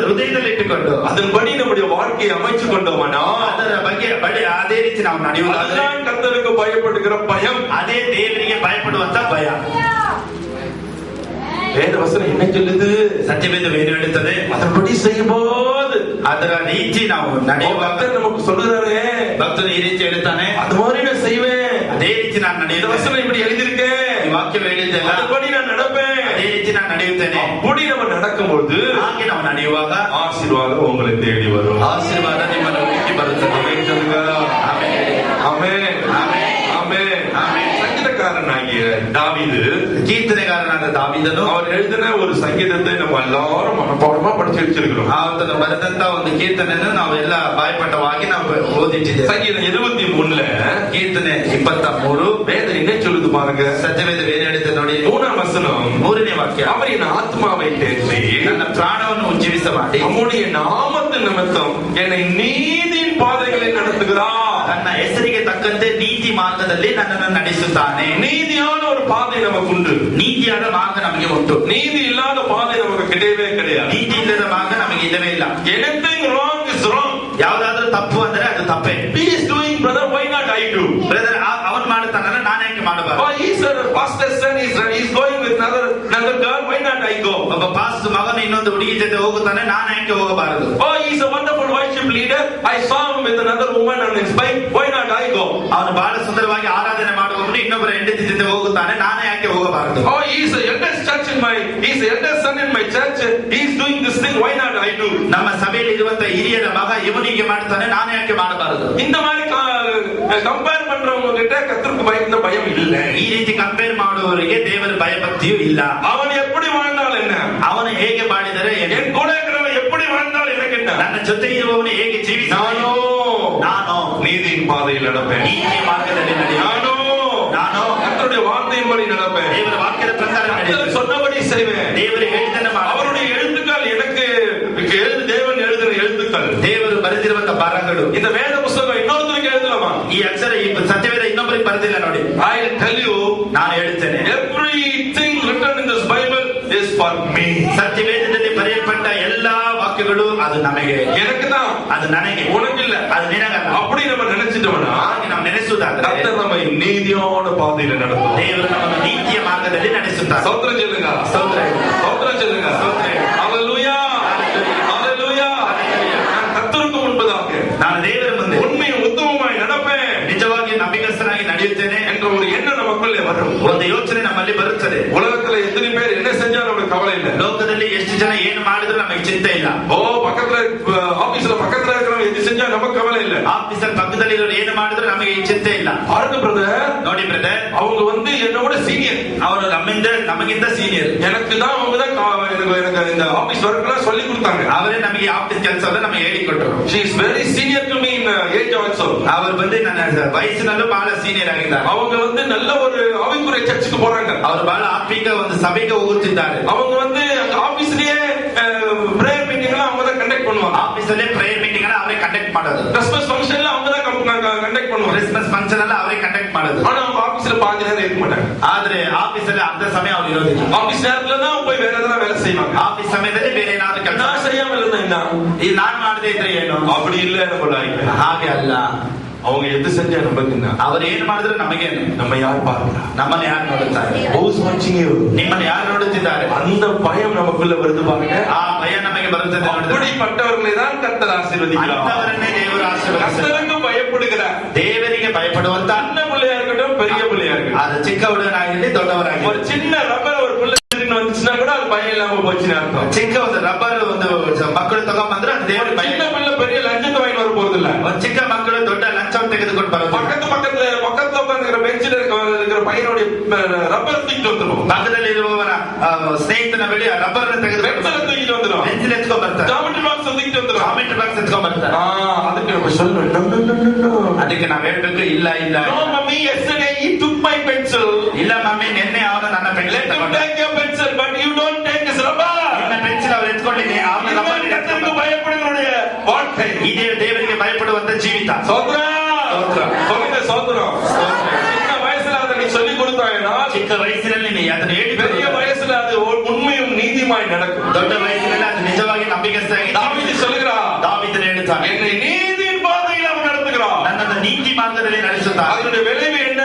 ಹೃದಯದಲ್ಲಿ ಇಟ್ಟುಕೊಂಡು அதன்படி நம்முடைய வாழ்க்கையை அமைச்சு கொண்டோம்னா ಅದರ ಬಗ್ಗೆ ಅದೇ ರೀತಿ ನಾವು ನಡೆಯುವುದಾದರೆ கர்த்தருக்கு பயப்படுகிற பயம். ಅದೇ ದೇವರಿಗೆ ಭಯಪಡುವಂತ ಭಯ. வேத வசனம் என்ன சொல்லுது? ಸತ್ಯವೇದ ಏನು ಹೇಳುತ್ತದೆ? அதன்படி செய்யும்போது ಅದರ ರೀತಿ ನಾವು ನಡೆಯುವಾಗ நமக்கு சொல்லுறாரே, ಭಕ್ತನು ಈ ರೀತಿ ಹೇಳ್ತಾನೆ, அது மாதிரி நான் செய்வேன். ಅದೇ ರೀತಿ ನಾನು ನಡೆಯುವ வசனம் இப்படி எழுதியிருக்கேன், ವಾಕ್ಯ ಹೇಳಿದ್ದೆಲ್ಲ அதன்படி நான் நடப்பேன். ಅದೇ ರೀತಿ ನಾನು ನಡೆಯುತ್ತೇನೆ. அப்படி நம்ம நடக்கும்போது ಹಾಗೆ ನಾವು ನಡೆಯುವಾಗ ஆசீர்வாதம் உங்களை தேடி வரும். ಆಶೀರ್ವಾದ ನಿಮ್ಮನ್ನು ಹುಡುಕಿ ಬರುತ್ತದೆ. ஆமென் சொல்லுங்க. ಆಮೆನ್. ஆமென். ಆಮೆನ್. ஆமென். ಆಮೆನ್. சங்கீதக்காரனாகிய தாவீது, ಕೀರ್ತನೆಗಾರನಾದ ದಾವೀದನು அவர் எழுதின ஒரு சங்கீதத்தை நம்ம எல்லாரும் மனப்பாடமா படிச்சு வச்சிருக்கிறோம். ಆತನು ಬರೆದಂತ ಒಂದು ಕೀರ್ತನೆಯನ್ನು ನಾವೆಲ್ಲ ಬಾಯ್ಪಾಠವಾಗಿ ನಾವು ಓದಿಟ್ಟಿದ್ದೇವೆ. சங்கீதம் 23ல ಕೀರ್ತನೆ 23 வேதம் என்ன சொல்லுது பாருங்க. ಸತ್ಯವೇದ ಏನ್ ಹೇಳಿದೆ ನೋಡಿ. 3ஆம் வசனம், 3ನೇ ವಾಕ್ಯ. அவர் என் ஆத்மாவை தேற்றி ನನ್ನ ಪ್ರಾಣವನ್ನು ಉಜ್ಜೀವಿಸ ಮಾಡಿ நம்முடைய நாமத்து நிமித்தம் என்னை நீதியின் பாதைகளில் நடத்துகிறார். ತನ್ನ ಹೆಸರಿಗೆ ತಕ್ಕಂತೆ ನೀತಿ ಮಾರ್ಗದಲ್ಲಿ ನನ್ನನ್ನು ನಡೆಸುತ್ತಾನೆ. நீதியான ஒரு பாதை நமக்கு உண்டு. ನೀತಿಯಾದ ಮಾರ್ಗ ನಮಗೆ ಉಂಟು. நீதி இல்லாத பாதை நமக்கு கிடையவே கிடையாது. ನೀತಿ ಇಲ್ಲದ ಮಾರ್ಗ ನಮಗೆ ಇಲ್ಲವೇ ಇಲ್ಲ. Anything wrong is wrong. ಯಾವುದಾದ್ರೂ ತಪ್ಪು ಅಂದ್ರೆ ಅದು ತಪ್ಪೇ. He is doing, brother, why not I do? Brother ಅವನು ಮಾಡುತ್ತಾನಲ್ಲ, ನಾನು ಯಾಕೆ ಮಾಡಬಾರದು? He is a pastor's son, he is going with another girl, why not I go? ಒಬ್ಬ ಪಾಸ್ಟ್ ಮಗನು ಇನ್ನೊಂದು ಹುಡುಗಿ ಜೊತೆ ಹೋಗುತ್ತಾನೆ, ನಾನು ಯಾಕೆ ಹೋಗಬಾರದು? He is a wonderful worship leader, I saw him with another woman on his bike, why not I go? ಅವನು ಬಹಳ ಸುಂದರವಾಗಿ ಆರಾಧನೆ ಮಾಡುವವನು ಇನ್ನೊಬ್ಬರ ಹೆಂಡತಿ ಜೊತೆ ಹೋಗುತ್ತಾನೆ, ನಾನು ಯಾಕೆ ಹೋಗಬಾರದು? He is the eldest son in my church, he is doing this thing, why not I do? ನಮ್ಮ ಸಭೆಯಲ್ಲಿ ಇರುವಂತ ಹಿರಿಯರ ಮಗ ಇವನಿಗೆ ಮಾಡ್ತಾನೆ, ನಾನು ಯಾಕೆ ಮಾಡಬಾರದು? இந்த மாதிரி ಕಂಪೇರ್ பண்றவங்க கிட்ட கர்த்தருக்கு பயந்த பயம் இல்ல. ಈ ರೀತಿ ಕಂಪೇರ್ ಮಾಡುವವರಿಗೆ ದೇವರ ಭಯಭಕ್ತಿಯೂ ಇಲ್ಲ. அவன் எப்படி வாழ்ந்தால் என்ன, ಅವನು ಹೇಗೆ ಬಾಳಿದರೆ ಏನು, என் கூட இருக்கிறவன் எப்படி வாழ்ந்தால் எனக்கு என்ன, ನನ್ನ ಜೊತೆ ಇರುವವನು ಹೇಗೆ ಜೀವಿಸ, ನಾನು நீதியின் பாதையில் நடப்பேன், ನೀತಿಯ ಮಾರ್ಗದಲ್ಲಿ ನಡೆಯುವೆನು, ನಾನು கர்த்தருடைய வார்த்தையின்படி நடப்பேன், ದೇವರ ವಾಕ್ಯದ ಪ್ರಕಾರ ನಡೆಯುವೆನು, சொன்னபடி செய்வேன், ದೇವರು ಹೇಳಿದ್ದನ್ನು ಮಾಡುವೆನು. அவருடைய எழுத்துக்கள் எனக்கு தேவன் எழுதின எழுத்துக்கள், ದೇವರು ಬರೆದಿರುವಂತ ಬರಹಗಳು. இந்த வேத புத்தகம் இன்னொருத்தருக்கு எழுதலாமா? ಈ ಅಕ್ಷರ ಈ ಸತ್ಯವೇದ ಇನ್ನೊಬ್ಬರಿಗೆ ಬರೆದಿಲ್ಲ ನೋಡಿ. I tell you, ನಾನು ಹೇಳ್ತೇನೆ, everything written in this Bible is for me. ಸತ್ಯವೇದದಲ್ಲಿ ಬರೆಯಲ್ಪಟ್ಟ ಎಲ್ಲಾ ವಾಕ್ಯಗಳು ಅದು ನಮಗೆ, எனக்கு தான், ಅದು ನನಗೆ, உனக்கு இல்ல, அது ನಿನಗಲ್ಲ. அப்படி நம்ம நினைச்சிட்டோம்னா ಹಾಗೆ ನಾವು ನೆನೆಸುವುದಾದ್ರೆ கர்த்தர் நம்மை நீதியான பாதையில நடத்துவார். ದೇವರು ನಮ್ಮನ್ನು ನೀತಿಯ ಮಾರ್ಗದಲ್ಲಿ ನಡೆಸುತ್ತಾರೆ. ஸ்தோத்திரம் சொல்லுங்க, ಸ್ತೋತ್ರ, ஸ்தோத்திரம் சொல்லுங்க, ஹalleluya, ஹalleluya. நான் கர்த்தருக்கு முன்பதாக ನಾನು ದೇವರ ಮುಂದೆ உண்மையும் உத்தமமாய் நடப்பேன், ನಿಜವಾಗಿ ನಂಬಿಕಸ್ಥನಾಗಿ ನಡೆಯುತ್ತೇನೆ என்ற ஒரு எண்ணம் நமக்குள்ளே வரும். ಒಂದು ಯೋಚನೆ ನಮ್ಮಲ್ಲಿ ಬರುತ್ತದೆ. உலகத்துல எத்தனை பேர் என்ன செஞ்சாலும் நமக்கு கவலை இல்லை. ಲೋಕದಲ್ಲಿ ಎಷ್ಟು ಜನ ಏನು ಮಾಡಿದ್ರು ನಮಗೆ ಚಿಂತೆ ಇಲ್ಲ. பக்கத்துல ஆபீஸ்ல பக்கத்துல இருக்கிறவங்க எது செஞ்சா நமக்கு கவலை இல்லை. ಆಫೀಸಲ್ಲಿ ಪಕ್ಕದಲ್ಲಿ ಇರೋರು ಏನು ಮಾಡಿದ್ರು ನಮಗೆ ಚಿಂತೆ ಇಲ್ಲ. பாருங்க பிரதர், ನೋಡಿ ಬ್ರದರ್, அவங்க என்னோட சீனியர், ಅವರು ನಮಗಿಂತ ಸೀನಿಯರ್. எனக்கு தான் அவங்க தான் எனக்கு இந்த ஆபீஸ் ஒர்க் எல்லாம் சொல்லி கொடுத்தாங்க. ಅವರೇ ನಮಗೆ ಆಫೀಸ್ ಕೆಲಸವನ್ನ ನಮಗೆ ಹೇಳಿಕೊಟ್ಟರು. She is very senior to me in age also. ಅವರು ಬಂದು ನನ್ನ ವಯಸ್ಸಿನಲ್ಲೂ ಬಹಳ ಸೀನಿಯರ್ ಆಗಿದ್ದಾರೆ. அவங்க நல்ல ஒரு ஆவிக்குரிய சர்ச்சுக்கு போறாங்க. ಅವರು ಬಹಳ ಆತ್ಮಿಕ ಒಂದು ಸಭೆಗೆ ಹೋಗುತ್ತಿದ್ದಾರೆ. அவங்க அந்த ஆபீஸ்லயே பிரேயர் மீட்டிங் எல்லாம் அவங்க தான் கண்டக்ட் பண்ணுவாங்க. ಆಫೀಸಲ್ಲೇ ಪ್ರೇಯರ್ ಮೀಟಿಂಗ್ ಅನ್ನ ಅವರೇ ಕಂಡಕ್ಟ್ ಮಾಡೋದು. ಕ್ರಿಸ್ಮಸ್ ಫಂಕ್ಷನ್ ಎಲ್ಲ அவங்க தான் ಕಂಡಕ್ಟ್ பண்ணுவாங்க. ಕ್ರಿಸ್ಮಸ್ ಫಂಕ್ಷನ್ ಎಲ್ಲ ಅವರೇ ಕಂಡಕ್ಟ್ ಮಾಡೋದು. ஆனா அவங்க ஆபீஸ்ல பாதி நேரம் இருக்க மாட்டாங்க. ಆದ್ರೆ ಆಫೀಸಲ್ಲಿ ಅರ್ಧ ಸಮಯ ಅವ್ರು ಇರೋದಿಲ್ಲ. ஆபீஸ் நேரத்துல தான் போய் வேற ஏதாவது வேலை செய்வாங்க. ಆಫೀಸ್ ಸಮಯದಲ್ಲಿ ಬೇರೆ ಏನಾದ್ರು ಕೆಲಸ நான் செய்யாம இருந்தா ಇದು ನಾನು ಮಾಡದೇ ಇದ್ರೆ ಏನು, அப்படி இல்ல நம்ம ಹಾಗೆ ಅಲ್ಲ. அவங்க எது செஞ்சா நமக்கு ಅವರು ಏನ್ ಮಾಡಿದ್ರು ನಮಗೇನು, நம்ம யார் பார்க்கிறா, ನಮ್ಮನ್ನ ಯಾರು ನೋಡುತ್ತಾರೆ, ನಿಮ್ಮನ್ನ ಯಾರು ನೋಡುತ್ತಿದ್ದಾರೆ, அந்த பயம் நமக்குள்ள வருது பாருங்க. ಆ ಭಯ ನಮಗೆ ಬರುತ್ತದೆ. அப்படிப்பட்டவர்களை தான் கர்த்தர் ஆசீர்வதிக்கிறார். ಅಂತವರನ್ನೇ ದೇವರು ಆಶೀರ್ವದಿಸುತ್ತಾರೆ. கர்த்தருக்கு பயப்படுகிறார். ದೇವರಿಗೆ ಭಯಪಡುವಂತ சின்ன பிள்ளையா இருக்கட்டும் பெரிய பிள்ளையா இருக்கட்டும், ಅದು ಚಿಕ್ಕ ಹುಡುಗನಾಗಿರಲಿ ದೊಡ್ಡವರಾಗಿ, ஒரு சின்ன ரப்பர் ஒரு பிள்ளை வந்துச்சுன்னா கூட அது பயம் இல்லாம போச்சுன்னு அர்த்தம். ಚಿಕ್ಕ ಒಂದು ರಬ್ಬರ್ ಒಂದು ಮಕ್ಕಳು ತಗೊಂಡ್ಬಂದ್ರೆ ಅದು ದೇವರ ಭಯ. சின்ன பிள்ளை பெரிய லஞ்சத்தை வாங்கி வர போறது இல்ல. ಒಂದು ಚಿಕ್ಕ ಮಕ್ಕಳು ದೊಡ್ಡ ಲಂಚವನ್ನು ತೆಗೆದುಕೊಂಡು ಬರೋದು. பக்கத்துல உட்கார்ந்து பெஞ்சில் இருக்கிற பையனுடைய ரப்பர் தூக்கிட்டு வந்துடும். ಪಕ್ಕದಲ್ಲಿರುವವರ ಸ್ನೇಹಿತನ ಬಳಿ ಆ ರಬ್ಬರ್ பென்சில் தூக்கிட்டு வந்துடும். ಬೆಂಚಿಲ್ ಎತ್ಕೊಂಡ್ ಬರ್ತಾರೆ. ஜாமெட்ரி பாக்ஸ் தூக்கிட்டு வந்துடும். ಜಾಮೆಟ್ರಿ ಬಾಕ್ಸ್ ಎತ್ಕೊಂಡ್ ಬರ್ತಾರೆ. அதுக்கு நம்ம சொல்லணும், ಅದಕ್ಕೆ ನಾವ್ ಹೇಳ್ಬೇಕು, ಇಲ್ಲ ಇಲ್ಲ, no mummy, yesterday he took my pencil. ಇಲ್ಲ ಮಮ್ಮಿ, ನಿನ್ನೆ ಅವನು ನನ್ನ Let him take your pencil, but you don't take his rubber. ನನ್ನ ಪೆನ್ಸಿಲ್ ಅವ್ರು ಎತ್ಕೊಂಡಿದ್ದೀನಿ, ಅವನ ರಬ್ಬರ್ கர்த்தருக்கு பயப்படுவனுடைய வாழ்க்கை, ಇದೇ ದೇವರಿಗೆ ಭಯಪಡುವಂತ ಜೀವಿತ. சோத்ரம் சொல்லுங்க, சோத்ரம். சின்ன வயசுல அதை நீ சொல்லி கொடுத்தாங்கன்னா ಚಿಕ್ಕ ವಯಸ್ಸಿನಲ್ಲಿ ನೀ ಅದನ್ನ ಹೇಳಿ, பெரிய வயசுல அது உண்மையும் நீதியுமாய் நடக்கும். ದೊಡ್ಡ ವಯಸ್ಸಿನಲ್ಲಿ ಅದು ನಿಜವಾಗಿ ನಂಬಿಕಸ್ಥರಾಗಿ. தாவீது சொல்லுகிறான், ದಾವೀದನು ಹೇಳುತ್ತಾನೆ, என்னை நீதியின் பாதையில் அவன் நடத்துகிறான். ನನ್ನನ್ನು ನೀತಿ ಮಾರ್ಗದಲ್ಲಿ ನಡೆಸುತ್ತಾನೆ. அதனுடைய விளைவு என்ன,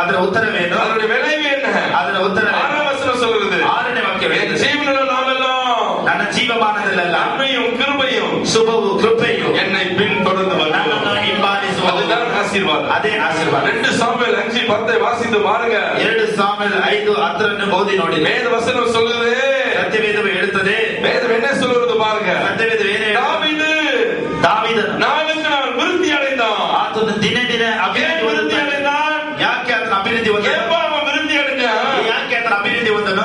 ಅದರ ಉತ್ತರವೇನು, அதனுடைய விளைவு என்ன, ಅದರ ಉತ್ತರ 6ஆம் வசனம் சொல்லுகிறது, 6ನೇ ವಾಕ್ಯ, என் ஜீவனுள்ள நாளெல்லாம் ನನ್ನ ಜೀವಮಾನದಲ್ಲೆಲ್ಲ நன்மையும் கிருபையும் ಶುಭವು ಕೃಪೆಯು என்னை பின்தொடர்ந்து ನನ್ನನ್ನು ಹಿಂಬಾಲಿಸುವುದು. அதுதான் ஆசீர்வாதம். ಅದೇ ಆಶೀರ್ವಾದ. 2 சாமுவேல் 5:10 வாசித்து பாருங்க. 2 ಸಾಮುವೇಲ್ 5:10 ಓದಿ ನೋಡಿ. வேத வசனம் சொல்லுது, ಸತ್ಯವೇದವು ಹೇಳುತ್ತದೆ. வேதம் என்ன சொல்லுறது பாருங்க. ಸತ್ಯವೇದ ಏನು ಹೇಳುತ್ತದೆ? ದಾವೀದನು நாளுக்கு நாள் விருத்தி அடைந்தான். ಆತನು ದಿನೇ ದಿನೇ ಅಭಿವೃದ್ಧಿ விருத்தி அடைந்தான். ಯಾಕೆ ಆತನ ಅಭಿವೃದ್ಧಿ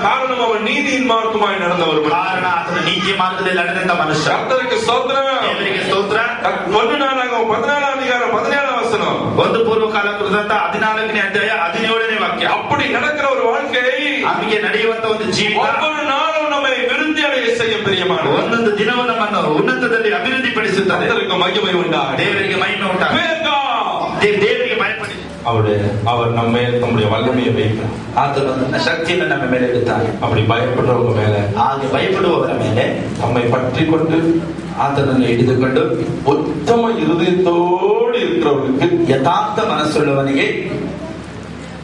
காரணம் அவன் நீதியின் மார்க்கமாய் நடந்தவர். ಕಾರಣ ಆತನು ನೀತಿ ಮಾರ್ಗದಲ್ಲಿ ನಡೆದಂತ ಮನುಷ್ಯ. கர்த்தருக்கு ஸ்தோத்திரம். ದೇವರಿಗೆ ಸ್ತೋತ್ರ. 1 நாளாகமம் 14 அதிகாரம் 17 வசனம். 1 ಪೂರ್ವಕಾಲ ಕೃತ 14ನೇ ಅಧ್ಯಾಯ 17ನೇ ವಾಕ್ಯ. அப்படி நடக்கிற ஒரு வாழ்க்கை, ಹೀಗೆ ನಡೆಯುವಂತ ಒಂದು ಜೀವಿತ ஒவ்வொரு நாளும் நம்மை விருத்தி அடைய செய்ய பிரியமான ಒಂದೊಂದು ದಿನವೂ ನಮ್ಮನ್ನು ಉನ್ನತದಲ್ಲಿ ಅಭಿವೃದ್ಧಿ ಪಡಿಸುತ್ತದೆ. கர்த்தருக்கு மகிமை உண்டா, ದೇವರಿಗೆ ಮಹಿಮೆ ಉಂಟಾ. ದೇವರಿಗೆ ಭಯಪಡಿ. அவர் நம்ம நம்முடைய வல்லமையை வைக்கிறார். ಆತನು ತನ್ನ ಶಕ್ತಿಯನ್ನು ನಮ್ಮ ಮೇಲೆ ಇಡುತ್ತಾನೆ. அப்படி பயப்படுறவங்க மேல, ಹಾಗೆ ಭಯಪಡುವವರ ಮೇಲೆ நம்மை பற்றி கொண்டு ಆತನನ್ನು ಹಿಡಿದುಕೊಂಡು உத்தம இருதயத்தோடு இருக்கிறவர்களுக்கு, ಯಥಾರ್ಥ ಮನಸ್ಸುಳ್ಳವನಿಗೆ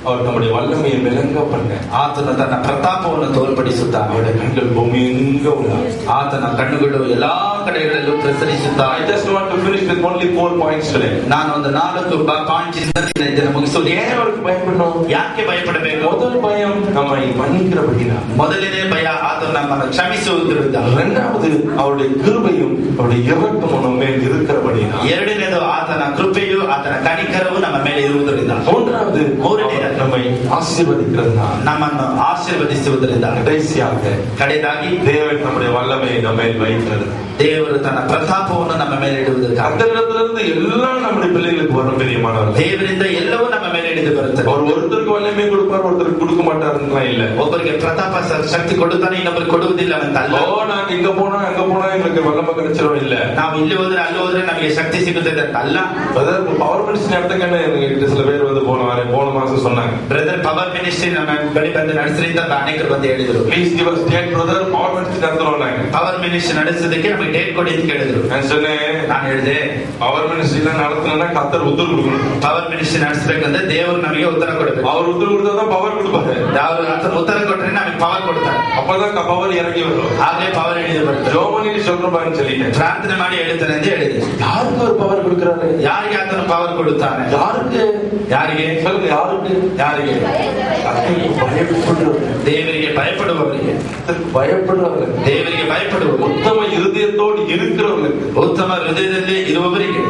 அவர் நம்முடைய வல்லமையை விளங்க பண்ண, ಆತನು ತನ್ನ ಪ್ರತಾಪವನ್ನು ತೋರ್ಪಡಿಸುತ್ತಾನೆ. அவருடைய கண்கள் பூமி எங்க உள்ள, ಆತನ ಕಣ್ಣುಗಳು ಎಲ್ಲಾ ಕಡೆಗಳಲ್ಲೂ ಪ್ರಸರಿಸುತ್ತಾನೆ. I just want to finish with only 4 points today. ನಾನು ಒಂದು 4 ಪಾಯಿಂಟ್ಸ್ ಇದನ್ನು ಮುಗಿಸೋದು. ஏன் அவருக்கு பயப்படணும்? ಯಾಕೆ ಭಯಪಡಬೇಕು? முதல் பயம் நம்மை மன்னிக்கிறபடினா. ಮೊದಲನೇ ಭಯ ಆತನು ನಮ್ಮನ್ನು ಕ್ಷಮಿಸುವುದರಿಂದ. இரண்டாவது அவருடைய கிருபையும் அவருடைய இரக்கமும் ನಮ್ಮ ಮೇಲೆ இருக்கிறபடினா. ಎರಡನೇದು ಆತನ ಕೃಪೆಯು ಆತನ ಕನಿಕರವು ನಮ್ಮ ಮೇಲೆ ಇರುವುದರಿಂದ. ಮೂರನೇದು நம்மை ஆசீர்வதிக்கிறதுனா, ನಮ್ಮನ್ನು ಆಶೀರ್ವದಿಸುವುದರಿಂದ. கடைசியாக தேவன் நம்முடைய வல்லமையை நம்ம மேல் வைக்கிறது. ದೇವರು ತನ್ನ ಪ್ರತಾಪವನ್ನು ನಮ್ಮ ಮೇಲೆ ಇಡುವುದಕ್ಕೆ. அதலிருந்து எல்லாம் நம்முடைய பிள்ளைகளுக்கு வரும் பிரியமானவர்கள். ದೇವರಿಂದ ಎಲ್ಲವೂ ನಮ್ಮ ಮೇಲೆ ಇಳಿದು ಬರುತ್ತದೆ. ஒருத்தருக்கு வல்லமை கொடுப்பார், ஒருத்தருக்கு கொடுக்க மாட்டாருன்னா இல்ல. ಒಬ್ಬರಿಗೆ ಪ್ರತಾಪ ಶಕ್ತಿ ಕೊಡುತ್ತಾನೆ, ಇನ್ನೊಬ್ಬರಿಗೆ ಕೊಡುವುದಿಲ್ಲ ಅಂತ ಅಲ್ಲ. நான் இங்க போனா அங்க போனா எங்களுக்கு வல்லமை கிடைச்சிரும் இல்ல. ನಾವು ಇಲ್ಲಿ ಹೋದ್ರೆ ಅಲ್ಲಿ ಹೋದ್ರೆ ನಮಗೆ ಶಕ್ತಿ ಸಿಗುತ್ತದೆ ಅಂತ ಅಲ್ಲ. பவர் மினிஸ்ட்ரி நடத்துங்கன்னு என்கிட்ட சில பேர் வந்து போன மாசம் சொன்னாங்க. ಬ್ರದರ್ ಪವರ್ ಮಿನಿಸ್ಟ್ರಿ ನಮ್ಮ ಬಳಿ ಬಂದು ನಡೆಸಿದ ಅನೇಕರು ಬಂದು ಹೇಳಿದ್ರು. Please give us date brother, power ministry ನಡೆಸೋಣ. ಪವರ್ ಮಿನಿಸ್ಟ್ರಿ ನಡೆಸೋದಕ್ಕೆ ನಮಗೆ ಡೇಟ್ ಕೊಡಿ ಅಂತ ಕೇಳಿದ್ರು. ನಾನು ಹೇಳಿದೆ, ಪವರ್ ಮಿನಿಸ್ಟ್ರಿ நடத்தணும்னா கர்த்தர் உத்தரவு கொடுக்கணும். ಪವರ್ ಮಿನಿಸ್ಟ್ರಿ ನಡೆಸಬೇಕಂದ್ರೆ ದೇವರು ನಮಗೆ ಉತ್ತರ ಕೊಡಬೇಕು. அவர் உத்தரவு கொடுத்தா பவர் கொடுப்பாரு. ಅವರು ಉತ್ತರ ಕೊಟ್ಟರೆ ನಮಗೆ ಪವರ್ ಕೊಡ್ತಾರೆ. அப்பதான் பவர் இறங்கி வரும். ಹಾಗೆ ಪವರ್ ಇಳಿದು ಬರುತ್ತೆ. ஜோமனில் சொல்றேன்னு சொல்லிட்டேன். ಪ್ರಾರ್ಥನೆ ಮಾಡಿ ಹೇಳ್ತಾನೆ ಅಂತ ಹೇಳಿದೆ. யாருக்கு அவர் பவர் கொடுக்கறாரு? ಯಾರಿಗೆ ಆತನು ಪವರ್ ಕೊಡುತ್ತಾನೆ? ಯಾರಿಗೆ? ಯಾರಿಗೆ? சொல்லுங்க, யாருக்கு? ಯಾರಿಗೆ? ದೇವರಿಗೆ ಭಯಪಡುವವರಿಗೆ. ದೇವರಿಗೆ ಭಯಪಡುವವರು, ಉತ್ತಮ ಹೃದಯத்தோடு இருக்கிறவர்களுக்கு, ಉತ್ತಮ ಹೃದಯದಲ್ಲಿ ಇರುವವರಿಗೆ.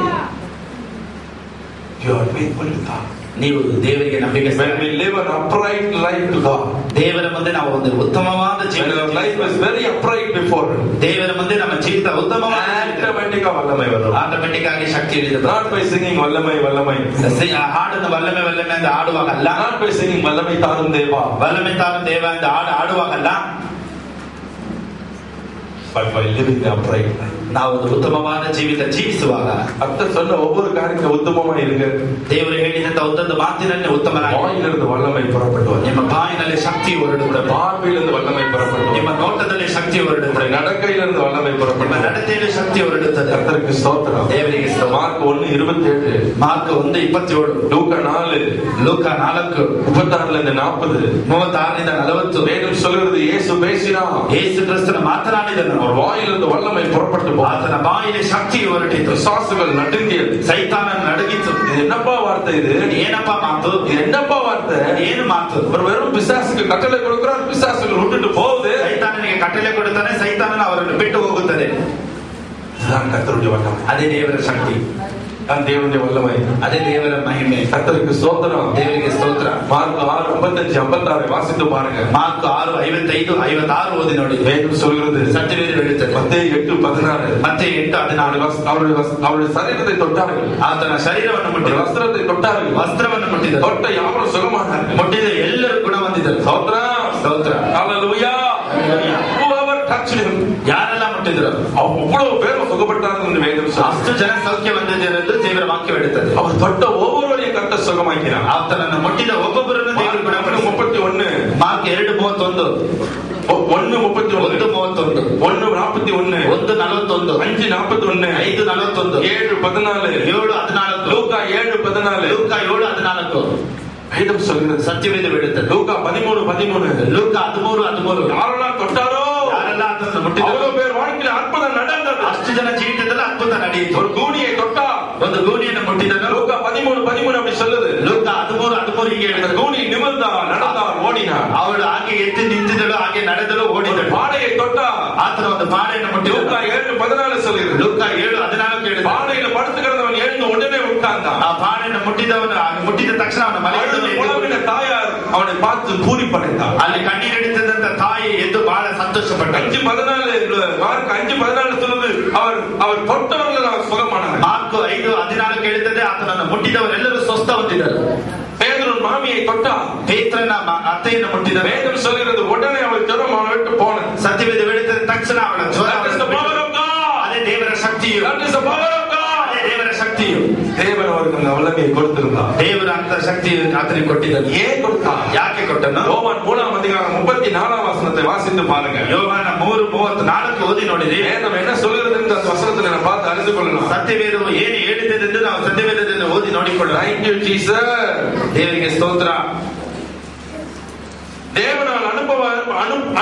You are faithful to God. ನೀವು ದೇವರಿಗೆ ನಂಬಿಕೆ. When we live an upright life to God, ದೇವರ ಮುಂದೆ ನಾವು ಒಂದು ಉತ್ತಮವಾದ ಜೀವನ. Our life is very upright before Him. ದೇವರ ಮುಂದೆ ನಮ್ಮ ಜೀವಿತ ಉತ್ತಮವಾದ, ಆಟೋಮ್ಯಾಟಿಕ್ ವಲ್ಲಮೈ ಬರುತ್ತೆ. ಆಟೋಮ್ಯಾಟಿಕ್ ಆಗಿ ಶಕ್ತಿ ಇಳಿಯುತ್ತದೆ. Not by singing ವಲ್ಲಮೈ ವಲ್ಲಮೈ. ಹಾಡನ್ನು ವಲ್ಲಮೆ ವಲ್ಲಮೆ ಅಂತ ಆಡುವಾಗಲ್ಲ. Not by singing ವಲ್ಲಮೈ ತಾರಂ ದೇವ ವಲ್ಲಮೆ ತಾರಂ ದೇವ ಅಂತ ಆಡುವಾಗಲ್ಲ. But by living the upright life. ನಾವು ಒಂದು ಉತ್ತಮವಾದ ಜೀವಿತ ಜೀವಿಸುವಾಗ ಅತ್ತ சொன்ன ஒவ்வொரு காரியத்தை உத்தமமா இருங்க. ದೇವರು ಹೇಳಿದಂತ ಒಂದೊಂದು ಮಾತಿನಲ್ಲಿ ಉತ್ತಮನಾಗಿ. ಬಾಯಿಲಿருந்து ವಲ್ಲಮೈ புறப்பட்டு ನಿಮ್ಮ ಬಾಯಿನಲ್ಲಿ ಶಕ್ತಿ ಹೊರಡುತ್ತದೆ. பார்வையிலிருந்து ವಲ್ಲಮೈ புறப்பட்டு, ನಿಮ್ಮ ನೋಟದಲ್ಲಿ ಶಕ್ತಿ ಹೊರಡುತ್ತದೆ. நடக்கையிலிருந்து ವಲ್ಲಮೈ புறப்பட்டு, ನಡತೆಯಲ್ಲಿ ಶಕ್ತಿ ಹೊರಡುತ್ತದೆ. கர்த்தருக்கு ஸ்தோத்திரம். ದೇವರಿಗೆ ಸ್ತೋತ್ರ. ಮಾರ್ಕ್ 1:27, ಮಾರ್ಕ್ 1:27, லூக்கா 4, ಲೂಕ 4 36 40, 36 40 வேதம் சொல்கிறது, இயேசு பேசினார். ಯೇಸು ಕ್ರಿಸ್ತನು ಮಾತನಾಡಿದನು. அவர் வாயிலிருந்து வல்லமை புறப்பட்டு, ಆತನ ಬಾಯಿಗೆ ಶಕ್ತಿ ಹೊರಟಿತು. சாசுகள் நடுங்கியது. ಸೈತಾನ ನಡುಗಿತು. இது என்னப்பா வார்த்தை? இது ಏನಪ್ಪಾ ಮಾತು? இது என்னப்பா வார்த்தை? ಏನು ಮಾತು? அவர் வெறும் பிசாசுக்கு கட்டளை கொடுக்கிறார், பிசாசுகள் விட்டுட்டு போகுது. ಸೈತಾನನಿಗೆ ಕಟ್ಟಳೆ ಕೊಡುತ್ತಾನೆ, ಸೈತಾನನು ಅವರನ್ನು ಬಿಟ್ಟು ಹೋಗುತ್ತದೆ. இதுதான் கர்த்தருடைய வல்லமை. ಅದೇ ದೇವರ ಶಕ್ತಿ, தான் தேவனுடைய வல்லமை, ಅದೇ ದೇವರ ಮಹಿಮೆ. கர்த்தருக்கு ஸ்தோத்திரம். ದೇವರಿಗೆ ಸ್ತೋತ್ರ. மார்க் 6:55-56 வாசித்து பாருங்க. ಮಾರ್ಕ್ 6:55-56 ಓದಿ ನೋಡಿ. வேதம் சொல்கிறது, ಸತ್ಯವೇದ ಹೇಳುತ್ತದೆ. மத்தேயு 8:16, மத்தேயு 8:14, அவருடைய சரீரத்தை தொட்டார்கள், ಆತನ ಶರೀರವನ್ನು ಮುಟ್ಟಿದ, வஸ்திரத்தை தொட்டார்கள், ವಸ್ತ್ರವನ್ನು ಮುಟ್ಟಿದರು, தொட்ட யாவரும் சுகமானார்கள், ಮುಟ್ಟಿದ ಎಲ್ಲರೂ ಗುಣ ಹೊಂದಿದರು. ஸ்தோத்திரம், ಸ್ತೋತ್ರ. ஹalleluya. whoever touched him, ಯಾರೆಲ್ಲ ಮುಟ್ಟಿದ್ರು அவ்வளவு பேரும் சுகப்பட்டார்கள் என்று வேதம் சொல்கிறது. ಅಷ್ಟು ಜನ ಸೌಖ್ಯ ಹೊಂದಿದರೆಂದು ದೇವರ ವಾಕ್ಯ ಹೇಳುತ್ತದೆ. அவர் தொட்ட ஒவ்வொருவரையும் கர்த்தர் சுகமாக்கினார். ಆತನನ್ನು ಮುಟ್ಟಿದ ಒಬ್ಬೊಬ್ಬರನ್ನು ದೇವರು ಗುಣಪಡಿಸಿದನು. 31, ಮಾರ್ಕ್ 2:31, 1:31, 1:31, 1:41, 1:41, 5:41, 5:41, 7:14, 7:14, லூக்கா 7:14, ಲೂಕ 7:14 வேதம் சொல்கிறது. ಸತ್ಯವೇದ ಹೇಳುತ್ತದೆ. லூக்கா 13:13, ಲೂಕ 13:13, யாரெல்லாம் தொட்டாரோ ಯಾರೆಲ್ಲ ಆತನನ್ನು ಮುಟ್ಟಿದರು அவ்வளவு பேர் வாழ்க்கையில அற்புதம் நடந்தது. ಅಷ್ಟು ಜನ ಜೀವಿತದಲ್ಲಿ ಅದ್ಭುತ ನಡೆಯಿತು. ஒரு கூனியை தொட்டா, ಒಂದು ಗೂಣಿಯನ್ನು ಮುಟ್ಟಿದನು. லூக்கா 13:13 அப்படி சொல்லுது. ಲೂಕ 13:13 ಹೀಗೆ ಹೇಳಿದರು. கூனி நிமிர்ந்தார், நடந்தார், ஓடினார். ಅವಳು ಹಾಗೆ ಎದ್ದು ನಿಂತಿದ್ದಳು, ಹಾಗೆ ನಡೆದಳು, ಓಡಿದಳು. பாடையை தொட்டா, ಆತನ ಒಂದು ಪಾಡೆಯನ್ನು ಮುಟ್ಟಿದಳು. லூக்கா 7:14 சொல்லுது. ಲೂಕ 7:14 ಹೇಳಿದರು. பாடையில படுத்து கிடந்தவன் எழுந்து உடனே உட்கார்ந்தான். ಆ ಪಾಡೆಯನ್ನು ಮುಟ್ಟಿದವನು ಮುಟ್ಟಿದ ತಕ್ಷಣ ಅವನ ಮಲಗಿದನು. தாயார் அவனை பார்த்து பூரிப்படைந்தார். ಅಲ್ಲಿ ಕಣ್ಣೀರಿಡುತ್ತಿದ್ದಂತ சந்தோஷப்பட்டார். 5:14 மார்க் 5:14 சொல்லுது, அவர் தொட்டவர்கள் அவர் சுகமானார். ಮಾರ್ಕ್ 5:14 ಹೇಳ್ತದೆ, ಆತನನ್ನು ಮುಟ್ಟಿದವರೆಲ್ಲರೂ ಸ್ವಸ್ಥ ಹೊಂದಿದರು. பேதுரு மாமியை தொட்டா, ಪೇತ್ರನ ಅತ್ತೆಯನ್ನು ಮುಟ್ಟಿದರು. வேதம் சொல்கிறது உடனே அவள் ஜுரம் அவளை விட்டு போனது. ಸತ್ಯವೇದ ಹೇಳುತ್ತದೆ, ತಕ್ಷಣ ಅವಳ ಜ್ವರ. ಅದೇ ದೇವರ ಶಕ್ತಿಯು, ಅದೇ ದೇವರ ಶಕ್ತಿಯು. தேவன் அவருக்கு வல்லமையை கொடுத்திருந்தார். ದೇವರ ಅಂತ ಶಕ್ತಿಯು ಆತನಿಗೆ ಕೊಟ್ಟಿದ್ದರು. ஏன் கொடுத்தா? ಯಾಕೆ ಕೊಟ್ಟನು? யோவான் 3:34 வாசித்து பாருங்க. ಯೋಹಾನ 3:34 ಓದಿ ನೋಡಿರಿ. வேதம் என்ன சொல்கிறது என்று அந்த வசனத்தை நான் பார்த்து அறிந்து கொள்ளலாம். ಸತ್ಯವೇದವು ಏನು ಹೇಳಿದೆ ಎಂದು ನಾವು ಸತ್ಯವೇದದಲ್ಲಿ ಓದಿ ನೋಡಿಕೊಳ್ಳೋಣ. Thank you Jesus. ದೇವರಿಗೆ ಸ್ತೋತ್ರ. தேவனால்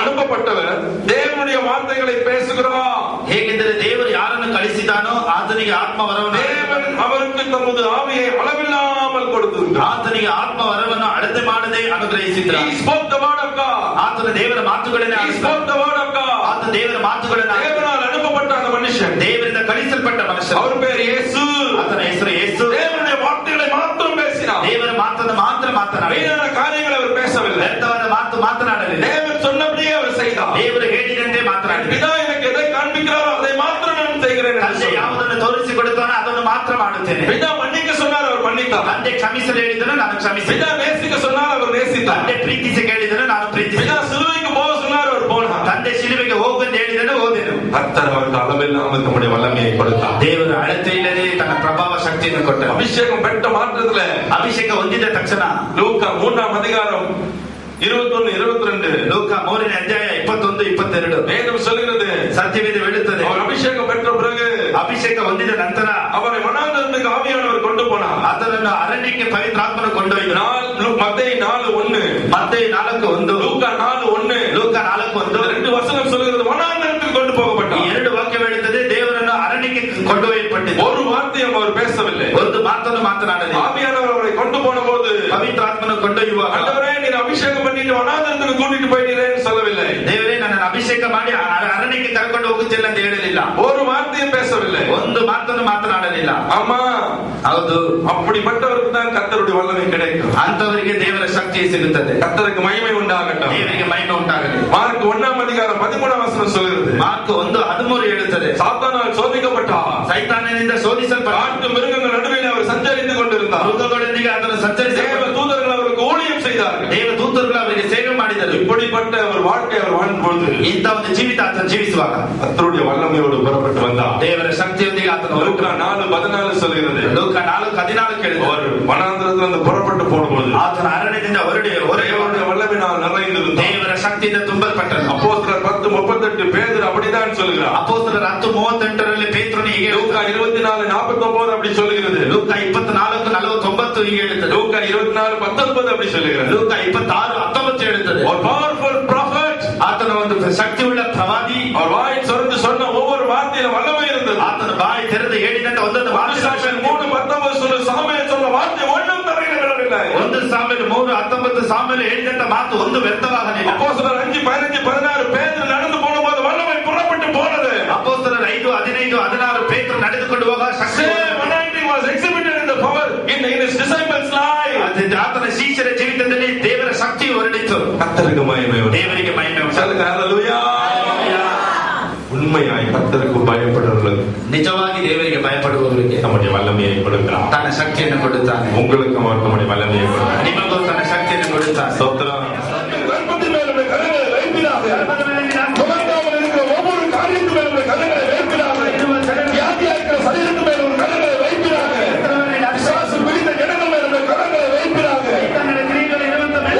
அனுப்பப்பட்டவர் தேவனுடைய வார்த்தைகளை பேசுகிறார். ಹೇಗೆಂದರೆ ದೇವರು ಯಾರನ್ನು ಕಳಿಸಿದಾನೋ ಆತನಿಗೆ ಆತ್ಮವರವನ್ನು, தேவன் அவருக்கு தமது ஆவியை அளவில்லாமல் கொடுத்திருக்கிறார். ಆತನಿಗೆ ಆತ್ಮವರವನ್ನು ಅಳತೆ ಮಾಡದೆ ಅನುಗ್ರಹಿಸಿದ್ದಾನೆ. He spoke the word of God. ಆತನ ದೇವರ ಮಾತುಗಳನ್ನೇ He spoke the word of God. ಆತ ದೇವರ ಮಾತುಗಳನ್ನು, தேவனால் அனுப்பப்பட்ட அந்த மனுஷன், ದೇವರಿಂದ ಕಳಿಸಲ್ಪಟ್ಟ ಮನುಷ್ಯ, அவர் பேர் இயேசு. ಆತನ ಹೆಸರು ಯೇಸು. தேவனுடைய வார்த்தைகளை மாத்திரம் பேசினார். ದೇವರ ಮಾತನ್ನು ಮಾತ್ರ ಮಾತನಾಡಿ, வீணான காரியங்களை அவர் பேசவில்லை. ವ್ಯರ್ಥವಾದ ಮಾತು ಮಾತನಾಡಲಿಲ್ಲ. தேவன் சொன்னபடியே அவர் செய்தார். ದೇವರು ಹೇಳಿದಂತೆ ಮಾತನಾಡಿ, பிதா எனக்கு எதை காண்பிக்கிறாரோ அதை மாத்திரம் நான் செய்கிறேன். ತಂದೆ ಯಾವುದನ್ನು ತೋರಿಸಿಕೊಡುತ್ತಾನೋ ಅದನ್ನು ಮಾತ್ರ ಮಾಡುತ್ತೇನೆ. பிதா மன்னிக்க சொன்னார், அவர் மன்னித்தார். ತಂದೆ ಕ್ಷಮಿಸಲು ಹೇಳಿದನು, ನಾನು ಕ್ಷಮಿಸಿದೆ. பிதா நேசிக்க சொன்னார், அவர் நேசித்தார். ತಂದೆ ಪ್ರೀತಿಸಿ ಹೇಳಿದನು, ನಾನು ಪ್ರೀತಿಸಿದೆ. பிதா சிலுவைக்கு போக சொன்னார், அவர் போனார். ತಂದೆ ಶಿಲುಬೆಗೆ ಹೋಗು ಎಂದು ಹೇಳಿದನು, ಹೋದೆನು. கர்த்தர் அவருக்கு அளவில்லாமல் நம்முடைய வல்லமையை கொடுத்தார். ದೇವರು ಅಳತೆ ಇಲ್ಲದೆ ತನ್ನ ಪ್ರಭಾವ ಶಕ್ತಿಯನ್ನು ಕೊಟ್ಟರು. அபிஷேகம் பெற்ற மாற்றத்துல ಅಭಿಷೇಕ ಹೊಂದಿದ ತಕ್ಷಣ லூக்கா 3:21 22 ಲೂಕ 3:21-22 வேதம் சொல்கிறது, ಸತ್ಯವೇದ ಹೇಳುತ್ತದೆ, அவர் அபிஷேகம் பெற்ற பிறகு ಅಭಿಷೇಕ ಹೊಂದಿದ ನಂತರ அவரை வனாந்தரத்துக்கு ஆவியானவர் கொண்டு போனார். ಆತನನ್ನು ಅರಣ್ಯಕ್ಕೆ ಪವಿತ್ರಾತ್ಮನು ಕೊಂಡೊಯ್ದನು. மத்தேயு 4:1, ಮತ್ತೇಯು 4:1, லூக்கா 4:1, ಲೂಕ 4:1 ரெண்டு வசனம் சொல்கிறது, வனாந்தரத்துக்கு கொண்டு போகப்பட்டார். ಈ ಎರಡು ವಾಕ್ಯ ಹೇಳುತ್ತದೆ, ದೇವರನ್ನು ಅರಣ್ಯಕ್ಕೆ ಕೊಂಡೊಯ್ಯಲ್ಪಟ್ಟಿದ್ದು. ஒரு வார்த்தையும் அவர் பேசவில்லை, ಒಂದು ಮಾತನ್ನು ಮಾತನಾಡಲಿಲ್ಲ. ஆவியானவர் அவரை கொண்டு போன போது ಪವಿತ್ರಾತ್ಮನು ಕೊಂಡೊಯ್ಯುವಾಗ, ஆண்டவரே நீர் அபிஷேகம் பண்ணிட்டு வனாந்தரத்துக்கு கூட்டிட்டு போயிட்டீரேன்னு சொல்லவில்லை. ದೇವರೇ ನನ್ನನ್ನು ಅಭಿಷೇಕ ಮಾಡಿ ಅರಣ್ಯಕ್ಕೆ ಕರ್ಕೊಂಡು ಹೋಗುತ್ತಿಲ್ಲ ಅಂತ ಹೇಳಲಿಲ್ಲ. ஒரு வார்த்தையும் பேசவில்லை, ಒಂದು ಮಾತನ್ನು ಮಾತನಾಡಲಿಲ್ಲ. ஆமா, ಹೌದು, அப்படிப்பட்டவருக்கு தான் கர்த்தருடைய வல்லமை கிடைக்கும். ಅಂತವರಿಗೆ ದೇವರ ಶಕ್ತಿ ಸಿಗುತ್ತದೆ. கர்த்தருக்கு மகிமை உண்டாகட்டும். ದೇವರಿಗೆ ಮಹಿಮೆ ಉಂಟಾಗಲಿ. மார்க் 1:13 சொல்கிறது, ಮಾರ್ಕ್ 1:13 ಹೇಳುತ್ತದೆ, சாத்தானால் சோதிக்கப்பட்டார், ಸೈತಾನನಿಂದ ಶೋಧಿಸಲ್ಪಟ್ಟ, காட்டு மிருகங்கள் நடுவில் அவர் சஞ்சரித்துக் கொண்டிருந்தார். ಮೃಗಗಳೊಂದಿಗೆ ಆತನು ಸಂಚರಿಸಿ, தேவ தூதர்கள் அவருக்கு ஊழியம் செய்தார்கள். ದೇವದೂತರು ಅವರಿಗೆ ಸೇವೆ ಮಾಡಿದರು. இப்படிப்பட்ட ஒரு வாழ்க்கை அவர் வாழ்ந்தபோது ಇಂಥ ಒಂದು ಜೀವಿತ ಆತನು ಜೀವಿಸುವಾಗ கர்த்தருடைய வல்லமையோடு புறப்பட்டு வந்தார். ದೇವರ ಶಕ್ತಿಯೊಂದಿಗೆ ಆತನು லூக்கா 4:14 சொல்கிறது, ಲೂಕ 4:14 ಕೇಳಿದ, அவர் வனாந்தரத்திலிருந்து புறப்பட்டு போனபோது ಆತನ ಅರಣ್ಯದಿಂದ ಹೊರಡೆ தேவனுடைய வல்லமையினால் நிறைந்திருந்தார். ದೇವರ ಶಕ್ತಿಯಿಂದ ತುಂಬಲ್ಪಟ್ಟನು. அப்போஸ்தலர் 10:38 பேதுரு அப்படிதான் சொல்கிறார். ಅಪೊಸ್ತಲರ 10:38 ಪೇತ್ರನು ಹೀಗೆ, லூக்கா 24:49 அப்படி சொல்கிறது. ಲೂಕ 24:49 ಹೀಗೆ ಹೇಳುತ್ತದೆ. லூக்கா 24:19 அப்படி சொல்கிறது. ಲೂಕ 26:19 ಹೇಳುತ್ತದೆ. ஒரு பவர்ஃபுல் ப்ராஃபட், ಆತನ ಒಂದು ಶಕ್ತಿಯುಳ್ಳ ಪ್ರವಾದಿ, அவர் வாய் திறந்து சொன்ன ஒவ்வொரு வார்த்தையிலும் வல்லமை இருந்தது. ಆತನ ಬಾಯಿ ತೆರೆದು ಹೇಳಿದಂತ ಒಂದೊಂದು ವಾಕ್ಯ 3:19 சொல்ல சாமுவேல் சொன்ன வார்த்தை ஒன்றும் தரையில் விழவில்லை. 1 ಸಾಮುವೇಲ 3:19 ಸಾಮುವೇಲ ಹೇಳಿದಂತ ಮಾತು ಒಂದು ವ್ಯರ್ಥವಾಗಲಿಲ್ಲ. அப்போஸ்தலர் 5:15-16 பேதுரு நடந்து போனபோது வல்லமை புறப்பட்டு போனது. ಅಪೊಸ್ತಲರ 5:15-16 ಪೇತ್ರ ನಡೆದುಕೊಂಡು ಹೋಗುವಾಗ ಶಕ್ತಿ anointing was exhibited in the power in his disciples life. ಆತನ ಶಿಷ್ಯರ ಜೀವಿತದಲ್ಲಿ ದೇವರ ಶಕ್ತಿ ಹೊರಡಿತು. கர்த்தருக்கு மகிமை உண்டு. ದೇವರಿಗೆ ಮಹಿಮೆ ಉಂಟು. சொல்லுங்க ஹalleluya. உண்மையாய் கர்த்தருக்கு பயப்படுவர்களுக்கு, ನಿಜವಾಗಿ ದೇವರಿಗೆ ಭಯಪಡುವವರಿಗೆ நம்முடைய வல்லமையை கொடுக்கிறார். ತನ್ನ ಶಕ್ತಿಯನ್ನು ಕೊಡುತ್ತಾನೆ. உங்களுக்கு அவர் நம்முடைய வல்லமையை கொடுக்கிறார். ನಿಮಗೂ ತನ್ನ ಶಕ್ತಿಯನ್ನು ಕೊಡುತ್ತಾನೆ. ஸ்தோத்திரம். கர்ப்பத்தின் மேல் உடைய கரங்களை வைப்பீராக. துவங்காமல் இருக்கிற ஒவ்வொரு காரியத்தின் மேல் உடைய கரங்களை வைப்பீராக. வியாதியா இருக்கிற சரீரத்தின் மேல் உடைய கரங்களை வைப்பீராக. பிசாசு பிடித்த ஜனங்கள் மேல் உடைய கரங்களை வைப்பீராக.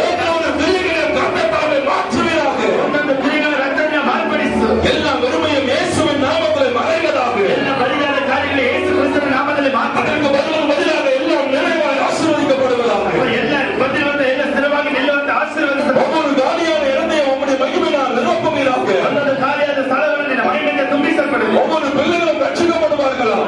ஒவ்வொரு கிரியைகளையும் கர்த்தத்தாலே மாற்றுவீராக. எல்லா வெறுமையும் இயேசுவின் நாமத்தில் மறைவதாக. அதற்கு பதிலாக எல்லாம் நிறைவாய் ஆசீர்வதிக்கப்படுவதாக. ஒவ்வொரு காலியான இடத்தையும் உம்முடைய மகிமையினால் நிரப்புவீராக. ஒவ்வொரு பிள்ளைகளும் ரட்சிக்கப்படுவார்களாக.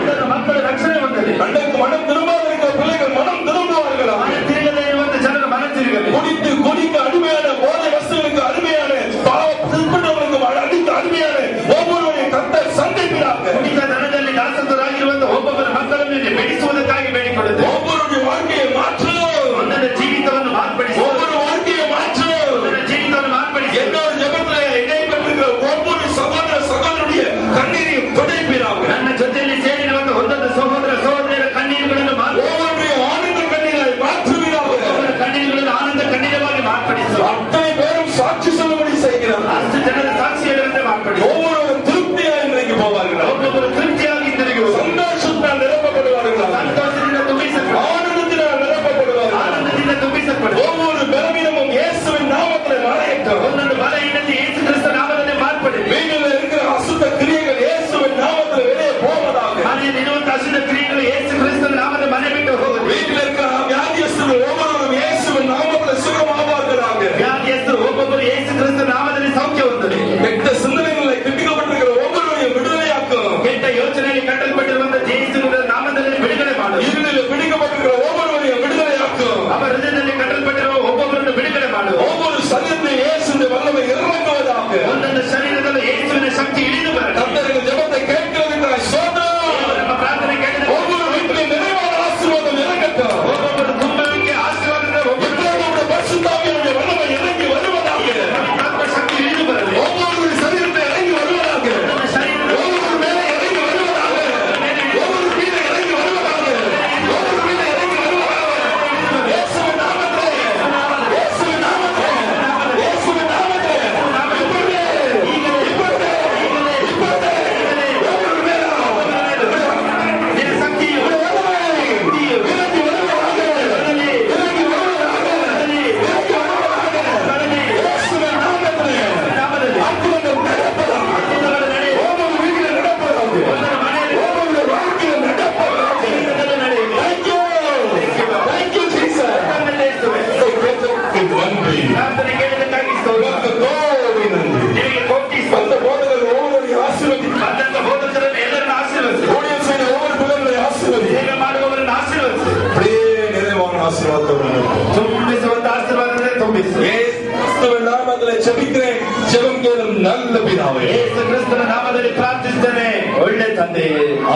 நல்ல பிதாவே, ಯೇಸು ಕ್ರಿಸ್ತನ ನಾಮದಲ್ಲಿ ಪ್ರಾರ್ಥಿಸುತ್ತೇನೆ, ಒಳ್ಳೆ ತಂದೆ.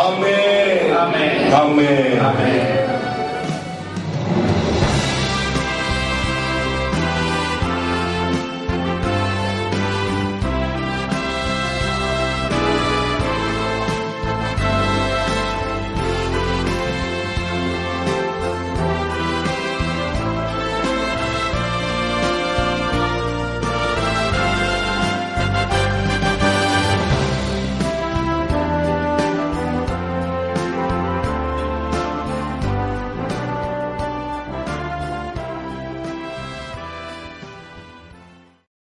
Amen, amen, amen, amen.